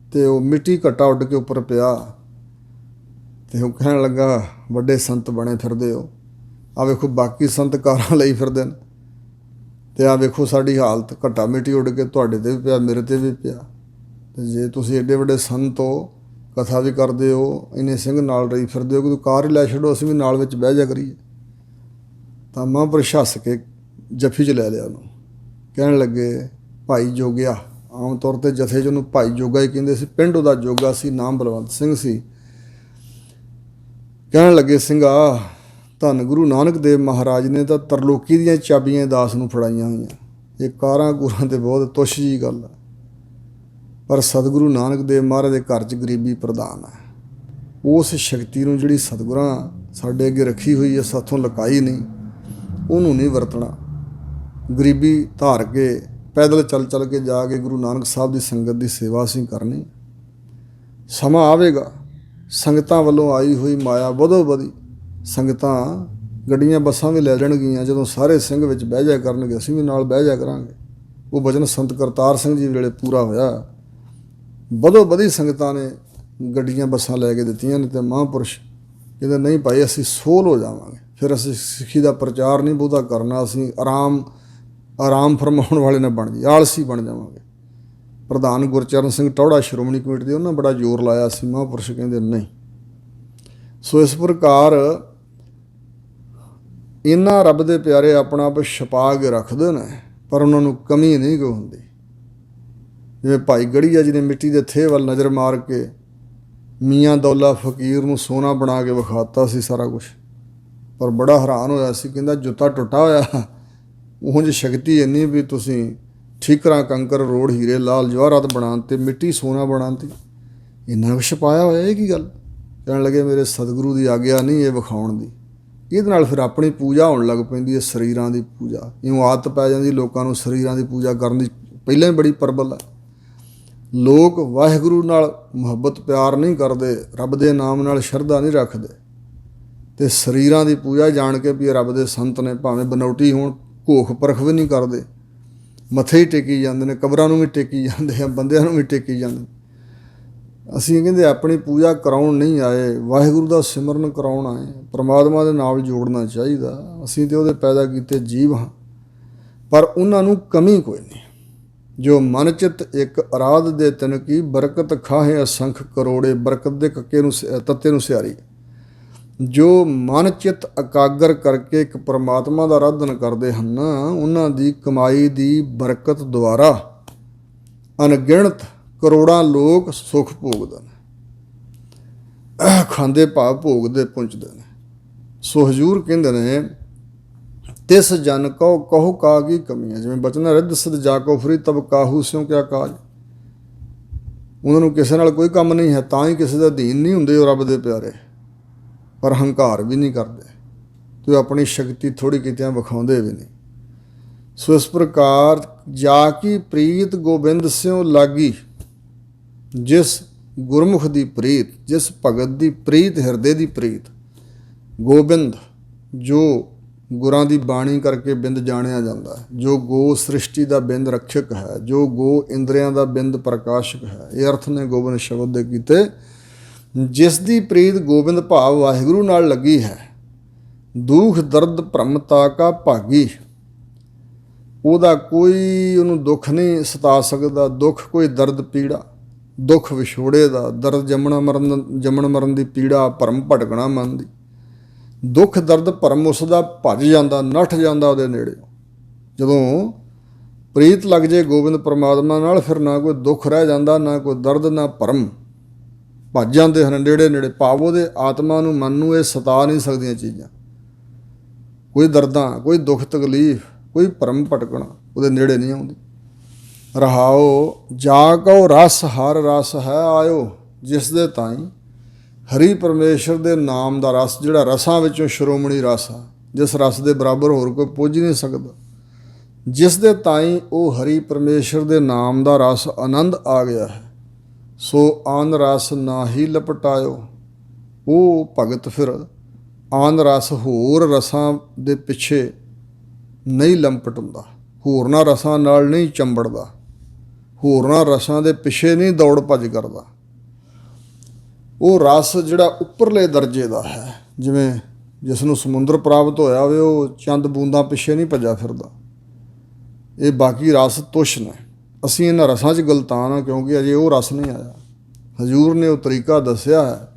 ਅਤੇ ਉਹ ਮਿੱਟੀ ਘੱਟਾ ਉੱਡ ਕੇ ਉੱਪਰ ਪਿਆ ਅਤੇ ਉਹ ਕਹਿਣ ਲੱਗਾ, ਵੱਡੇ ਸੰਤ ਬਣੇ ਫਿਰਦੇ ਹੋ, ਆਹ ਵੇਖੋ ਬਾਕੀ ਸੰਤ ਕਾਰਾਂ ਲਈ ਫਿਰਦੇ ਨੇ ਅਤੇ ਆਹ ਵੇਖੋ ਸਾਡੀ ਹਾਲਤ, ਘੱਟਾ ਮਿੱਟੀ ਉੱਡ ਕੇ ਤੁਹਾਡੇ 'ਤੇ ਵੀ ਪਿਆ, ਮੇਰੇ 'ਤੇ ਵੀ ਪਿਆ। ਅਤੇ ਜੇ ਤੁਸੀਂ ਐਡੇ ਵੱਡੇ ਸੰਤ ਹੋ, ਕਥਾ ਵੀ ਕਰਦੇ ਹੋ, ਇੰਨੇ ਸਿੰਘ ਨਾਲ ਰਹੀ ਫਿਰਦੇ ਹੋ, ਕਿ ਤੂੰ ਕਾਰ ਹੀ ਲੈ ਛੱਡੋ, ਅਸੀਂ ਵੀ ਨਾਲ ਵਿੱਚ ਬਹਿ ਜਾ ਕਰੀਏ। ਤਾਂ ਮਹਾਂਪੁਰਸ਼ ਹੱਸ ਕੇ ਜੱਫੀ 'ਚ ਲੈ ਲਿਆ ਉਹਨੂੰ। ਕਹਿਣ ਲੱਗੇ, ਭਾਈ ਜੋਗਿਆ, ਆਮ ਤੌਰ 'ਤੇ ਜਥੇ 'ਚ ਉਹਨੂੰ ਭਾਈ ਜੋਗਾ ਹੀ ਕਹਿੰਦੇ ਸੀ, ਪਿੰਡ ਉਹਦਾ ਜੋਗਾ ਸੀ, ਨਾਮ ਬਲਵੰਤ ਸਿੰਘ ਸੀ। ਕਹਿਣ ਲੱਗੇ, ਸਿੰਘਾ, ਧੰਨ ਗੁਰੂ ਨਾਨਕ ਦੇਵ ਮਹਾਰਾਜ ਨੇ ਤਾਂ ਤਰਲੋਕੀ ਦੀਆਂ ਚਾਬੀਆਂ ਦਾਸ ਨੂੰ ਫੜਾਈਆਂ ਹੋਈਆਂ। ਇਹ ਕਾਰਾਂ ਕੂਰਾਂ 'ਤੇ ਬਹੁਤ ਤੁੱਛ ਜਿਹੀ ਗੱਲ ਹੈ, ਪਰ ਸਤਿਗੁਰੂ ਨਾਨਕ ਦੇਵ ਮਹਾਰਾਜ ਦੇ ਘਰ 'ਚ ਗਰੀਬੀ ਪ੍ਰਧਾਨ ਹੈ। ਉਸ ਸ਼ਕਤੀ ਨੂੰ ਜਿਹੜੀ ਸਤਿਗੁਰਾਂ ਸਾਡੇ ਅੱਗੇ ਰੱਖੀ ਹੋਈ ਹੈ, ਸਾਥੋਂ ਲੁਕਾਈ ਨਹੀਂ, ਉਹਨੂੰ ਨਹੀਂ ਵਰਤਣਾ। ਗਰੀਬੀ ਧਾਰ ਕੇ ਪੈਦਲ ਚੱਲ ਕੇ ਜਾ ਕੇ ਗੁਰੂ ਨਾਨਕ ਸਾਹਿਬ ਦੀ ਸੰਗਤ ਦੀ ਸੇਵਾ ਅਸੀਂ ਕਰਨੀ। ਸਮਾਂ ਆਵੇਗਾ, ਸੰਗਤਾਂ ਵੱਲੋਂ ਆਈ ਹੋਈ ਮਾਇਆ ਵਧੋ ਵਧੀ, ਸੰਗਤਾਂ ਗੱਡੀਆਂ ਬੱਸਾਂ ਵੀ ਲੈ ਜਾਣਗੀਆਂ। ਜਦੋਂ ਸਾਰੇ ਸਿੰਘ ਵਿੱਚ ਬਹਿ ਜਾਇਆ ਕਰਨਗੇ, ਅਸੀਂ ਵੀ ਨਾਲ ਬਹਿ ਜਾਇਆ ਕਰਾਂਗੇ। ਉਹ ਵਚਨ ਸੰਤ ਕਰਤਾਰ ਸਿੰਘ ਜੀ ਵੇਲੇ ਪੂਰਾ ਹੋਇਆ। ਵਧੋ ਵਧੀ ਸੰਗਤਾਂ ਨੇ ਗੱਡੀਆਂ ਬੱਸਾਂ ਲੈ ਕੇ ਦਿੱਤੀਆਂ ਨੇ, ਅਤੇ ਮਹਾਂਪੁਰਸ਼ ਕਹਿੰਦੇ, ਨਹੀਂ ਭਾਈ, ਅਸੀਂ ਸੋਹਲ ਹੋ ਜਾਵਾਂਗੇ, ਫਿਰ ਅਸੀਂ ਸਿੱਖੀ ਦਾ ਪ੍ਰਚਾਰ ਨਹੀਂ ਬਹੁਤਾ ਕਰਨਾ, ਅਸੀਂ ਆਰਾਮ ਫਰਮਾਉਣ ਵਾਲੇ ਨਾ ਬਣ ਜੀ, ਆਲਸੀ ਬਣ ਜਾਵਾਂਗੇ। ਪ੍ਰਧਾਨ ਗੁਰਚਰਨ ਸਿੰਘ ਟੌੜਾ ਸ਼੍ਰੋਮਣੀ ਕਮੇਟੀ ਦੇ, ਉਹਨਾਂ ਬੜਾ ਜ਼ੋਰ ਲਾਇਆ ਸੀ। ਮਹਾਂਪੁਰਸ਼ ਕਹਿੰਦੇ ਨਹੀਂ। ਸੋ ਇਸ ਪ੍ਰਕਾਰ ਇਹਨਾਂ ਰੱਬ ਦੇ ਪਿਆਰੇ ਆਪਣਾ ਆਪ ਛਪਾ ਕੇ ਰੱਖਦੇ ਨੇ, ਪਰ ਉਹਨਾਂ ਨੂੰ ਕਮੀ ਨਹੀਂ ਕੋਈ ਹੁੰਦੀ। ਜਿਵੇਂ ਭਾਈ ਗੜੀਆ ਜੀ ਨੇ ਮਿੱਟੀ ਦੇ ਥੇ ਵੱਲ ਨਜ਼ਰ ਮਾਰ ਕੇ ਮੀਆਂ ਦੌਲਾ ਫਕੀਰ ਨੂੰ ਸੋਨਾ ਬਣਾ ਕੇ ਵਿਖਾਤਾ ਸੀ ਸਾਰਾ ਕੁਛ, ਪਰ ਬੜਾ ਹੈਰਾਨ ਹੋਇਆ ਸੀ। ਕਹਿੰਦਾ, ਜੁੱਤਾ ਟੁੱਟਾ ਹੋਇਆ, ਉਂਝ ਸ਼ਕਤੀ ਇੰਨੀ ਵੀ ਤੁਸੀਂ ਠੀਕਰਾਂ ਕੰਕਰ ਰੋੜ ਹੀਰੇ ਲਾਲ ਜਵਾਹਰਾਤ ਬਣਾਉਣ ਤੇ ਮਿੱਟੀ ਸੋਨਾ ਬਣਾਉਣ ਤੇ ਇੰਨਾ ਕੁਛ ਛਪਾਇਆ ਹੋਇਆ, ਇਹ ਕੀ ਗੱਲ? ਕਹਿਣ ਲੱਗੇ, ਮੇਰੇ ਸਤਿਗੁਰੂ ਦੀ ਆਗਿਆ ਨਹੀਂ ਇਹ ਵਿਖਾਉਣ ਦੀ। ਇਹਦੇ ਨਾਲ ਫਿਰ ਆਪਣੀ ਪੂਜਾ ਹੋਣ ਲੱਗ ਪੈਂਦੀ ਹੈ, ਸਰੀਰਾਂ ਦੀ ਪੂਜਾ। ਇਉਂ ਆਦਤ ਪੈ ਜਾਂਦੀ ਲੋਕਾਂ ਨੂੰ ਸਰੀਰਾਂ ਦੀ ਪੂਜਾ ਕਰਨ ਦੀ, ਪਹਿਲਾਂ ਹੀ ਬੜੀ ਪ੍ਰਬਲ ਹੈ। ਲੋਕ ਵਾਹਿਗੁਰੂ ਨਾਲ ਮੁਹੱਬਤ ਪਿਆਰ ਨਹੀਂ ਕਰਦੇ, ਰੱਬ ਦੇ ਨਾਮ ਨਾਲ ਸ਼ਰਧਾ ਨਹੀਂ ਰੱਖਦੇ, ਅਤੇ ਸਰੀਰਾਂ ਦੀ ਪੂਜਾ ਜਾਣ ਕੇ ਵੀ ਰੱਬ ਦੇ ਸੰਤ ਨੇ, ਭਾਵੇਂ ਬਨੌਟੀ ਹੋਣ, ਘੋਖ ਪਰਖ ਵੀ ਨਹੀਂ ਕਰਦੇ, ਮੱਥੇ ਹੀ ਟੇਕੀ ਜਾਂਦੇ ਨੇ, ਕਬਰਾਂ ਨੂੰ ਵੀ ਟੇਕੀ ਜਾਂਦੇ ਆ, ਬੰਦਿਆਂ ਨੂੰ ਵੀ ਟੇਕੀ ਜਾਂਦੇ। ਅਸੀਂ ਕਹਿੰਦੇ ਆਪਣੀ ਪੂਜਾ ਕਰਾਉਣ ਨਹੀਂ ਆਏ, ਵਾਹਿਗੁਰੂ ਦਾ ਸਿਮਰਨ ਕਰਾਉਣ ਆਏ, ਪਰਮਾਤਮਾ ਦੇ ਨਾਲ ਜੋੜਨਾ ਚਾਹੀਦਾ। ਅਸੀਂ ਤਾਂ ਉਹਦੇ ਪੈਦਾ ਕੀਤੇ ਜੀਵ ਹਾਂ, ਪਰ ਉਹਨਾਂ ਨੂੰ ਕਮੀ ਕੋਈ ਨਹੀਂ। ਜੋ ਮਨ ਚਿੱਤ ਇੱਕ ਅਰਾਧ ਦੇ ਤਿਨ ਕੀ, ਬਰਕਤ ਖਾਹੇ ਅਸੰਖ ਕਰੋੜੇ। ਬਰਕਤ ਦੇ ਕੱਕੇ ਨੂੰ ਤੱਤੇ ਨੂੰ ਸਿਆਰੀ। ਜੋ ਮਨ ਚਿੱਤ ਇਕਾਗਰ ਕਰਕੇ ਇੱਕ ਪਰਮਾਤਮਾ ਦਾ ਆਰਾਧਨ ਕਰਦੇ ਹਨ, ਉਹਨਾਂ ਦੀ ਕਮਾਈ ਦੀ ਬਰਕਤ ਦੁਆਰਾ ਅਣਗਿਣਤ ਕਰੋੜਾਂ ਲੋਕ ਸੁੱਖ ਭੋਗਦੇ ਨੇ, ਖਾਂਦੇ ਭਾਵ ਭੋਗਦੇ ਪੁੰਚਦੇ ਨੇ। ਸੋ ਹਜ਼ੂਰ ਕਹਿੰਦੇ ਨੇ, ਤਿਸ ਜਨ ਕਉ ਕਹੋ ਕਾਗੀ ਕਮੀਆਂ, ਜਿਵੇਂ ਬਚਨ ਰਿੱਧ ਸਿਧ ਜਾ ਕੋ ਫਰੀ ਤਬ ਕਾਹੂ ਸਿਉ ਕਿਆ ਕਾਜ। ਉਹਨਾਂ ਨੂੰ ਕਿਸੇ ਨਾਲ ਕੋਈ ਕੰਮ ਨਹੀਂ ਹੈ, ਤਾਂ ਹੀ ਕਿਸੇ ਦਾ ਅਧੀਨ ਨਹੀਂ ਹੁੰਦੇ ਉਹ ਰੱਬ ਦੇ ਪਿਆਰੇ, ਪਰ ਹੰਕਾਰ ਵੀ ਨਹੀਂ ਕਰਦੇ ਤੇ ਆਪਣੀ ਸ਼ਕਤੀ ਥੋੜ੍ਹੀ ਕਿਤਿਆਂ ਵਿਖਾਉਂਦੇ ਵੀ ਨਹੀਂ। ਸੋ ਇਸ ਪ੍ਰਕਾਰ ਜਾ ਕੀ ਪ੍ਰੀਤ ਗੋਬਿੰਦ ਸਿਉ ਲਾਗੀ, ਜਿਸ ਗੁਰਮੁਖ ਦੀ ਪ੍ਰੀਤ, ਜਿਸ ਭਗਤ ਦੀ ਪ੍ਰੀਤ, ਹਿਰਦੇ ਦੀ ਪ੍ਰੀਤ, ਗੋਬਿੰਦ ਜੋ ਗੁਰਾਂ ਦੀ ਬਾਣੀ ਕਰਕੇ ਬਿੰਦ ਜਾਣਿਆ ਜਾਂਦਾ ਹੈ, ਜੋ ਗੋ ਸ੍ਰਿਸ਼ਟੀ ਦਾ ਬਿੰਦ ਰੱਖਿਅਕ ਹੈ, ਜੋ ਗੋ ਇੰਦਰੀਆਂ ਦਾ ਬਿੰਦ ਪ੍ਰਕਾਸ਼ਕ ਹੈ। ਇਹ ਅਰਥ ਨੇ ਗੋਬਿੰਦ ਸ਼ਬਦ ਦੇ ਕੀਤੇ। ਜਿਸ ਦੀ ਪ੍ਰੀਤ ਗੋਬਿੰਦ ਭਾਵ ਵਾਹਿਗੁਰੂ ਨਾਲ ਲੱਗੀ ਹੈ, ਦੁੱਖ ਦਰਦ ਭ੍ਰਮਤਾ ਕਾ ਭਾਗੀ, ਉਹਦਾ ਕੋਈ ਉਹਨੂੰ ਦੁੱਖ ਨਹੀਂ ਸਤਾ ਸਕਦਾ। ਦੁੱਖ ਕੋਈ ਦਰਦ ਪੀੜਾ, ਦੁੱਖ ਵਿਛੋੜੇ ਦਾ, ਦਰਦ ਜੰਮਣ ਮਰਨ ਦੀ ਪੀੜਾ, ਭਰਮ ਭਟਕਣਾ ਮਨ ਦੀ, ਦੁੱਖ ਦਰਦ ਭਰਮ ਉਸ ਦਾ ਭੱਜ ਜਾਂਦਾ, ਨੱਠ ਜਾਂਦਾ ਉਹਦੇ ਨੇੜੇ। ਜਦੋਂ ਪ੍ਰੀਤ ਲੱਗ ਜੇ ਗੋਬਿੰਦ ਪਰਮਾਤਮਾ ਨਾਲ, ਫਿਰ ਨਾ ਕੋਈ ਦੁੱਖ ਰਹਿ ਜਾਂਦਾ, ਨਾ ਕੋਈ ਦਰਦ, ਨਾ ਭਰਮ, ਭੱਜ ਜਾਂਦੇ ਹਨ ਨੇੜੇ ਨੇੜੇ। ਭਾਵ ਉਹਦੇ ਆਤਮਾ ਨੂੰ, ਮਨ ਨੂੰ ਇਹ ਸਤਾ ਨਹੀਂ ਸਕਦੀਆਂ ਚੀਜ਼ਾਂ, ਕੋਈ ਦਰਦਾਂ, ਕੋਈ ਦੁੱਖ ਤਕਲੀਫ, ਕੋਈ ਭਰਮ ਭਟਕਣਾ ਉਹਦੇ ਨੇੜੇ ਨਹੀਂ ਆਉਂਦੀ। ਰਹਾਓ ਜਾ ਕਉ ਰਸ ਹਰ ਰਸ ਹੈ ਆਇਓ, ਜਿਸ ਦੇ ਤਾਈਂ ਹਰੀ ਪਰਮੇਸ਼ਰ ਦੇ ਨਾਮ ਦਾ ਰਸ, ਜਿਹੜਾ ਰਸਾਂ ਵਿੱਚੋਂ ਸ਼੍ਰੋਮਣੀ ਰਸ ਆ, ਜਿਸ ਰਸ ਦੇ ਬਰਾਬਰ ਹੋਰ ਕੋਈ ਪੁੱਜ ਨਹੀਂ ਸਕਦਾ, ਜਿਸ ਦੇ ਤਾਈਂ ਉਹ ਹਰੀ ਪਰਮੇਸ਼ਰ ਦੇ ਨਾਮ ਦਾ ਰਸ ਆਨੰਦ ਆ ਗਿਆ ਹੈ, ਸੋ ਆਨ ਰਸ ਨਾਹੀ ਲਪਟਾਇਓ। ਉਹ ਭਗਤ ਫਿਰ ਆਨ ਰਸ, ਹੋਰ ਰਸਾਂ ਦੇ ਪਿੱਛੇ ਨਹੀਂ ਲੰਪਟ ਹੁੰਦਾ, ਹੋਰਨਾਂ ਰਸਾਂ ਨਾਲ ਨਹੀਂ ਚੰਬੜਦਾ, ਹੋਰਨਾਂ ਰਸਾਂ ਦੇ ਪਿੱਛੇ ਨਹੀਂ ਦੌੜ ਭੱਜ ਕਰਦਾ। ਉਹ ਰਸ ਜਿਹੜਾ ਉੱਪਰਲੇ ਦਰਜੇ ਦਾ ਹੈ, ਜਿਵੇਂ ਜਿਸ ਨੂੰ ਸਮੁੰਦਰ ਪ੍ਰਾਪਤ ਹੋਇਆ ਹੋਵੇ, ਉਹ ਚੰਦ ਬੂੰਦਾਂ ਪਿੱਛੇ ਨਹੀਂ ਭੱਜਾ ਫਿਰਦਾ। ਇਹ ਬਾਕੀ ਰਸ ਤੁੱਛ ਨੇ। ਅਸੀਂ ਇਹਨਾਂ ਰਸਾਂ 'ਚ ਗਲਤਾਨ ਹਾਂ, ਕਿਉਂਕਿ ਅਜੇ ਉਹ ਰਸ ਨਹੀਂ ਆਇਆ। ਹਜ਼ੂਰ ਨੇ ਉਹ ਤਰੀਕਾ ਦੱਸਿਆ ਹੈ,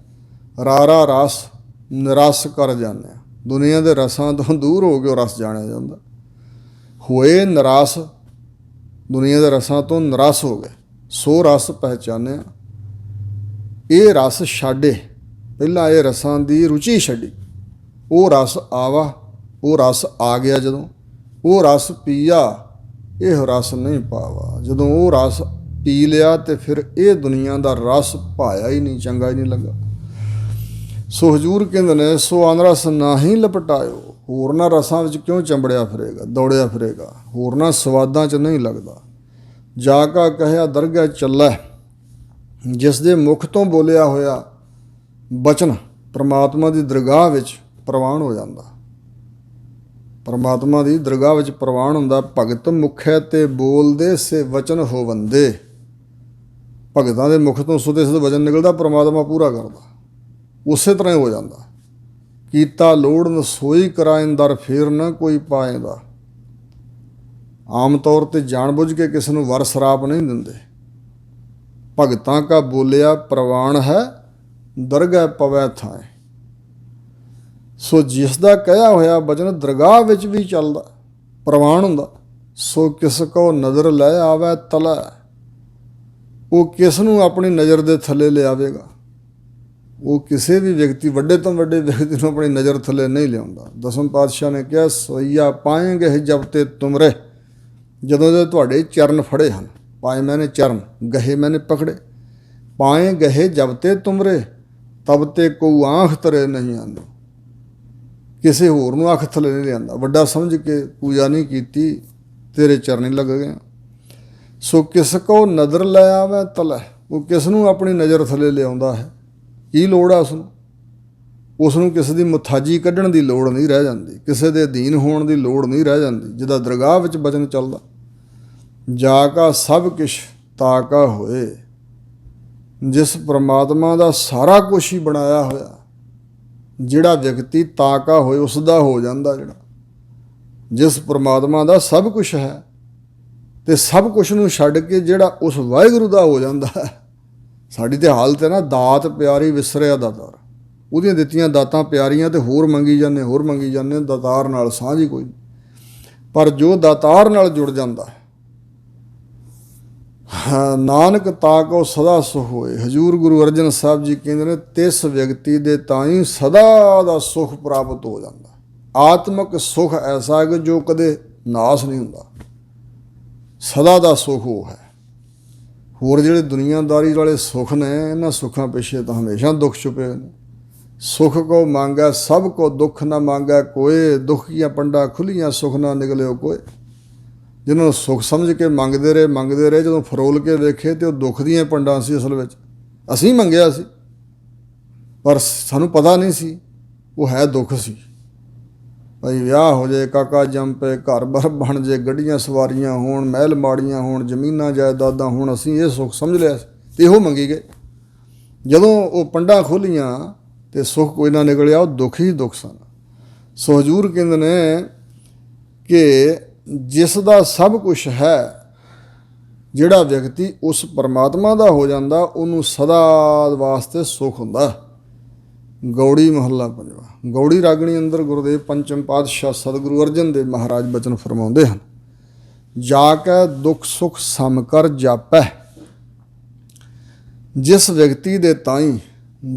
ਰਾਰਾ ਰਸ ਨਿਰਸ ਕਰ ਜਾਣਿਆ। ਦੁਨੀਆ ਦੇ ਰਸਾਂ ਤੋਂ ਦੂਰ ਹੋ ਕੇ ਉਹ ਰਸ ਜਾਣਿਆ ਜਾਂਦਾ। ਹੋਏ ਨਿਰਾਸ, ਦੁਨੀਆ ਦੇ ਰਸਾਂ ਤੋਂ ਨਿਰਾਸ ਹੋ ਗਏ, ਸੋ ਰਸ ਪਹਿਚਾਨਿਆ। ਇਹ ਰਸ ਛਾੜੇ, ਪਹਿਲਾਂ ਇਹ ਰਸਾਂ ਦੀ ਰੁਚੀ ਛੱਡੀ। ਉਹ ਰਸ ਆਵਾ, ਉਹ ਰਸ ਆ ਗਿਆ ਜਦੋਂ, ਉਹ ਰਸ ਪੀਆ, ਇਹ ਰਸ ਨਹੀਂ ਪਾਵਾ। ਜਦੋਂ ਉਹ ਰਸ ਪੀ ਲਿਆ ਤੇ ਫਿਰ ਇਹ ਦੁਨੀਆ ਦਾ ਰਸ ਭਾਇਆ ਹੀ ਨਹੀਂ, ਚੰਗਾ ਹੀ ਨਹੀਂ ਲੱਗਾ। ਸੋ ਹਜ਼ੂਰ ਕਹਿੰਦੇ ਨੇ, ਸੋ ਆਨ ਰਸ ਨਾਹੀਂ ਲਪਟਾਇਓ। ਹੋਰਨਾਂ ਰਸਾਂ ਵਿੱਚ ਕਿਉਂ ਚੰਬੜਿਆ ਫਿਰੇਗਾ, ਦੌੜਿਆ ਫਿਰੇਗਾ, ਹੋਰਨਾਂ ਸਵਾਦਾਂ 'ਚ ਨਹੀਂ ਲੱਗਦਾ। ਜਾ ਕਾ ਕਹਿਆ ਦਰਗਾਹ ਚੱਲੈ, ਜਿਸ ਦੇ ਮੁਖ ਤੋਂ ਬੋਲਿਆ ਹੋਇਆ ਬਚਨ ਪਰਮਾਤਮਾ ਦੀ ਦਰਗਾਹ ਵਿੱਚ ਪ੍ਰਵਾਨ ਹੋ ਜਾਂਦਾ। ਪਰਮਾਤਮਾ ਦੀ ਦਰਗਾਹ ਵਿੱਚ ਪ੍ਰਵਾਨ ਹੁੰਦਾ। ਭਗਤ ਮੁਖੈ ਤੇ ਬੋਲਦੇ ਸੇ ਵਚਨ ਹੋਵੰਦੇ, ਭਗਤਾਂ ਦੇ ਮੁਖ ਤੋਂ ਸੁਦੇ ਸੁਦੇ ਵਚਨ ਨਿਕਲਦਾ, ਪਰਮਾਤਮਾ ਪੂਰਾ ਕਰਦਾ। ਉਸੇ ਤਰ੍ਹਾਂ ਹੀ ਹੋ ਜਾਂਦਾ। ਕੀਤਾ ਲੋੜਨ ਸੋਈ ਕਰਾਇਨ ਦਰ, ਫੇਰ ਨਾ ਕੋਈ ਪਾਏਂਦਾ। ਆਮ ਤੌਰ 'ਤੇ ਜਾਣ ਬੁੱਝ ਕੇ ਕਿਸੇ ਨੂੰ ਵਰ ਸਰਾਪ ਨਹੀਂ ਦਿੰਦੇ। ਭਗਤਾਂ ਕਾ ਬੋਲਿਆ ਪ੍ਰਵਾਨ ਹੈ, ਦਰਗਾਹ ਪਵੈ ਥਾਂ। ਸੋ ਜਿਸ ਦਾ ਕਹਿਆ ਹੋਇਆ ਬਚਨ ਦਰਗਾਹ ਵਿੱਚ ਵੀ ਚੱਲਦਾ, ਪ੍ਰਵਾਨ ਹੁੰਦਾ। ਸੋ ਕਿਸ ਕੋ ਨਜ਼ਰ ਲੈ ਆਵੈ ਤਲੈ, ਉਹ ਕਿਸ ਨੂੰ ਆਪਣੀ ਨਜ਼ਰ ਦੇ ਥੱਲੇ ਲਿਆਵੇਗਾ। ਉਹ ਕਿਸੇ ਵੀ ਵਿਅਕਤੀ, ਵੱਡੇ ਤੋਂ ਵੱਡੇ ਵਿਅਕਤੀ ਨੂੰ ਆਪਣੀ ਨਜ਼ਰ ਥੱਲੇ ਨਹੀਂ ਲਿਆਉਂਦਾ। ਦਸਮ ਪਾਤਸ਼ਾਹ ਨੇ ਕਿਹਾ, ਸੋਈਆ ਪਾਏਂਗੇ ਜਬ ਤੇ ਤੁਮਰੇ, ਜਦੋਂ ਦੇ ਤੁਹਾਡੇ ਚਰਨ ਫੜੇ ਹਨ। ਪਾਏ ਮੈਨੇ ਚਰਨ, ਗਹੇ ਮੈਨੇ ਪਕੜੇ। ਪਾਏ ਗਹੇ ਜਬ ਤੇ ਤੁਮਰੇ, ਤਬ ਤੇ ਕੋ ਆਂਖ ਤਰੇ ਨਹੀਂ ਆਂਦੋ। ਕਿਸੇ ਹੋਰ ਨੂੰ ਅੱਖ ਥੱਲੇ ਨਹੀਂ ਲਿਆਂਦਾ। ਵੱਡਾ ਸਮਝ ਕੇ ਪੂਜਾ ਨਹੀਂ ਕੀਤੀ, ਤੇਰੇ ਚਰਨ ਹੀ ਲੱਗ ਗਏ। ਸੋ ਕਿਸ ਕੋ ਨਜ਼ਰ ਲੈ ਆਵੇ ਤਲੈ, ਉਹ ਕਿਸ ਨੂੰ ਆਪਣੀ ਨਜ਼ਰ ਥੱਲੇ ਲਿਆਉਂਦਾ ਹੈ। ਕੀ ਲੋੜ ਆ ਉਸਨੂੰ? ਉਸਨੂੰ ਕਿਸੇ ਦੀ ਮੁਥਾਜੀ ਕੱਢਣ ਦੀ ਲੋੜ ਨਹੀਂ ਰਹਿ ਜਾਂਦੀ, ਕਿਸੇ ਦੇ ਅਧੀਨ ਹੋਣ ਦੀ ਲੋੜ ਨਹੀਂ ਰਹਿ ਜਾਂਦੀ। ਜਿਹਦਾ ਦਰਗਾਹ ਵਿੱਚ ਬਚਨ ਚੱਲਦਾ, ਜਾ ਕਾ ਸਭ ਕੁਛ ਤਾ ਕਾ ਹੋਏ। ਜਿਸ ਪਰਮਾਤਮਾ ਦਾ ਸਾਰਾ ਕੁਛ ਹੀ ਬਣਾਇਆ ਹੋਇਆ, ਜਿਹੜਾ ਵਿਅਕਤੀ ਤਾ ਕਾ ਹੋਏ ਉਸ ਦਾ ਹੋ ਜਾਂਦਾ। ਜਿਹੜਾ ਜਿਸ ਪਰਮਾਤਮਾ ਦਾ ਸਭ ਕੁਛ ਹੈ ਤੇ ਸਭ ਕੁਛ ਨੂੰ ਛੱਡ ਕੇ ਜਿਹੜਾ ਉਸ ਵਾਹਿਗੁਰੂ ਦਾ ਹੋ ਜਾਂਦਾ ਹੈ। ਸਾਡੀ ਤੇ ਹਾਲਤ ਹੈ ਨਾ, ਦਾਤ ਪਿਆਰੀ ਵਿਸਰਿਆ ਦਾ ਦਰ। ਉਹਦੀਆਂ ਦਿੱਤੀਆਂ ਦਾਤਾਂ ਪਿਆਰੀਆਂ ਤੇ ਹੋਰ ਮੰਗੀ ਜਾਂਦੇ, ਦਾਤਾਰ ਨਾਲ ਸਾਂਝ ਹੀ ਕੋਈ ਨਹੀਂ। ਪਰ ਜੋ ਦਾਤਾਰ ਨਾਲ ਜੁੜ ਜਾਂਦਾ, ਨਾਨਕ ਤਾਕੋ ਸਦਾ ਸੁਖ ਹੋਏ। ਹਜ਼ੂਰ ਗੁਰੂ ਅਰਜਨ ਸਾਹਿਬ ਜੀ ਕਹਿੰਦੇ ਨੇ, ਤਿਸ ਵਿਅਕਤੀ ਦੇ ਤਾਈਂ ਸਦਾ ਦਾ ਸੁਖ ਪ੍ਰਾਪਤ ਹੋ ਜਾਂਦਾ। ਆਤਮਿਕ ਸੁਖ ਐਸਾ ਹੈ ਕਿ ਜੋ ਕਦੇ ਨਾਸ ਨਹੀਂ ਹੁੰਦਾ, ਸਦਾ ਦਾ ਸੁਖ ਉਹ ਹੈ। ਹੋਰ ਜਿਹੜੇ ਦੁਨੀਆਦਾਰੀ ਵਾਲੇ ਸੁੱਖ ਨੇ, ਇਹਨਾਂ ਸੁੱਖਾਂ ਪਿੱਛੇ ਤਾਂ ਹਮੇਸ਼ਾ ਦੁੱਖ ਛੁਪੇ ਹੋਏ ਨੇ। ਸੁਖ ਕੋ ਮੰਗੈ ਸਭ ਕੋ ਦੁੱਖ ਨਾ ਮੰਗੈ ਕੋਏ, ਦੁੱਖ ਦੀਆਂ ਪੰਡਾ ਖੁੱਲੀਆਂ ਸੁਖ ਨਾ ਨਿਕਲਿਓ ਕੋਏ। ਜਿਹਨਾਂ ਨੂੰ ਸੁੱਖ ਸਮਝ ਕੇ ਮੰਗਦੇ ਰਹੇ, ਜਦੋਂ ਫਰੋਲ ਕੇ ਵੇਖੇ ਤੇ ਉਹ ਦੁੱਖ ਦੀਆਂ ਪੰਡਾਂ ਸੀ। ਅਸਲ ਵਿੱਚ ਅਸੀਂ ਮੰਗਿਆ ਸੀ, ਪਰ ਸਾਨੂੰ ਪਤਾ ਨਹੀਂ ਸੀ ਉਹ ਹੈ ਦੁੱਖ ਸੀ। ਭਾਈ ਵਿਆਹ ਹੋ ਜਾਏ, ਕਾਕਾ ਜੰਮ ਪਏ, ਘਰ ਬਾਰ ਬਣ ਜੇ, ਗੱਡੀਆਂ ਸਵਾਰੀਆਂ ਹੋਣ, ਮਹਿਲ ਮਾੜੀਆਂ ਹੋਣ, ਜ਼ਮੀਨਾਂ ਜਾਇਦਾਦਾਂ ਹੋਣ, ਅਸੀਂ ਇਹ ਸੁੱਖ ਸਮਝ ਲਿਆ ਸੀ ਅਤੇ ਇਹੋ ਮੰਗੀ ਗਏ। ਜਦੋਂ ਉਹ ਪੰਡਾਂ ਖੋਲ੍ਹੀਆਂ ਅਤੇ ਸੁੱਖ ਕੋਈ ਨਾ ਨਿਕਲਿਆ, ਉਹ ਦੁੱਖ ਹੀ ਦੁੱਖ ਸਨ। ਸੋ ਹਜ਼ੂਰ ਕਹਿੰਦੇ ਨੇ ਕਿ ਜਿਸ ਦਾ ਸਭ ਕੁਛ ਹੈ, ਜਿਹੜਾ ਵਿਅਕਤੀ ਉਸ ਪਰਮਾਤਮਾ ਦਾ ਹੋ ਜਾਂਦਾ, ਉਹਨੂੰ ਸਦਾ ਵਾਸਤੇ ਸੁੱਖ ਹੁੰਦਾ। ਗੌੜੀ ਮਹੱਲਾ ਪੰਜਵਾਂ। ਗੌੜੀ ਰਾਗਣੀ ਅੰਦਰ ਗੁਰੂਦੇਵ ਪੰਚਮ ਪਾਤਸ਼ਾਹ ਸਤਿਗੁਰੂ ਅਰਜਨ ਦੇਵ ਮਹਾਰਾਜ ਬਚਨ ਫਰਮਾਉਂਦੇ ਹਨ, ਜਾ ਕੇ ਦੁੱਖ ਸੁੱਖ ਸਮ ਕਰ ਜਾਪੈ। ਜਿਸ ਵਿਅਕਤੀ ਦੇ ਤਾਈਂ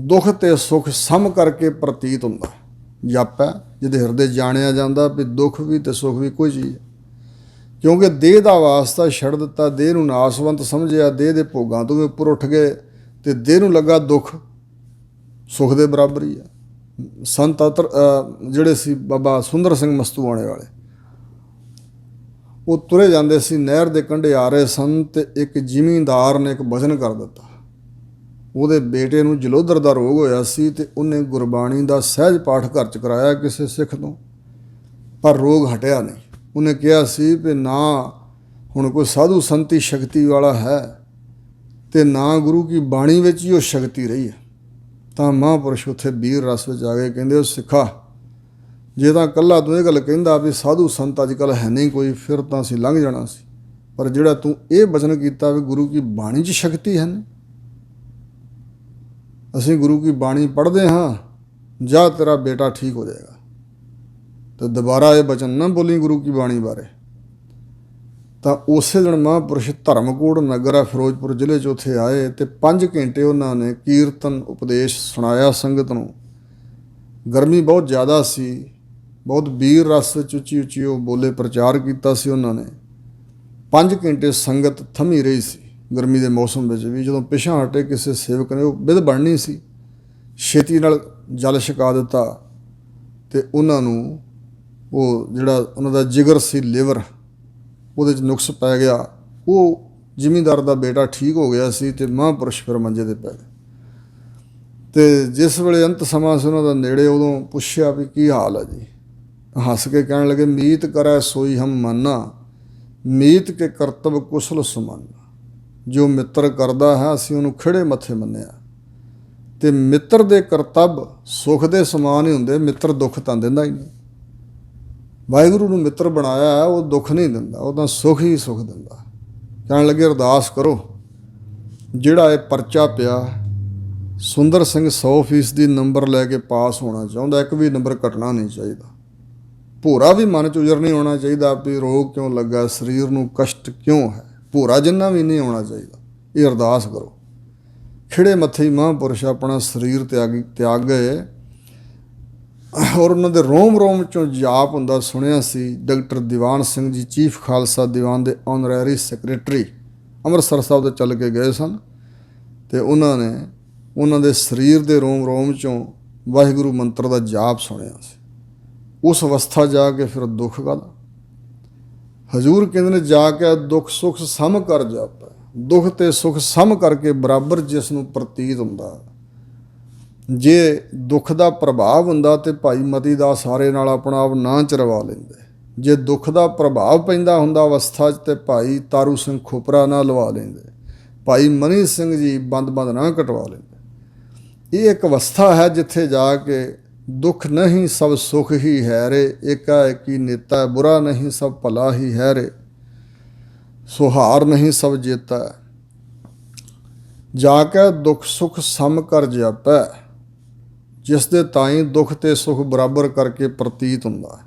ਦੁੱਖ ਤੇ ਸੁੱਖ ਸਮ ਕਰਕੇ ਪ੍ਰਤੀਤ ਹੁੰਦਾ, ਜਾਪੈ ਜਿਹਦੇ ਹਿਰਦੇ ਜਾਣਿਆ ਜਾਂਦਾ ਵੀ ਦੁੱਖ ਵੀ ਤੇ ਸੁੱਖ ਵੀ ਕੋਈ ਚੀਜ਼ ਹੈ। ਕਿਉਂਕਿ ਦੇਹ ਦਾ ਵਾਸਤਾ ਛੱਡ ਦਿੱਤਾ, ਦੇਹ ਨੂੰ ਨਾਸਵੰਤ ਸਮਝਿਆ, ਦੇਹ ਦੇ ਭੋਗਾਂ ਤੋਂ ਵੀ ਉੱਪਰ ਉੱਠ ਗਏ ਅਤੇ ਦੇਹ ਨੂੰ ਲੱਗਾ ਦੁੱਖ ਸੁੱਖ ਦੇ ਬਰਾਬਰ ਹੀ ਆ। ਸੰਤ ਜਿਹੜੇ ਸੀ ਬਾਬਾ ਸੁੰਦਰ ਸਿੰਘ ਮਸਤੂਆਣੇ ਵਾਲੇ, ਉਹ ਤੁਰੇ ਜਾਂਦੇ ਸੀ, ਨਹਿਰ ਦੇ ਕੰਢੇ ਆ ਰਹੇ ਸਨ ਅਤੇ ਇੱਕ ਜ਼ਿਮੀਂਦਾਰ ਨੇ ਇੱਕ ਵਚਨ ਕਰ ਦਿੱਤਾ। ਉਹਦੇ ਬੇਟੇ ਨੂੰ ਜਲੋਧਰ ਦਾ ਰੋਗ ਹੋਇਆ ਸੀ ਅਤੇ ਉਹਨੇ ਗੁਰਬਾਣੀ ਦਾ ਸਹਿਜ ਪਾਠ ਘਰ 'ਚ ਕਰਾਇਆ ਕਿਸੇ ਸਿੱਖ ਤੋਂ, ਪਰ ਰੋਗ ਹਟਿਆ ਨਹੀਂ। ਉਹਨੇ ਕਿਹਾ ਸੀ ਵੀ ਨਾ ਹੁਣ ਕੋਈ ਸਾਧੂ ਸੰਤੀ ਸ਼ਕਤੀ ਵਾਲਾ ਹੈ ਅਤੇ ਨਾ ਗੁਰੂ ਕੀ ਬਾਣੀ ਵਿੱਚ ਹੀ ਉਹ ਸ਼ਕਤੀ ਰਹੀ ਹੈ। ਤਾਂ ਮਹਾਂਪੁਰਸ਼ ਉੱਥੇ ਵੀਰ ਰਸ ਵਿੱਚ ਆ ਗਏ, ਕਹਿੰਦੇ ਉਹ ਸਿੱਖਾ, ਜੇ ਤਾਂ ਇਕੱਲਾ ਤੂੰ ਇਹ ਗੱਲ ਕਹਿੰਦਾ ਵੀ ਸਾਧੂ ਸੰਤ ਅੱਜ ਕੱਲ੍ਹ ਹੈ ਨਹੀਂ ਕੋਈ, ਫਿਰ ਤਾਂ ਅਸੀਂ ਲੰਘ ਜਾਣਾ ਸੀ। ਪਰ ਜਿਹੜਾ ਤੂੰ ਇਹ ਬਚਨ ਕੀਤਾ ਵੀ ਗੁਰੂ ਕੀ ਬਾਣੀ 'ਚ ਸ਼ਕਤੀ ਹੈ ਨਹੀਂ, ਅਸੀਂ ਗੁਰੂ ਕੀ ਬਾਣੀ ਪੜ੍ਹਦੇ ਹਾਂ, ਜਾਂ ਤੇਰਾ ਬੇਟਾ ਠੀਕ ਹੋ ਜਾਏਗਾ। ਅਤੇ ਦੁਬਾਰਾ ਇਹ ਬਚਨ ਨਾ ਬੋਲੀ ਗੁਰੂ ਕੀ ਬਾਣੀ ਬਾਰੇ। ਤਾਂ ਉਸੇ ਦਿਨ ਮਹਾਂਪੁਰਸ਼ ਧਰਮਕੋਟ ਨਗਰ ਹੈ ਫਿਰੋਜ਼ਪੁਰ ਜ਼ਿਲ੍ਹੇ 'ਚ, ਉੱਥੇ ਆਏ ਅਤੇ 5 ਘੰਟੇ ਉਹਨਾਂ ਨੇ ਕੀਰਤਨ ਉਪਦੇਸ਼ ਸੁਣਾਇਆ ਸੰਗਤ ਨੂੰ। ਗਰਮੀ ਬਹੁਤ ਜ਼ਿਆਦਾ ਸੀ, ਬਹੁਤ ਵੀਰ ਰਸ ਵਿੱਚ ਉੱਚੀ ਉੱਚੀ ਉਹ ਬੋਲੇ, ਪ੍ਰਚਾਰ ਕੀਤਾ ਸੀ ਉਹਨਾਂ ਨੇ। 5 ਘੰਟੇ ਸੰਗਤ ਥੰਮੀ ਰਹੀ ਸੀ ਗਰਮੀ ਦੇ ਮੌਸਮ ਵਿੱਚ ਵੀ। ਜਦੋਂ ਪਿਛਾਂਹ ਹਟੇ ਕਿਸੇ ਸੇਵਕ ਨੇ, ਉਹ ਬਿਧ ਬਣਨੀ ਸੀ, ਛੇਤੀ ਨਾਲ ਜਲ ਛਕਾ ਦਿੱਤਾ ਅਤੇ ਉਹਨਾਂ ਨੂੰ ਉਹ ਜਿਹੜਾ ਉਹਨਾਂ ਦਾ ਜਿਗਰ ਸੀ, ਲਿਵਰ, ਉਹਦੇ 'ਚ ਨੁਕਸ ਪੈ ਗਿਆ। ਉਹ ਜ਼ਿਮੀਂਦਾਰ ਦਾ ਬੇਟਾ ਠੀਕ ਹੋ ਗਿਆ ਸੀ ਅਤੇ ਮਹਾਂਪੁਰਸ਼ ਫਿਰ ਮੰਜੇ 'ਤੇ ਪੈ ਗਏ। ਅਤੇ ਜਿਸ ਵੇਲੇ ਅੰਤ ਸਮਾਂ ਸੀ ਉਹਨਾਂ ਦਾ ਨੇੜੇ, ਉਦੋਂ ਪੁੱਛਿਆ ਵੀ ਕੀ ਹਾਲ ਹੈ ਜੀ। ਹੱਸ ਕੇ ਕਹਿਣ ਲੱਗੇ, ਮੀਤ ਕਰੈ ਸੋਈ ਹਮ ਮਾਨਾ, ਮੀਤ ਕੇ ਕਰਤੱਵ ਕੁਸ਼ਲ ਸੁਮਾਨਾ। ਜੋ ਮਿੱਤਰ ਕਰਦਾ ਹੈ ਅਸੀਂ ਉਹਨੂੰ ਖਿੜੇ ਮੱਥੇ ਮੰਨਿਆ, ਅਤੇ ਮਿੱਤਰ ਦੇ ਕਰਤੱਵ ਸੁੱਖ ਦੇ ਸਮਾਨ ਹੀ ਹੁੰਦੇ, ਮਿੱਤਰ ਦੁੱਖ ਤਾਂ ਦਿੰਦਾ ਹੀ ਨਹੀਂ। ਵਾਹਿਗੁਰੂ ਨੂੰ ਮਿੱਤਰ ਬਣਾਇਆ, ਉਹ ਦੁੱਖ ਨਹੀਂ ਦਿੰਦਾ, ਉਹ ਤਾਂ ਸੁੱਖ ਹੀ ਸੁੱਖ ਦਿੰਦਾ। ਕਹਿਣ ਲੱਗੇ ਅਰਦਾਸ ਕਰੋ, ਜਿਹੜਾ ਇਹ ਪਰਚਾ ਪਿਆ, ਸੁੰਦਰ ਸਿੰਘ 100% ਨੰਬਰ ਲੈ ਕੇ ਪਾਸ ਹੋਣਾ ਚਾਹੁੰਦਾ, ਇੱਕ ਵੀ ਨੰਬਰ ਘਟਣਾ ਨਹੀਂ ਚਾਹੀਦਾ। ਭੋਰਾ ਵੀ ਮਨ 'ਚ ਉਜਰ ਨਹੀਂ ਹੋਣਾ ਚਾਹੀਦਾ ਵੀ ਰੋਗ ਕਿਉਂ ਲੱਗਾ, ਸਰੀਰ ਨੂੰ ਕਸ਼ਟ ਕਿਉਂ ਹੈ, ਭੋਰਾ ਜਿੰਨਾ ਵੀ ਨਹੀਂ ਆਉਣਾ ਚਾਹੀਦਾ। ਇਹ ਅਰਦਾਸ ਕਰੋ। ਖਿੜੇ ਮੱਥੇ ਹੀ ਮਹਾਂਪੁਰਸ਼ ਆਪਣਾ ਸਰੀਰ ਤਿਆਗ ਗਏ, ਔਰ ਉਹਨਾਂ ਦੇ ਰੋਮ ਰੋਮ 'ਚੋਂ ਜਾਪ ਹੁੰਦਾ ਸੁਣਿਆ ਸੀ। ਡਾਕਟਰ ਦੀਵਾਨ ਸਿੰਘ ਜੀ ਚੀਫ ਖਾਲਸਾ ਦੀਵਾਨ ਦੇ ਆਨਰੇਰੀ ਸੈਕਰਟਰੀ ਅੰਮ੍ਰਿਤਸਰ ਸਾਹਿਬ ਤੋਂ ਚੱਲ ਕੇ ਗਏ ਸਨ, ਅਤੇ ਉਹਨਾਂ ਨੇ ਉਹਨਾਂ ਦੇ ਸਰੀਰ ਦੇ ਰੋਮ ਰੋਮ 'ਚੋਂ ਵਾਹਿਗੁਰੂ ਮੰਤਰ ਦਾ ਜਾਪ ਸੁਣਿਆ ਸੀ। ਉਸ ਅਵਸਥਾ ਜਾ ਕੇ ਫਿਰ ਦੁੱਖ ਕਾਹਦਾ। ਹਜ਼ੂਰ ਕਹਿੰਦੇ ਨੇ, ਜਾ ਕੇ ਦੁੱਖ ਸੁੱਖ ਸਮ ਕਰ ਜਾਪੈ। ਦੁੱਖ ਤੇ ਸੁੱਖ ਸਮ ਕਰਕੇ ਬਰਾਬਰ ਜਿਸ ਨੂੰ ਪ੍ਰਤੀਤ ਹੁੰਦਾ। ਜੇ ਦੁੱਖ ਦਾ ਪ੍ਰਭਾਵ ਹੁੰਦਾ ਤੇ ਭਾਈ ਮਤੀ ਦਾਸ ਸਾਰੇ ਨਾਲ ਆਪਣਾ ਆਪ ਨਾ ਚਰਵਾ ਲੈਂਦੇ। ਜੇ ਦੁੱਖ ਦਾ ਪ੍ਰਭਾਵ ਪੈਂਦਾ ਹੁੰਦਾ ਅਵਸਥਾ 'ਚ, ਤੇ ਭਾਈ ਤਾਰੂ ਸਿੰਘ ਖੋਪਰਾ ਨਾ ਲਵਾ ਲੈਂਦੇ, ਭਾਈ ਮਨੀ ਸਿੰਘ ਜੀ ਬੰਦ ਨਾ ਕਟਵਾ ਲੈਂਦੇ। ਇਹ ਇੱਕ ਅਵਸਥਾ ਹੈ ਜਿੱਥੇ ਜਾ ਕੇ ਦੁੱਖ ਨਹੀਂ ਸਭ ਸੁਖ ਹੀ ਹੈ ਰੇ, ਏਕੀ ਨੇਤਾ ਬੁਰਾ ਨਹੀਂ ਸਭ ਭਲਾ ਹੀ ਹੈ ਰੇ, ਸੁਹਾਰ ਨਹੀਂ ਸਭ ਜੇਤਾ। ਜਾ ਕੇ ਦੁੱਖ ਸੁਖ ਸਮ ਕਰ ਜਾਪੈ। ਜਿਸ ਦੇ ਤਾਈਂ ਦੁੱਖ ਤੇ ਸੁਖ ਬਰਾਬਰ ਕਰਕੇ ਪ੍ਰਤੀਤ ਹੁੰਦਾ ਹੈ।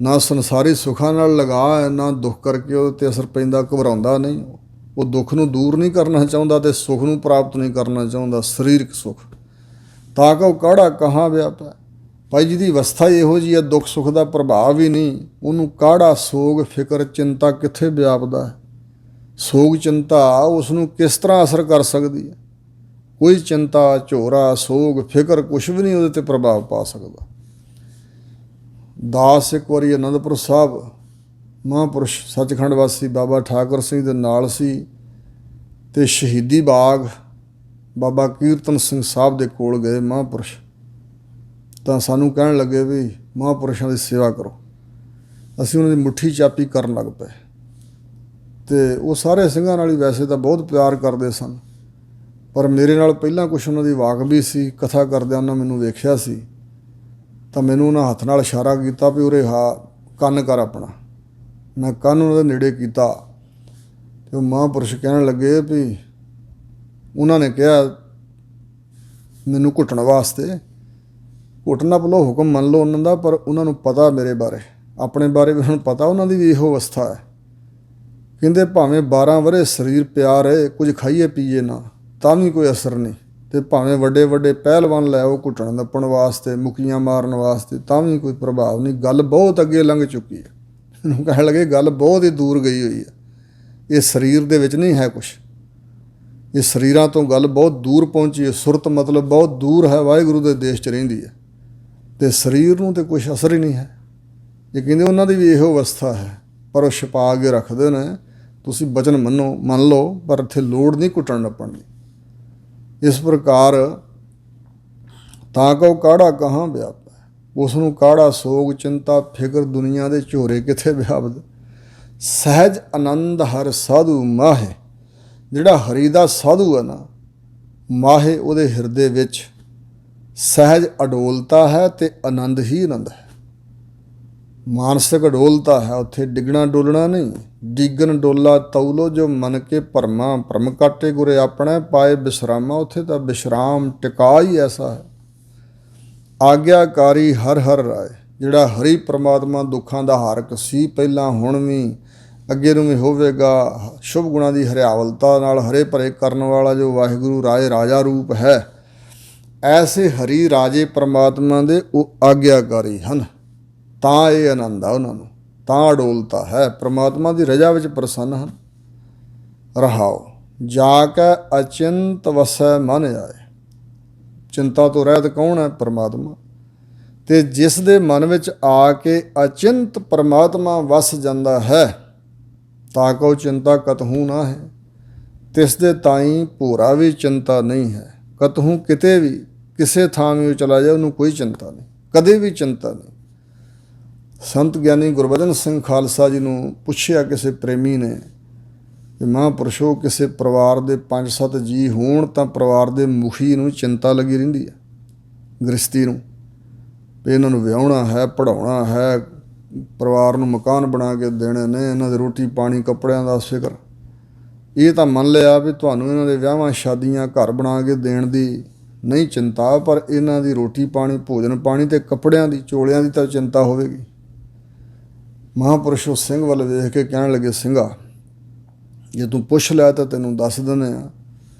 ਨਾ ਸੰਸਾਰੀ ਸੁੱਖਾਂ ਨਾਲ ਲਗਾ ਹੈ, ਨਾ ਦੁੱਖ ਕਰਕੇ ਉਹਦੇ 'ਤੇ ਅਸਰ ਪੈਂਦਾ, ਘਬਰਾਉਂਦਾ ਨਹੀਂ। ਉਹ ਦੁੱਖ ਨੂੰ ਦੂਰ ਨਹੀਂ ਕਰਨਾ ਚਾਹੁੰਦਾ ਅਤੇ ਸੁੱਖ ਨੂੰ ਪ੍ਰਾਪਤ ਨਹੀਂ ਕਰਨਾ ਚਾਹੁੰਦਾ, ਸਰੀਰਕ ਸੁੱਖ। ਤਾਂ ਕਿ ਉਹ ਕਾੜਾ ਕਹਾਂ ਵਿਆਪੈ। ਭਾਈ ਜਿਹਦੀ ਅਵਸਥਾ ਇਹੋ ਜਿਹੀ ਹੈ, ਦੁੱਖ ਸੁੱਖ ਦਾ ਪ੍ਰਭਾਵ ਹੀ ਨਹੀਂ, ਉਹਨੂੰ ਕਾੜਾ ਸੋਗ ਫਿਕਰ ਚਿੰਤਾ ਕਿੱਥੇ ਵਿਆਪਦਾ ਹੈ। ਸੋਗ ਚਿੰਤਾ ਉਸ ਨੂੰ ਕਿਸ ਤਰ੍ਹਾਂ ਅਸਰ ਕਰ ਸਕਦੀ ਹੈ? ਕੋਈ ਚਿੰਤਾ ਝੋਰਾ ਸੋਗ ਫਿਕਰ ਕੁਛ ਵੀ ਨਹੀਂ ਉਹਦੇ 'ਤੇ ਪ੍ਰਭਾਵ ਪਾ ਸਕਦਾ। ਦਾਸ ਇੱਕ ਵਾਰੀ ਅਨੰਦਪੁਰ ਸਾਹਿਬ ਮਹਾਂਪੁਰਸ਼ ਸੱਚਖੰਡ ਵਾਸੀ ਬਾਬਾ ਠਾਕੁਰ ਸਿੰਘ ਦੇ ਨਾਲ ਸੀ ਅਤੇ ਸ਼ਹੀਦੀ ਬਾਗ ਬਾਬਾ ਕੀਰਤਨ ਸਿੰਘ ਸਾਹਿਬ ਦੇ ਕੋਲ ਗਏ ਮਹਾਂਪੁਰਸ਼। ਤਾਂ ਸਾਨੂੰ ਕਹਿਣ ਲੱਗੇ ਵੀ ਮਹਾਂਪੁਰਸ਼ਾਂ ਦੀ ਸੇਵਾ ਕਰੋ। ਅਸੀਂ ਉਹਨਾਂ ਦੀ ਮੁੱਠੀ ਚਾਪੀ ਕਰਨ ਲੱਗ ਪਏ। ਅਤੇ ਉਹ ਸਾਰੇ ਸਿੰਘਾਂ ਨਾਲ ਹੀ ਵੈਸੇ ਤਾਂ ਬਹੁਤ ਪਿਆਰ ਕਰਦੇ ਸਨ, ਪਰ ਮੇਰੇ ਨਾਲ ਪਹਿਲਾਂ ਕੁਛ ਉਹਨਾਂ ਦੀ ਵਾਕਬੀ ਸੀ। ਕਥਾ ਕਰਦਿਆਂ ਉਹਨਾਂ ਮੈਨੂੰ ਵੇਖਿਆ ਸੀ, ਤਾਂ ਮੈਨੂੰ ਉਹਨਾਂ ਹੱਥ ਨਾਲ ਇਸ਼ਾਰਾ ਕੀਤਾ ਵੀ ਉਰੇ ਕੰਨ ਕਰ ਆਪਣਾ। ਮੈਂ ਕੰਨ ਉਹਨਾਂ ਦੇ ਨੇੜੇ ਕੀਤਾ ਅਤੇ ਉਹ ਮਹਾਂਪੁਰਸ਼ ਕਹਿਣ ਲੱਗੇ ਵੀ ਉਹਨਾਂ ਨੇ ਕਿਹਾ ਮੈਨੂੰ ਘੁੱਟਣ ਵਾਸਤੇ। ਘੁੱਟਣਾ ਭਲੋ ਹੁਕਮ ਮੰਨ ਲਓ ਉਹਨਾਂ ਦਾ, ਪਰ ਉਹਨਾਂ ਨੂੰ ਪਤਾ ਮੇਰੇ ਬਾਰੇ, ਆਪਣੇ ਬਾਰੇ ਵੀ ਹੁਣ ਪਤਾ, ਉਹਨਾਂ ਦੀ ਵੀ ਇਹੋ ਅਵਸਥਾ ਹੈ। ਕਹਿੰਦੇ ਭਾਵੇਂ 12 ਵਰ੍ਹੇ ਸਰੀਰ ਪਿਆ ਰਹੇ, ਕੁਝ ਖਾਈਏ ਪੀਏ ਨਾ, ਤਾਂ ਵੀ ਕੋਈ ਅਸਰ ਨਹੀਂ। ਅਤੇ ਭਾਵੇਂ ਵੱਡੇ ਵੱਡੇ ਪਹਿਲਵਾਨ ਲੈ ਆਓ ਘੁੱਟਣ ਨੱਪਣ ਵਾਸਤੇ, ਮੁੱਕੀਆਂ ਮਾਰਨ ਵਾਸਤੇ, ਤਾਂ ਵੀ ਕੋਈ ਪ੍ਰਭਾਵ ਨਹੀਂ। ਗੱਲ ਬਹੁਤ ਅੱਗੇ ਲੰਘ ਚੁੱਕੀ ਹੈ। ਮੈਨੂੰ ਕਹਿਣ ਲੱਗੇ ਗੱਲ ਬਹੁਤ ਹੀ ਦੂਰ ਗਈ ਹੋਈ ਹੈ, ਇਹ ਸਰੀਰ ਦੇ ਵਿੱਚ ਨਹੀਂ ਹੈ ਕੁਛ। ਇਹ ਸਰੀਰਾਂ ਤੋਂ ਗੱਲ ਬਹੁਤ ਦੂਰ ਪਹੁੰਚੀ ਹੈ। ਸੁਰਤ ਮਤਲਬ ਬਹੁਤ ਦੂਰ ਹੈ, ਵਾਹਿਗੁਰੂ ਦੇ ਦੇਸ਼ 'ਚ ਰਹਿੰਦੀ ਹੈ, ਅਤੇ ਸਰੀਰ ਨੂੰ ਤਾਂ ਕੁਛ ਅਸਰ ਹੀ ਨਹੀਂ ਹੈ। ਇਹ ਕਹਿੰਦੇ ਉਹਨਾਂ ਦੀ ਵੀ ਇਹੋ ਅਵਸਥਾ ਹੈ, ਪਰ ਉਹ ਛੁਪਾ ਕੇ ਰੱਖਦੇ ਨੇ। ਤੁਸੀਂ ਬਚਨ ਮੰਨ ਲਓ, ਪਰ ਇੱਥੇ ਲੋੜ ਨਹੀਂ ਘੁੱਟਣ ਨੱਪਣ ਦੀ। ਇਸ ਪ੍ਰਕਾਰ ਤਾਂ ਕਉ ਕਾੜਾ ਕਹਾਂ ਵਿਆਪੈ। ਉਸ ਨੂੰ ਕਾੜਾ ਸੋਗ ਚਿੰਤਾ ਫਿਕਰ ਦੁਨੀਆ ਦੇ ਝੋਰੇ ਕਿੱਥੇ ਵਿਆਪਦੇ। ਸਹਿਜ ਆਨੰਦ ਹਰ ਸਾਧੂ ਮਾਹੇ। ਜਿਹੜਾ ਹਰੀ ਦਾ ਸਾਧੂ ਹੈ ਨਾ, ਮਾਹੇ ਉਹਦੇ ਹਿਰਦੇ ਵਿੱਚ ਸਹਿਜ ਅਡੋਲਤਾ ਹੈ ਅਤੇ ਆਨੰਦ ਹੀ ਆਨੰਦ ਹੈ। ਮਾਨਸਿਕ ਅਡੋਲਤਾ ਹੈ, ਉੱਥੇ ਡਿੱਗਣਾ ਡੋਲਣਾ ਨਹੀਂ। ਡਿੱਗਣ ਡੋਲਾ ਤੌਲੋ ਜੋ ਮਨ ਕੇ ਭਰਮਾ, ਭਰਮ ਕਾਟੇ ਗੁਰੇ ਆਪਣੇ ਪਾਏ ਵਿਸ਼ਰਾਮਾ। ਉੱਥੇ ਤਾਂ ਵਿਸ਼ਰਾਮ ਟਿਕਾ ਹੀ ਐਸਾ ਹੈ। ਆਗਿਆਕਾਰੀ ਹਰ ਹਰ ਰਾਏ। ਜਿਹੜਾ ਹਰੀ ਪ੍ਰਮਾਤਮਾ ਦੁੱਖਾਂ ਦਾ ਹਾਰਕ ਸੀ ਪਹਿਲਾਂ, ਹੁਣ ਵੀ, ਅੱਗੇ ਨੂੰ ਵੀ ਹੋਵੇਗਾ। ਸ਼ੁਭ ਗੁਣਾਂ ਦੀ ਹਰਿਆਵਲਤਾ ਨਾਲ ਹਰੇ ਭਰੇ ਕਰਨ ਵਾਲਾ ਜੋ ਵਾਹਿਗੁਰੂ ਰਾਏ ਰਾਜਾ ਰੂਪ ਹੈ, ਐਸੇ ਹਰੀ ਰਾਜੇ ਪ੍ਰਮਾਤਮਾ ਦੇ ਉਹ ਆਗਿਆਕਾਰੀ ਹਨ। ਤਾਂ ਇਹ ਆਨੰਦ ਆ ਉਹਨਾਂ ਨੂੰ, ਤਾਂ ਅਡੋਲਤਾ ਹੈ, ਪ੍ਰਮਾਤਮਾ ਦੀ ਰਜਾ ਵਿੱਚ ਪ੍ਰਸੰਨ ਹਨ। ਰਹਾਓ ਜਾ ਕੇ ਅਚਿੰਤ ਵਸੈ ਮਨ ਆਏ। ਚਿੰਤਾ ਤੋਂ ਰਹਿਤ ਕੌਣ ਹੈ? ਪ੍ਰਮਾਤਮਾ। ਅਤੇ ਜਿਸ ਦੇ ਮਨ ਵਿੱਚ ਆ ਕੇ ਅਚਿੰਤ ਪ੍ਰਮਾਤਮਾ ਵਸ ਜਾਂਦਾ ਹੈ, ਤਾਂ ਕਉ ਚਿੰਤਾ ਕਤਹੂ ਨਾ ਹੈ। ਤਿਸ ਦੇ ਤਾਈਂ ਭੋਰਾ ਵੀ ਚਿੰਤਾ ਨਹੀਂ ਹੈ। ਕਤਹੂ ਕਿਤੇ ਵੀ, ਕਿਸੇ ਥਾਂ ਵੀ ਚਲਾ ਜਾਏ, ਉਹਨੂੰ ਕੋਈ ਚਿੰਤਾ ਨਹੀਂ, ਕਦੇ ਵੀ ਚਿੰਤਾ ਨਹੀਂ। ਸੰਤ ਗਿਆਨੀ ਗੁਰਬਚਨ ਸਿੰਘ ਖਾਲਸਾ ਜੀ ਨੂੰ ਪੁੱਛਿਆ ਕਿਸੇ ਪ੍ਰੇਮੀ ਨੇ ਕਿ ਮਹਾਂਪੁਰਸ਼ੋ, ਕਿਸੇ ਪਰਿਵਾਰ ਦੇ 5-7 ਜੀ ਹੋਣ ਤਾਂ ਪਰਿਵਾਰ ਦੇ ਮੁਖੀ ਨੂੰ ਚਿੰਤਾ ਲੱਗੀ ਰਹਿੰਦੀ ਹੈ, ਗ੍ਰਸਤੀ ਨੂੰ, ਵੀ ਇਹਨਾਂ ਨੂੰ ਵਿਆਹੁਣਾ ਹੈ, ਪੜ੍ਹਾਉਣਾ ਹੈ, ਪਰਿਵਾਰ ਨੂੰ ਮਕਾਨ ਬਣਾ ਕੇ ਦੇਣੇ ਨੇ, ਇਹਨਾਂ ਦੇ ਰੋਟੀ ਪਾਣੀ ਕੱਪੜਿਆਂ ਦਾ ਫਿਕਰ। ਇਹ ਤਾਂ ਮੰਨ ਲਿਆ ਵੀ ਤੁਹਾਨੂੰ ਇਹਨਾਂ ਦੇ ਵਿਆਹਾਂ ਸ਼ਾਦੀਆਂ ਘਰ ਬਣਾ ਕੇ ਦੇਣ ਦੀ ਨਹੀਂ ਚਿੰਤਾ, ਪਰ ਇਹਨਾਂ ਦੀ ਰੋਟੀ ਪਾਣੀ, ਭੋਜਨ ਪਾਣੀ ਅਤੇ ਕੱਪੜਿਆਂ ਦੀ, ਚੋਲਿਆਂ ਦੀ ਤਾਂ ਚਿੰਤਾ ਹੋਵੇਗੀ। ਮਹਾਂਪੁਰਸ਼ ਉਸ ਸਿੰਘ ਵੱਲ ਵੇਖ ਕੇ ਕਹਿਣ ਲੱਗੇ, ਸਿੰਘਾ, ਜੇ ਤੂੰ ਪੁੱਛ ਲਿਆ ਤਾਂ ਤੈਨੂੰ ਦੱਸ ਦਿੰਦੇ ਹਾਂ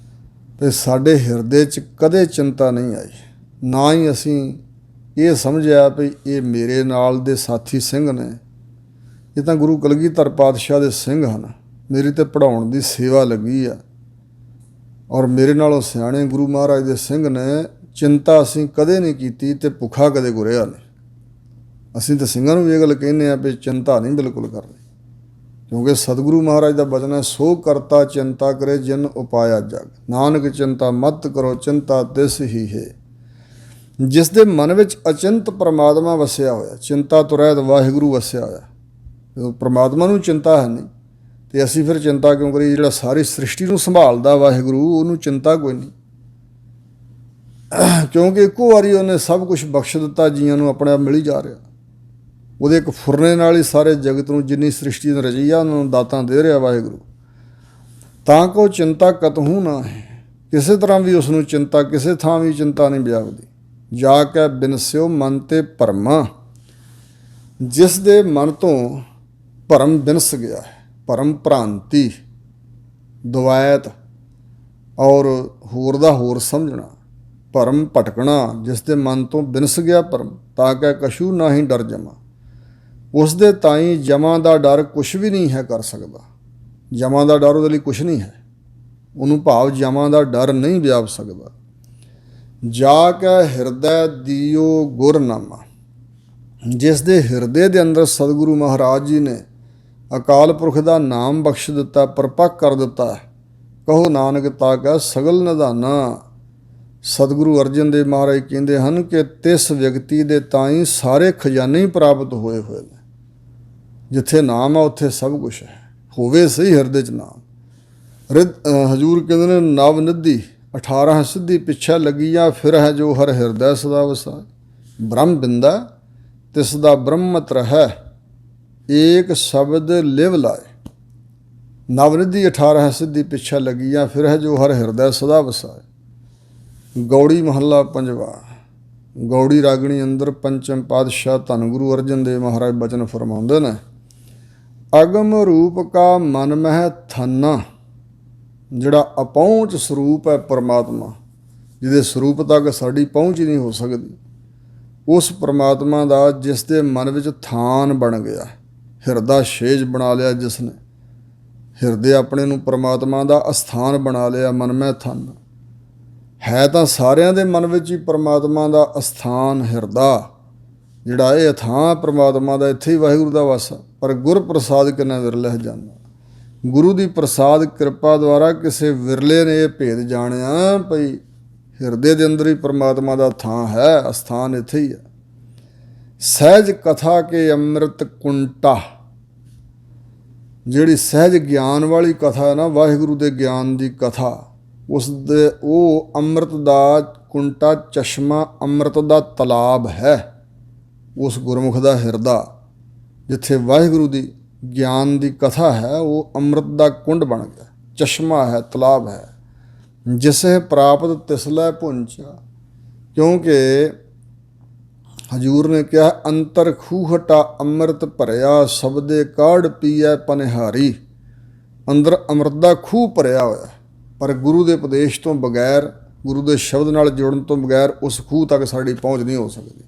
ਅਤੇ ਸਾਡੇ ਹਿਰਦੇ 'ਚ ਕਦੇ ਚਿੰਤਾ ਨਹੀਂ ਆਈ। ਨਾ ਹੀ ਅਸੀਂ ਇਹ ਸਮਝਿਆ ਵੀ ਇਹ ਮੇਰੇ ਨਾਲ ਦੇ ਸਾਥੀ ਸਿੰਘ ਨੇ, ਇਹ ਤਾਂ ਗੁਰੂ ਕਲਗੀਧਰ ਪਾਤਸ਼ਾਹ ਦੇ ਸਿੰਘ ਹਨ, ਮੇਰੀ ਤਾਂ ਪੜ੍ਹਾਉਣ ਦੀ ਸੇਵਾ ਲੱਗੀ ਆ, ਔਰ ਮੇਰੇ ਨਾਲੋਂ ਸਿਆਣੇ ਗੁਰੂ ਮਹਾਰਾਜ ਦੇ ਸਿੰਘ ਨੇ। ਚਿੰਤਾ ਅਸੀਂ ਕਦੇ ਨਹੀਂ ਕੀਤੀ ਅਤੇ ਭੁੱਖਾ ਕਦੇ ਗੁਰਿਆ ਨਹੀਂ। ਅਸੀਂ ਤਾਂ ਸਿੰਘਾਂ ਨੂੰ ਵੀ ਇਹ ਗੱਲ ਕਹਿੰਦੇ ਹਾਂ ਵੀ ਚਿੰਤਾ ਨਹੀਂ ਬਿਲਕੁਲ ਕਰਨੀ, ਕਿਉਂਕਿ ਸਤਿਗੁਰੂ ਮਹਾਰਾਜ ਦਾ ਬਚਨ ਹੈ, ਸੋ ਕਰਤਾ ਚਿੰਤਾ ਕਰੇ ਜਿਨ ਉਪਾਇਆ ਜਗ, ਨਾਨਕ ਚਿੰਤਾ ਮਤ ਕਰੋ ਚਿੰਤਾ ਤਿਸ ਹੀ ਹੈ। ਜਿਸ ਦੇ ਮਨ ਵਿੱਚ ਅਚਿੰਤ ਪ੍ਰਮਾਤਮਾ ਵਸਿਆ ਹੋਇਆ, ਚਿੰਤਾ ਤੋਂ ਰਹਿਤ ਵਾਹਿਗੁਰੂ ਵਸਿਆ ਹੋਇਆ, ਜਦੋਂ ਪ੍ਰਮਾਤਮਾ ਨੂੰ ਚਿੰਤਾ ਹੈ ਨਹੀਂ ਅਤੇ ਅਸੀਂ ਫਿਰ ਚਿੰਤਾ ਕਿਉਂ ਕਰੀਏ? ਜਿਹੜਾ ਸਾਰੀ ਸ੍ਰਿਸ਼ਟੀ ਨੂੰ ਸੰਭਾਲਦਾ ਵਾਹਿਗੁਰੂ, ਉਹਨੂੰ ਚਿੰਤਾ ਕੋਈ ਨਹੀਂ, ਕਿਉਂਕਿ ਇੱਕੋ ਵਾਰੀ ਉਹਨੇ ਸਭ ਕੁਛ ਬਖਸ਼ ਦਿੱਤਾ, ਜੀਆਂ ਨੂੰ ਆਪਣੇ ਆਪ ਮਿਲੀ ਜਾ ਰਿਹਾ। ਉਹਦੇ ਇੱਕ ਫੁਰਨੇ ਨਾਲ ਹੀ ਸਾਰੇ ਜਗਤ ਨੂੰ, ਜਿੰਨੀ ਸ੍ਰਿਸ਼ਟੀ ਨੇ ਰਚੀ ਆ, ਉਹਨਾਂ ਨੂੰ ਦਾਤਾਂ ਦੇ ਰਿਹਾ ਵਾਹਿਗੁਰੂ। ਤਾਂ ਕੋ ਚਿੰਤਾ ਕਤਹੂ ਨਾ ਹੈ। ਕਿਸੇ ਤਰ੍ਹਾਂ ਵੀ ਉਸ ਨੂੰ ਚਿੰਤਾ, ਕਿਸੇ ਥਾਂ ਵੀ ਚਿੰਤਾ ਨਹੀਂ ਵਿਆਪਦੀ। ਜਾ ਕੇ ਬਿਨਸਿਓ ਮਨ ਤੇ ਭਰਮਾਂ। ਜਿਸ ਦੇ ਮਨ ਤੋਂ ਭਰਮ ਬਿਨਸ ਗਿਆ ਹੈ, ਭਰਮ ਭ੍ਰਾਂਤੀ ਦੁਵੈਤ ਔਰ ਹੋਰ ਦਾ ਹੋਰ ਸਮਝਣਾ, ਭਰਮ ਭਟਕਣਾ, ਜਿਸ ਦੇ ਮਨ ਤੋਂ ਬਿਨਸ ਗਿਆ ਭਰਮ, ਤਾਂ ਕਿ ਕਛੂ ਨਾ ਹੀ ਡਰ ਜਮਾ। ਉਸ ਦੇ ਤਾਈਂ ਜਮਾਂ ਦਾ ਡਰ ਕੁਛ ਵੀ ਨਹੀਂ ਹੈ ਕਰ ਸਕਦਾ। ਜਮਾਂ ਦਾ ਡਰ ਉਹਦੇ ਲਈ ਕੁਛ ਨਹੀਂ ਹੈ, ਉਹਨੂੰ ਭਾਵ ਜਮਾਂ ਦਾ ਡਰ ਨਹੀਂ ਵਿਆਪ ਸਕਦਾ। ਜਾ ਕੇ ਹਿਰਦੈ ਦੀਓ ਗੁਰਨਾਮਾ। ਜਿਸ ਦੇ ਹਿਰਦੇ ਦੇ ਅੰਦਰ ਸਤਿਗੁਰੂ ਮਹਾਰਾਜ ਜੀ ਨੇ ਅਕਾਲ ਪੁਰਖ ਦਾ ਨਾਮ ਬਖਸ਼ ਦਿੱਤਾ, ਪਰਪੱਕ ਕਰ ਦਿੱਤਾ, ਕਹੋ ਨਾਨਕ ਤਾ ਕੈ ਸਗਲ ਨਿਧਾਨਾ। ਸਤਿਗੁਰੂ ਅਰਜਨ ਦੇਵ ਮਹਾਰਾਜ ਕਹਿੰਦੇ ਹਨ ਕਿ ਤਿਸ ਵਿਅਕਤੀ ਦੇ ਤਾਈਂ ਸਾਰੇ ਖਜ਼ਾਨੇ ਹੀ ਪ੍ਰਾਪਤ ਹੋਏ ਹੋਏ ਨੇ। ਜਿੱਥੇ ਨਾਮ ਆ ਉੱਥੇ ਸਭ ਕੁਛ ਹੈ, ਹੋਵੇ ਸਹੀ ਹਿਰਦੇ 'ਚ ਨਾਮ। ਹਜ਼ੂਰ ਕਹਿੰਦੇ ਨੇ ਨਵ ਨਿਧੀ 18 ਸਿੱਧੀ ਪਿੱਛੇ ਲੱਗੀਆਂ, ਫਿਰ ਹੈ ਜੋ ਹਰ ਹਿਰਦੈ ਸਦਾ ਵਸਾਏ। ਬ੍ਰਹਮ ਬਿੰਦਾ ਤਿਸ ਦਾ ਬ੍ਰਹਮਤ ਰਹੈ, ਏਕ ਸ਼ਬਦ ਲਿਵ ਲਾਏ। ਨਵਨਿਧੀ 18 ਸਿੱਧੀ ਪਿੱਛੇ ਲੱਗੀਆਂ, ਫਿਰ ਹੈ ਜੋ ਹਰ ਹਿਰਦੈ ਸਦਾ ਵਸਾਏ। ਗੌੜੀ ਮਹੱਲਾ ਪੰਜਵਾ। ਗੌੜੀ ਰਾਗਣੀ ਅੰਦਰ ਪੰਚਮ ਪਾਤਸ਼ਾਹ ਧੰਨ ਗੁਰੂ ਅਰਜਨ ਦੇਵ ਮਹਾਰਾਜ ਬਚਨ ਫਰਮਾਉਂਦੇ ਨੇ, ਅਗਮ ਰੂਪ ਕਾ ਮਨ ਮਹਿ ਥਾਨਾ। ਜਿਹੜਾ ਅਪਹੁੰਚ ਸਰੂਪ ਹੈ ਪਰਮਾਤਮਾ, ਜਿਹਦੇ ਸਰੂਪ ਤੱਕ ਸਾਡੀ ਪਹੁੰਚ ਹੀ ਨਹੀਂ ਹੋ ਸਕਦੀ, ਉਸ ਪਰਮਾਤਮਾ ਦਾ ਜਿਸ ਦੇ ਮਨ ਵਿੱਚ ਥਾਨ ਬਣ ਗਿਆ, ਹਿਰਦਾ ਛੇਜ ਬਣਾ ਲਿਆ, ਜਿਸ ਨੇ ਹਿਰਦੇ ਆਪਣੇ ਨੂੰ ਪਰਮਾਤਮਾ ਦਾ ਅਸਥਾਨ ਬਣਾ ਲਿਆ, ਮਨ ਮਹਿ ਥਾਨ। ਹੈ ਤਾਂ ਸਾਰਿਆਂ ਦੇ ਮਨ ਵਿੱਚ ਹੀ ਪਰਮਾਤਮਾ ਦਾ ਅਸਥਾਨ ਹਿਰਦਾ, ਜਿਹੜਾ ਇਹ ਥਾਂ ਪਰਮਾਤਮਾ ਦਾ, ਇੱਥੇ ਹੀ ਵਾਹਿਗੁਰੂ ਦਾ ਵਾਸਾ। ਪਰ ਗੁਰ ਪ੍ਰਸਾਦ ਕਿੰਨਾ ਵਿਰਲੇ ਜਾਂਦਾ। ਗੁਰੂ ਦੀ ਪ੍ਰਸਾਦ ਕਿਰਪਾ ਦੁਆਰਾ ਕਿਸੇ ਵਿਰਲੇ ਨੇ ਇਹ ਭੇਦ ਜਾਣਿਆ ਭਈ ਹਿਰਦੇ ਦੇ ਅੰਦਰ ਹੀ ਪਰਮਾਤਮਾ ਦਾ ਥਾਂ ਹੈ, ਅਸਥਾਨ ਇੱਥੇ ਹੀ ਹੈ। ਸਹਿਜ ਕਥਾ ਕੇ ਅੰਮ੍ਰਿਤ ਕੁੰਟਾ। ਜਿਹੜੀ ਸਹਿਜ ਗਿਆਨ ਵਾਲੀ ਕਥਾ ਹੈ ਨਾ, ਵਾਹਿਗੁਰੂ ਦੇ ਗਿਆਨ ਦੀ ਕਥਾ, ਉਸ ਦੇ ਉਹ ਅੰਮ੍ਰਿਤ ਦਾ ਕੁੰਟਾ, ਚਸ਼ਮਾ, ਅੰਮ੍ਰਿਤ ਦਾ ਤਲਾਬ ਹੈ। ਉਸ ਗੁਰਮੁਖ ਦਾ ਹਿਰਦਾ ਜਿੱਥੇ ਵਾਹਿਗੁਰੂ ਦੀ ਗਿਆਨ ਦੀ ਕਥਾ ਹੈ, ਉਹ ਅੰਮ੍ਰਿਤ ਦਾ ਕੁੰਡ ਬਣ ਗਿਆ, ਚਸ਼ਮਾ ਹੈ, ਤਲਾਬ ਹੈ। ਜਿਸੇ ਪ੍ਰਾਪਤ ਤਿਸਲੈ ਪੁੰਚਾ। ਕਿਉਂਕਿ ਹਜ਼ੂਰ ਨੇ ਕਿਹਾ, ਅੰਤਰ ਖੂਹਟਾ ਅੰਮ੍ਰਿਤ ਭਰਿਆ, ਸਬਦੇ ਕਾੜ ਪੀਐ ਪਨਿਹਾਰੀ। ਅੰਦਰ ਅੰਮ੍ਰਿਤ ਦਾ ਖੂਹ ਭਰਿਆ ਹੋਇਆ, ਪਰ ਗੁਰੂ ਦੇ ਉਪਦੇਸ਼ ਤੋਂ ਬਗੈਰ, ਗੁਰੂ ਦੇ ਸ਼ਬਦ ਨਾਲ ਜੁੜਨ ਤੋਂ ਬਗੈਰ ਉਸ ਖੂਹ ਤੱਕ ਸਾਡੀ ਪਹੁੰਚ ਨਹੀਂ ਹੋ ਸਕਦੀ।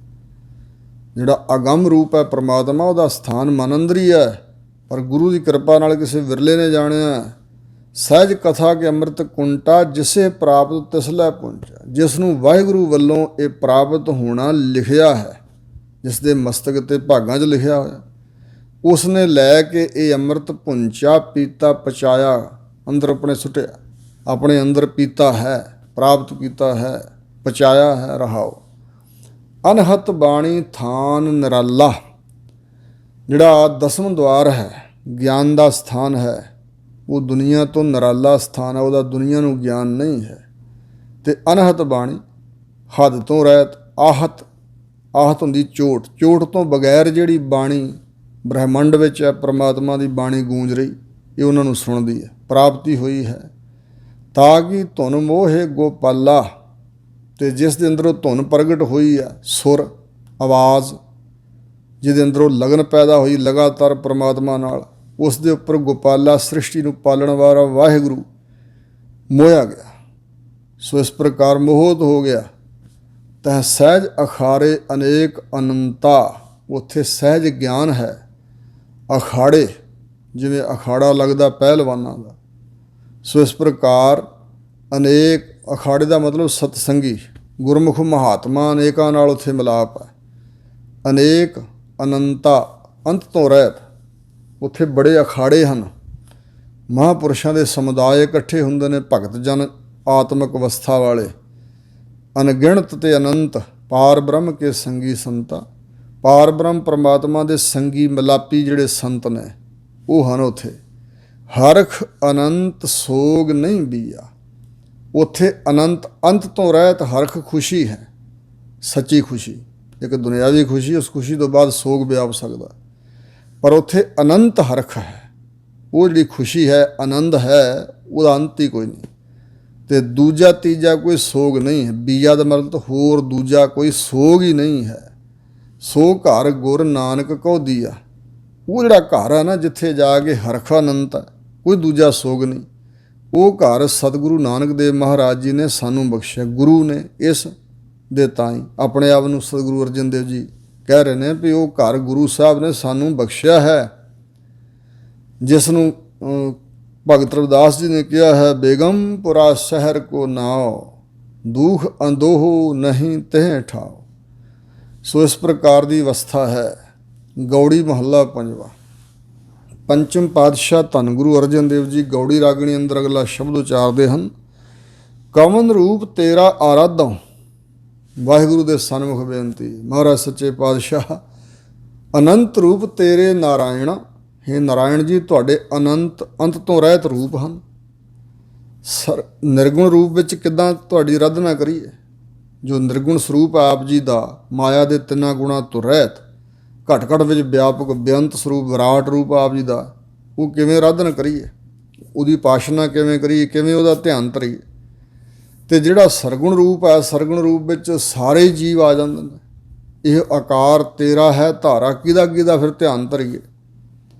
ਜਿਹੜਾ ਅਗੰਮ ਰੂਪ ਹੈ ਪਰਮਾਤਮਾ, ਉਹਦਾ ਸਥਾਨ ਮਨ ਅੰਦਰ ਹੀ ਹੈ, ਪਰ ਗੁਰੂ ਦੀ ਕਿਰਪਾ ਨਾਲ ਕਿਸੇ ਵਿਰਲੇ ਨੇ ਜਾਣਿਆ। ਸਹਿਜ ਕਥਾ ਕੇ ਅੰਮ੍ਰਿਤ ਕੁੰਟਾ, ਜਿਸੇ ਪ੍ਰਾਪਤ ਤਿਸਲੈ ਪੁੰਚਾ। ਜਿਸ ਨੂੰ ਵਾਹਿਗੁਰੂ ਵੱਲੋਂ ਇਹ ਪ੍ਰਾਪਤ ਹੋਣਾ ਲਿਖਿਆ ਹੈ, ਜਿਸ ਦੇ ਮਸਤਕ ਤੇ ਭਾਗਾਂ 'ਚ ਲਿਖਿਆ ਹੋਇਆ, ਉਸ ਨੇ ਲੈ ਕੇ ਇਹ ਅੰਮ੍ਰਿਤ ਪੁੰਚਾ, ਪੀਤਾ, ਪਚਾਇਆ, ਅੰਦਰ ਆਪਣੇ ਸੁੱਟਿਆ, ਆਪਣੇ ਅੰਦਰ ਪੀਤਾ ਹੈ, ਪ੍ਰਾਪਤ ਕੀਤਾ ਹੈ, ਪਚਾਇਆ ਹੈ। ਰਹਾਓ ਅਨਹਤ ਬਾਣੀ ਥਾਨ ਨਿਰਾਲਾ। ਜਿਹੜਾ ਦਸਮ ਦੁਆਰ ਹੈ, ਗਿਆਨ ਦਾ ਸਥਾਨ ਹੈ, ਉਹ ਦੁਨੀਆ ਤੋਂ ਨਿਰਾਲਾ ਸਥਾਨ ਹੈ, ਉਹਦਾ ਦੁਨੀਆ ਨੂੰ ਗਿਆਨ ਨਹੀਂ ਹੈ। ਅਤੇ ਅਨਹਤ ਬਾਣੀ, ਹੱਦ ਤੋਂ ਰਹਿਤ। ਆਹਤ, ਆਹਤ ਹੁੰਦੀ ਚੋਟ, ਚੋਟ ਤੋਂ ਬਗੈਰ ਜਿਹੜੀ ਬਾਣੀ ਬ੍ਰਹਿਮੰਡ ਵਿੱਚ ਹੈ, ਪਰਮਾਤਮਾ ਦੀ ਬਾਣੀ ਗੂੰਜ ਰਹੀ, ਇਹ ਉਹਨਾਂ ਨੂੰ ਸੁਣਦੀ ਹੈ, ਪ੍ਰਾਪਤੀ ਹੋਈ ਹੈ। ਤਾਂ ਕਿ ਧੁਨ ਮੋਹੇ ਗੋਪਾਲਾ। ਅਤੇ ਜਿਸ ਦੇ ਅੰਦਰੋਂ ਧੁਨ ਪ੍ਰਗਟ ਹੋਈ ਹੈ, ਸੁਰ, ਆਵਾਜ਼, ਜਿਹਦੇ ਅੰਦਰੋਂ ਲਗਨ ਪੈਦਾ ਹੋਈ ਲਗਾਤਾਰ ਪਰਮਾਤਮਾ ਨਾਲ, ਉਸ ਦੇ ਉੱਪਰ ਗੋਪਾਲਾ, ਸ੍ਰਿਸ਼ਟੀ ਨੂੰ ਪਾਲਣ ਵਾਲਾ ਵਾਹਿਗੁਰੂ ਮੋਹਿਆ ਗਿਆ। ਸੋ ਇਸ ਪ੍ਰਕਾਰ ਮੋਹਿਤ ਹੋ ਗਿਆ। ਤਹ ਸਹਿਜ ਅਖਾੜੇ ਅਨੇਕ ਅਨੰਤਾ। ਉੱਥੇ ਸਹਿਜ ਗਿਆਨ ਹੈ। ਅਖਾੜੇ, ਜਿਵੇਂ ਅਖਾੜਾ ਲੱਗਦਾ ਪਹਿਲਵਾਨਾਂ ਦਾ, ਸੋ ਇਸ ਪ੍ਰਕਾਰ ਅਨੇਕ, ਅਖਾੜੇ ਦਾ ਮਤਲਬ ਸਤਸੰਗੀ, ਗੁਰਮੁਖ ਮਹਾਤਮਾ ਅਨੇਕਾਂ ਨਾਲ ਉੱਥੇ ਮਿਲਾਪ ਹੈ। ਅਨੇਕ ਅਨੰਤਾ, ਅੰਤ ਤੋਂ ਰਹਿਤ। ਉੱਥੇ ਬੜੇ ਅਖਾੜੇ ਹਨ, ਮਹਾਂਪੁਰਸ਼ਾਂ ਦੇ ਸਮੁਦਾਇ ਇਕੱਠੇ ਹੁੰਦੇ ਨੇ, ਭਗਤ ਜਨ ਆਤਮਿਕ ਅਵਸਥਾ ਵਾਲੇ। ਅਣਗਿਣਤ ਤੇ ਅਨੰਤ ਪਾਰ ਬ੍ਰਹਮ ਕੇ ਸੰਗੀ ਸੰਤਾ। ਪਾਰ ਬ੍ਰਹਮ ਪਰਮਾਤਮਾ ਦੇ ਸੰਗੀ ਮਿਲਾਪੀ ਜਿਹੜੇ ਸੰਤ ਨੇ, ਉਹ ਹਨ ਉੱਥੇ। ਹਰਖ ਅਨੰਤ ਸੋਗ ਨਹੀਂ ਬੀਆ। ਉੱਥੇ ਅਨੰਤ, ਅੰਤ ਤੋਂ ਰਹਿਤ ਹਰਖ ਖੁਸ਼ੀ ਹੈ, ਸੱਚੀ ਖੁਸ਼ੀ। ਇੱਕ ਦੁਨਿਆਵੀ ਖੁਸ਼ੀ, ਉਸ ਖੁਸ਼ੀ ਤੋਂ ਬਾਅਦ ਸੋਗ ਵਿਆਪ ਸਕਦਾ, ਪਰ ਉੱਥੇ ਅਨੰਤ ਹਰਖ ਹੈ। ਉਹ ਜਿਹੜੀ ਖੁਸ਼ੀ ਹੈ, ਆਨੰਦ ਹੈ, ਉਹਦਾ ਅੰਤ ਹੀ ਕੋਈ ਨਹੀਂ। ਤੇ ਦੂਜਾ ਤੀਜਾ ਕੋਈ ਸੋਗ ਨਹੀਂ ਹੈ। ਬੀਜਾ ਦਾ ਮਤਲਬ ਹੋਰ ਦੂਜਾ ਕੋਈ ਸੋਗ ਹੀ ਨਹੀਂ ਹੈ। ਸੋ ਘਰ ਗੁਰ ਨਾਨਕ ਕਉ ਦੀਆ, ਉਹ ਜਿਹੜਾ ਘਰ ਹੈ ਨਾ ਜਿੱਥੇ ਜਾ ਕੇ ਹਰਖ ਅਨੰਤ ਹੈ, ਕੋਈ ਦੂਜਾ ਸੋਗ ਨਹੀਂ। ਉਹ ਘਰ ਸਤਿਗੁਰੂ ਨਾਨਕ ਦੇਵ ਮਹਾਰਾਜ ਜੀ ਨੇ ਸਾਨੂੰ ਬਖਸ਼ਿਆ। ਗੁਰੂ ਨੇ ਇਸ ਦੇ ਤਾਈਂ ਆਪਣੇ ਆਪ ਨੂੰ ਸਤਿਗੁਰੂ ਅਰਜਨ ਦੇਵ ਜੀ ਕਹਿ ਰਹੇ ਨੇ ਵੀ ਉਹ ਘਰ ਗੁਰੂ ਸਾਹਿਬ ਨੇ ਸਾਨੂੰ ਬਖਸ਼ਿਆ ਹੈ, ਜਿਸ ਨੂੰ ਭਗਤ ਰਵਿਦਾਸ ਜੀ ਨੇ ਕਿਹਾ ਹੈ, ਬੇਗਮਪੁਰਾ ਸ਼ਹਿਰ ਕੋ ਨਾਉ, ਦੁਖ ਅੰਦੋਹ ਨਹੀਂ ਤਹਿ ਠਾਓ। ਸੋ ਇਸ ਪ੍ਰਕਾਰ ਦੀ ਅਵਸਥਾ ਹੈ। ਗੌੜੀ ਮਹੱਲਾ ਪੰਜਵਾ। ਪੰਚਮ ਪਾਤਸ਼ਾਹ ਧੰਨ ਗੁਰੂ ਅਰਜਨ ਦੇਵ ਜੀ ਗੌੜੀ ਰਾਗਣੀ ਅੰਦਰ ਅਗਲਾ ਸ਼ਬਦ ਉਚਾਰਦੇ ਹਨ, ਕਵਨ ਰੂਪ ਤੇਰਾ ਆਰਾਧੋਂ। ਵਾਹਿਗੁਰੂ ਦੇ ਸਨਮੁਖ ਬੇਨਤੀ, ਮਹਾਰਾਜ ਸੱਚੇ ਪਾਤਸ਼ਾਹ ਅਨੰਤ ਰੂਪ ਤੇਰੇ ਨਾਰਾਇਣ, ਹੇ ਨਾਰਾਇਣ ਜੀ ਤੁਹਾਡੇ ਅਨੰਤ ਅੰਤ ਤੋਂ ਰਹਿਤ ਰੂਪ ਹਨ। ਨਿਰਗੁਣ ਰੂਪ ਵਿੱਚ ਕਿੱਦਾਂ ਤੁਹਾਡੀ ਆਰਾਧਨਾ ਕਰੀਏ। ਜੋ ਨਿਰਗੁਣ ਸਰੂਪ ਆਪ ਜੀ ਦਾ, ਮਾਇਆ ਦੇ ਤਿੰਨਾਂ ਗੁਣਾਂ ਤੋਂ ਰਹਿਤ, ਘਟ ਘਟ ਵਿੱਚ ਵਿਆਪਕ ਬੇਅੰਤ ਸਰੂਪ ਵਿਰਾਟ ਰੂਪ ਆਪ ਜੀ ਦਾ, ਉਹ ਕਿਵੇਂ ਆਰਾਧਨਾ ਕਰੀਏ, ਉਹਦੀ ਉਪਾਸਨਾ ਕਿਵੇਂ ਕਰੀਏ, ਕਿਵੇਂ ਉਹਦਾ ਧਿਆਨ ਧਰੀਏ। ਅਤੇ ਜਿਹੜਾ ਸਰਗੁਣ ਰੂਪ ਹੈ, ਸਰਗੁਣ ਰੂਪ ਵਿੱਚ ਸਾਰੇ ਜੀਵ ਆ ਜਾਂਦੇ ਨੇ। ਇਹ ਆਕਾਰ ਤੇਰਾ ਹੈ ਧਾਰਾ, ਕਿਹਦਾ ਕਿਹਦਾ ਫਿਰ ਧਿਆਨ ਧਰੀਏ।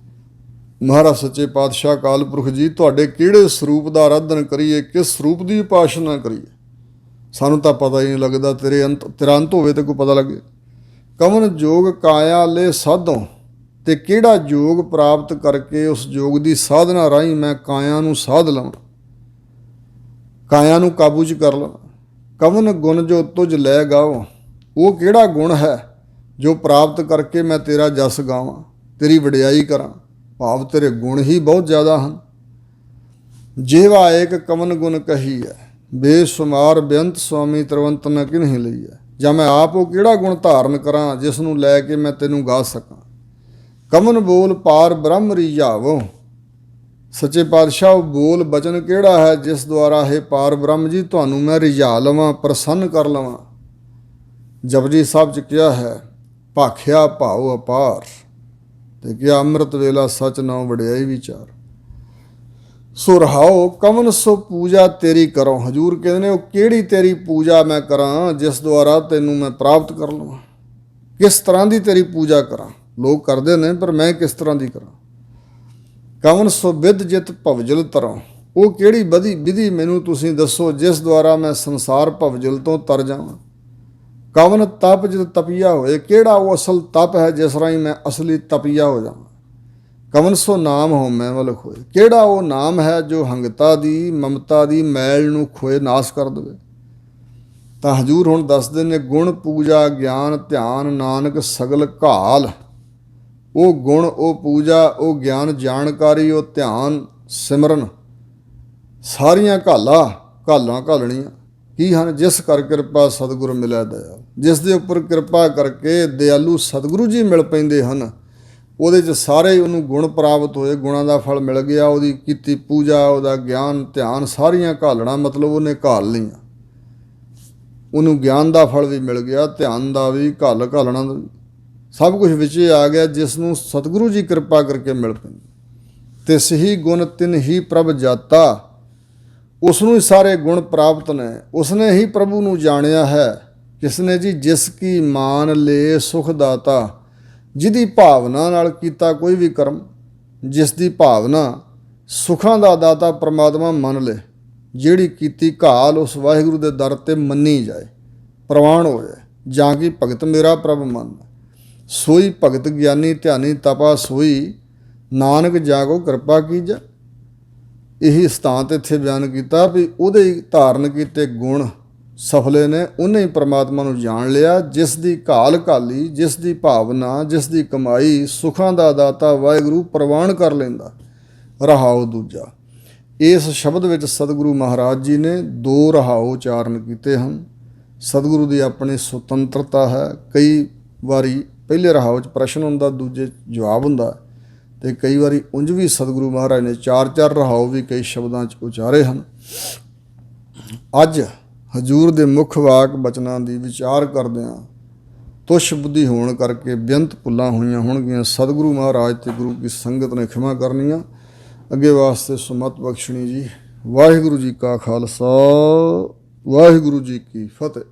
ਮਹਾਰਾਜ ਸੱਚੇ ਪਾਤਸ਼ਾਹ ਅਕਾਲ ਪੁਰਖ ਜੀ ਤੁਹਾਡੇ ਕਿਹੜੇ ਸਰੂਪ ਦਾ ਆਰਾਧਨ ਕਰੀਏ, ਕਿਸ ਸਰੂਪ ਦੀ ਉਪਾਸਨਾ ਕਰੀਏ, ਸਾਨੂੰ ਤਾਂ ਪਤਾ ਹੀ ਨਹੀਂ ਲੱਗਦਾ। ਤੇਰਾ ਅੰਤ ਹੋਵੇ ਤਾਂ ਕੋਈ ਪਤਾ ਲੱਗੇ। ਕਵਨ ਜੋਗ ਕਾਇਆ ਲੈ ਸਾਧੋਂ, ਅਤੇ ਕਿਹੜਾ ਯੋਗ ਪ੍ਰਾਪਤ ਕਰਕੇ ਉਸ ਯੋਗ ਦੀ ਸਾਧਨਾ ਰਾਹੀਂ ਮੈਂ ਕਾਇਆ ਨੂੰ ਸਾਧ ਲਵਾਂ, ਕਾਇਆ ਨੂੰ ਕਾਬੂ 'ਚ ਕਰ ਲਵਾਂ। ਕਵਨ ਗੁਣ ਜੋ ਤੁਝ ਲੈ ਗਾਵੋ, ਉਹ ਕਿਹੜਾ ਗੁਣ ਹੈ ਜੋ ਪ੍ਰਾਪਤ ਕਰਕੇ ਮੈਂ ਤੇਰਾ ਜਸ ਗਾਵਾਂ, ਤੇਰੀ ਵਡਿਆਈ ਕਰਾਂ। ਭਾਵ ਤੇਰੇ ਗੁਣ ਹੀ ਬਹੁਤ ਜ਼ਿਆਦਾ ਹਨ। ਜਿਹਵਾ ਏਕ ਕਵਨ ਗੁਣ ਕਹੀ ਹੈ, ਬੇਸ਼ੁਮਾਰ ਬੇਅੰਤ ਸੁਆਮੀ ਤਰਵੰਤ ਨ ਕਿਨਹੀ ਲਈ ਹੈ। ਜਾਂ ਮੈਂ ਆਪ ਉਹ ਕਿਹੜਾ ਗੁਣ ਧਾਰਨ ਕਰਾਂ ਜਿਸ ਨੂੰ ਲੈ ਕੇ ਮੈਂ ਤੈਨੂੰ ਗਾ ਸਕਾਂ। ਕਮਨ ਬੋਲ ਪਾਰ ਬ੍ਰਹਮ ਰਿਝਾਵੋ, ਸੱਚੇ ਪਾਤਸ਼ਾਹ ਉਹ ਬੋਲ ਬਚਨ ਕਿਹੜਾ ਹੈ ਜਿਸ ਦੁਆਰਾ ਹੈ ਪਾਰ ਬ੍ਰਹਮ ਜੀ ਤੁਹਾਨੂੰ ਮੈਂ ਰਿਝਾ ਲਵਾਂ, ਪ੍ਰਸੰਨ ਕਰ ਲਵਾਂ। ਜਪਜੀ ਸਾਹਿਬ 'ਚ ਕਿਹਾ ਹੈ, ਭਾਖਿਆ ਭਾਉ ਅਪਾਰ, ਅਤੇ ਕਿਹਾ ਅੰਮ੍ਰਿਤ ਵੇਲਾ ਸਚ ਨਾਉ ਵਡਿਆਈ ਵਿਚਾਰ। ਸੋ ਰਹਾਓ ਕਵਨ ਸੋ ਪੂਜਾ ਤੇਰੀ ਕਰੋ। ਹਜ਼ੂਰ ਕਹਿੰਦੇ ਨੇ ਉਹ ਕਿਹੜੀ ਤੇਰੀ ਪੂਜਾ ਮੈਂ ਕਰਾਂ ਜਿਸ ਦੁਆਰਾ ਤੈਨੂੰ ਮੈਂ ਪ੍ਰਾਪਤ ਕਰ ਲਵਾਂ। ਕਿਸ ਤਰ੍ਹਾਂ ਦੀ ਤੇਰੀ ਪੂਜਾ ਕਰਾਂ। ਲੋਕ ਕਰਦੇ ਨੇ ਪਰ ਮੈਂ ਕਿਸ ਤਰ੍ਹਾਂ ਦੀ ਕਰਾਂ। ਕਵਨ ਸੋ ਵਿਧ ਜਿਤ ਭਵਜਲ ਤਰੋਂ, ਉਹ ਕਿਹੜੀ ਵਿਧੀ ਮੈਨੂੰ ਤੁਸੀਂ ਦੱਸੋ ਜਿਸ ਦੁਆਰਾ ਮੈਂ ਸੰਸਾਰ ਭਵਜਲ ਤੋਂ ਤਰ ਜਾਵਾਂ। ਕਵਨ ਤਪ ਜਿਤ ਤਪੀਆ ਹੋਏ, ਕਿਹੜਾ ਉਹ ਅਸਲ ਤਪ ਹੈ ਜਿਸ ਰਾਹੀਂ ਮੈਂ ਅਸਲੀ ਤਪੀਆ ਹੋ ਜਾਵਾਂ। ਕਵਨ ਸੋ ਨਾਮ ਹੋ ਮੈਂ ਵੱਲ ਖੋਏ, ਕਿਹੜਾ ਉਹ ਨਾਮ ਹੈ ਜੋ ਹੰਗਤਾ ਦੀ ਮਮਤਾ ਦੀ ਮੈਲ ਨੂੰ ਖੋਏ ਨਾਸ ਕਰ ਦੇਵੇ। ਤਾਂ ਹਜ਼ੂਰ ਹੁਣ ਦੱਸਦੇ ਨੇ ਗੁਣ ਪੂਜਾ ਗਿਆਨ ਧਿਆਨ ਨਾਨਕ ਸਗਲ ਘਾਲ। ਉਹ ਗੁਣ, ਉਹ ਪੂਜਾ, ਉਹ ਗਿਆਨ ਜਾਣਕਾਰੀ, ਉਹ ਧਿਆਨ ਸਿਮਰਨ, ਸਾਰੀਆਂ ਘਾਲਾਂ ਘਾਲਣੀਆਂ ਕੀ ਹਨ। ਜਿਸ ਕਰ ਕਿਰਪਾ ਸਤਿਗੁਰ ਮਿਲਿਆ ਦਇਆ, ਜਿਸ ਦੇ ਉੱਪਰ ਕਿਰਪਾ ਕਰਕੇ ਦਿਆਲੂ ਸਤਿਗੁਰੂ ਜੀ ਮਿਲ ਪੈਂਦੇ ਹਨ, ਉਹਦੇ 'ਚ ਸਾਰੇ ਉਹਨੂੰ ਗੁਣ ਪ੍ਰਾਪਤ ਹੋਏ, ਗੁਣਾਂ ਦਾ ਫਲ ਮਿਲ ਗਿਆ। ਉਹਦੀ ਕੀਤੀ ਪੂਜਾ, ਉਹਦਾ ਗਿਆਨ ਧਿਆਨ ਸਾਰੀਆਂ ਘਾਲਣਾ, ਮਤਲਬ ਉਹਨੇ ਘਾਲ ਲਈਆਂ। ਉਹਨੂੰ ਗਿਆਨ ਦਾ ਫਲ ਵੀ ਮਿਲ ਗਿਆ, ਧਿਆਨ ਦਾ ਵੀ, ਘਾਲਣਾ ਦਾ ਵੀ, ਸਭ ਕੁਝ ਵਿੱਚ ਆ ਗਿਆ ਜਿਸ ਨੂੰ ਸਤਿਗੁਰੂ ਜੀ ਕਿਰਪਾ ਕਰਕੇ ਮਿਲ ਪੈਂਦੇ। ਤੇ ਸਹੀ ਗੁਣ ਤਿਨ ਹੀ ਪ੍ਰਭ ਜਾਤਾ, ਉਸ ਨੂੰ ਹੀ ਸਾਰੇ ਗੁਣ ਪ੍ਰਾਪਤ ਨੇ। ਉਸਨੇ ਹੀ ਪ੍ਰਭੂ ਨੂੰ ਜਾਣਿਆ ਹੈ। ਕਿਸਨੇ ਜੀ, ਜਿਸ ਕੀ ਮਾਨ ਲੈ ਸੁਖ ਦਾਤਾ, ਜਿਹਦੀ ਭਾਵਨਾ ਨਾਲ ਕੀਤਾ ਕੋਈ ਵੀ ਕਰਮ, ਜਿਸ ਦੀ ਭਾਵਨਾ ਸੁੱਖਾਂ ਦਾ ਦਾਤਾ ਪਰਮਾਤਮਾ ਮੰਨ ਲੈ, ਜਿਹੜੀ ਕੀਤੀ ਘਾਲ ਉਸ ਵਾਹਿਗੁਰੂ ਦੇ ਦਰ 'ਤੇ ਮੰਨੀ ਜਾਏ, ਪ੍ਰਵਾਨ ਹੋ ਜਾਏ। ਜਾਂ ਕਿ ਭਗਤ ਮੇਰਾ ਪ੍ਰਭ ਮੰਨ, ਸੋਈ ਭਗਤ ਗਿਆਨੀ ਧਿਆਨੀ ਤਪਾ ਸੋਈ, ਨਾਨਕ ਜਾਗੋ ਕਿਰਪਾ ਕੀਜੈ। ਇਹੀ ਸਥਾਨ 'ਤੇ ਇੱਥੇ ਬਿਆਨ ਕੀਤਾ ਵੀ ਉਹਦੇ ਧਾਰਨ ਕੀਤੇ ਗੁਣ ਸਫਲੇ ਨੇ, ਉਹਨੇ ਹੀ ਪਰਮਾਤਮਾ ਨੂੰ ਜਾਣ ਲਿਆ। ਜਿਸ ਦੀ ਘਾਲ ਘਾਲੀ, ਜਿਸ ਦੀ ਭਾਵਨਾ, ਜਿਸ ਦੀ ਕਮਾਈ ਸੁੱਖਾਂ ਦਾ ਦਾਤਾ ਵਾਹਿਗੁਰੂ ਪ੍ਰਵਾਨ ਕਰ ਲੈਂਦਾ। ਰਹਾਉ ਦੂਜਾ, ਇਸ ਸ਼ਬਦ ਵਿੱਚ ਸਤਿਗੁਰੂ ਮਹਾਰਾਜ ਜੀ ਨੇ 2 ਰਹਾਉ ਉਚਾਰਨ ਕੀਤੇ ਹਨ। ਸਤਿਗੁਰੂ ਦੀ ਆਪਣੀ ਸੁਤੰਤਰਤਾ ਹੈ। ਕਈ ਵਾਰੀ ਪਹਿਲੇ ਰਹਾਉ 'ਚ ਪ੍ਰਸ਼ਨ ਹੁੰਦਾ, ਦੂਜੇ ਜਵਾਬ ਹੁੰਦਾ, ਅਤੇ ਕਈ ਵਾਰੀ ਉਂਝ ਵੀ ਸਤਿਗੁਰੂ ਮਹਾਰਾਜ ਨੇ 4 ਰਹਾਉ ਵੀ ਕਈ ਸ਼ਬਦਾਂ 'ਚ ਉਚਾਰੇ ਹਨ। ਅੱਜ ਹਜ਼ੂਰ ਦੇ ਮੁੱਖ ਵਾਕ ਬਚਨਾਂ ਦੀ ਵਿਚਾਰ ਕਰਦਿਆਂ ਤੁਛ ਬੁੱਧੀ ਹੋਣ ਕਰਕੇ ਬੇਅੰਤ ਭੁੱਲਾਂ ਹੋਈਆਂ ਹੋਣਗੀਆਂ। ਸਤਿਗੁਰੂ ਮਹਾਰਾਜ ਅਤੇ ਗੁਰੂ ਕੀ ਸੰਗਤ ਨੇ ਖਿਮਾ ਕਰਨੀਆਂ। ਅੱਗੇ ਵਾਸਤੇ ਸੁਮਤ ਬਖਸ਼ਣੀ ਜੀ। ਵਾਹਿਗੁਰੂ ਜੀ ਕਾ ਖਾਲਸਾ, ਵਾਹਿਗੁਰੂ ਜੀ ਕੀ ਫਤਿਹ।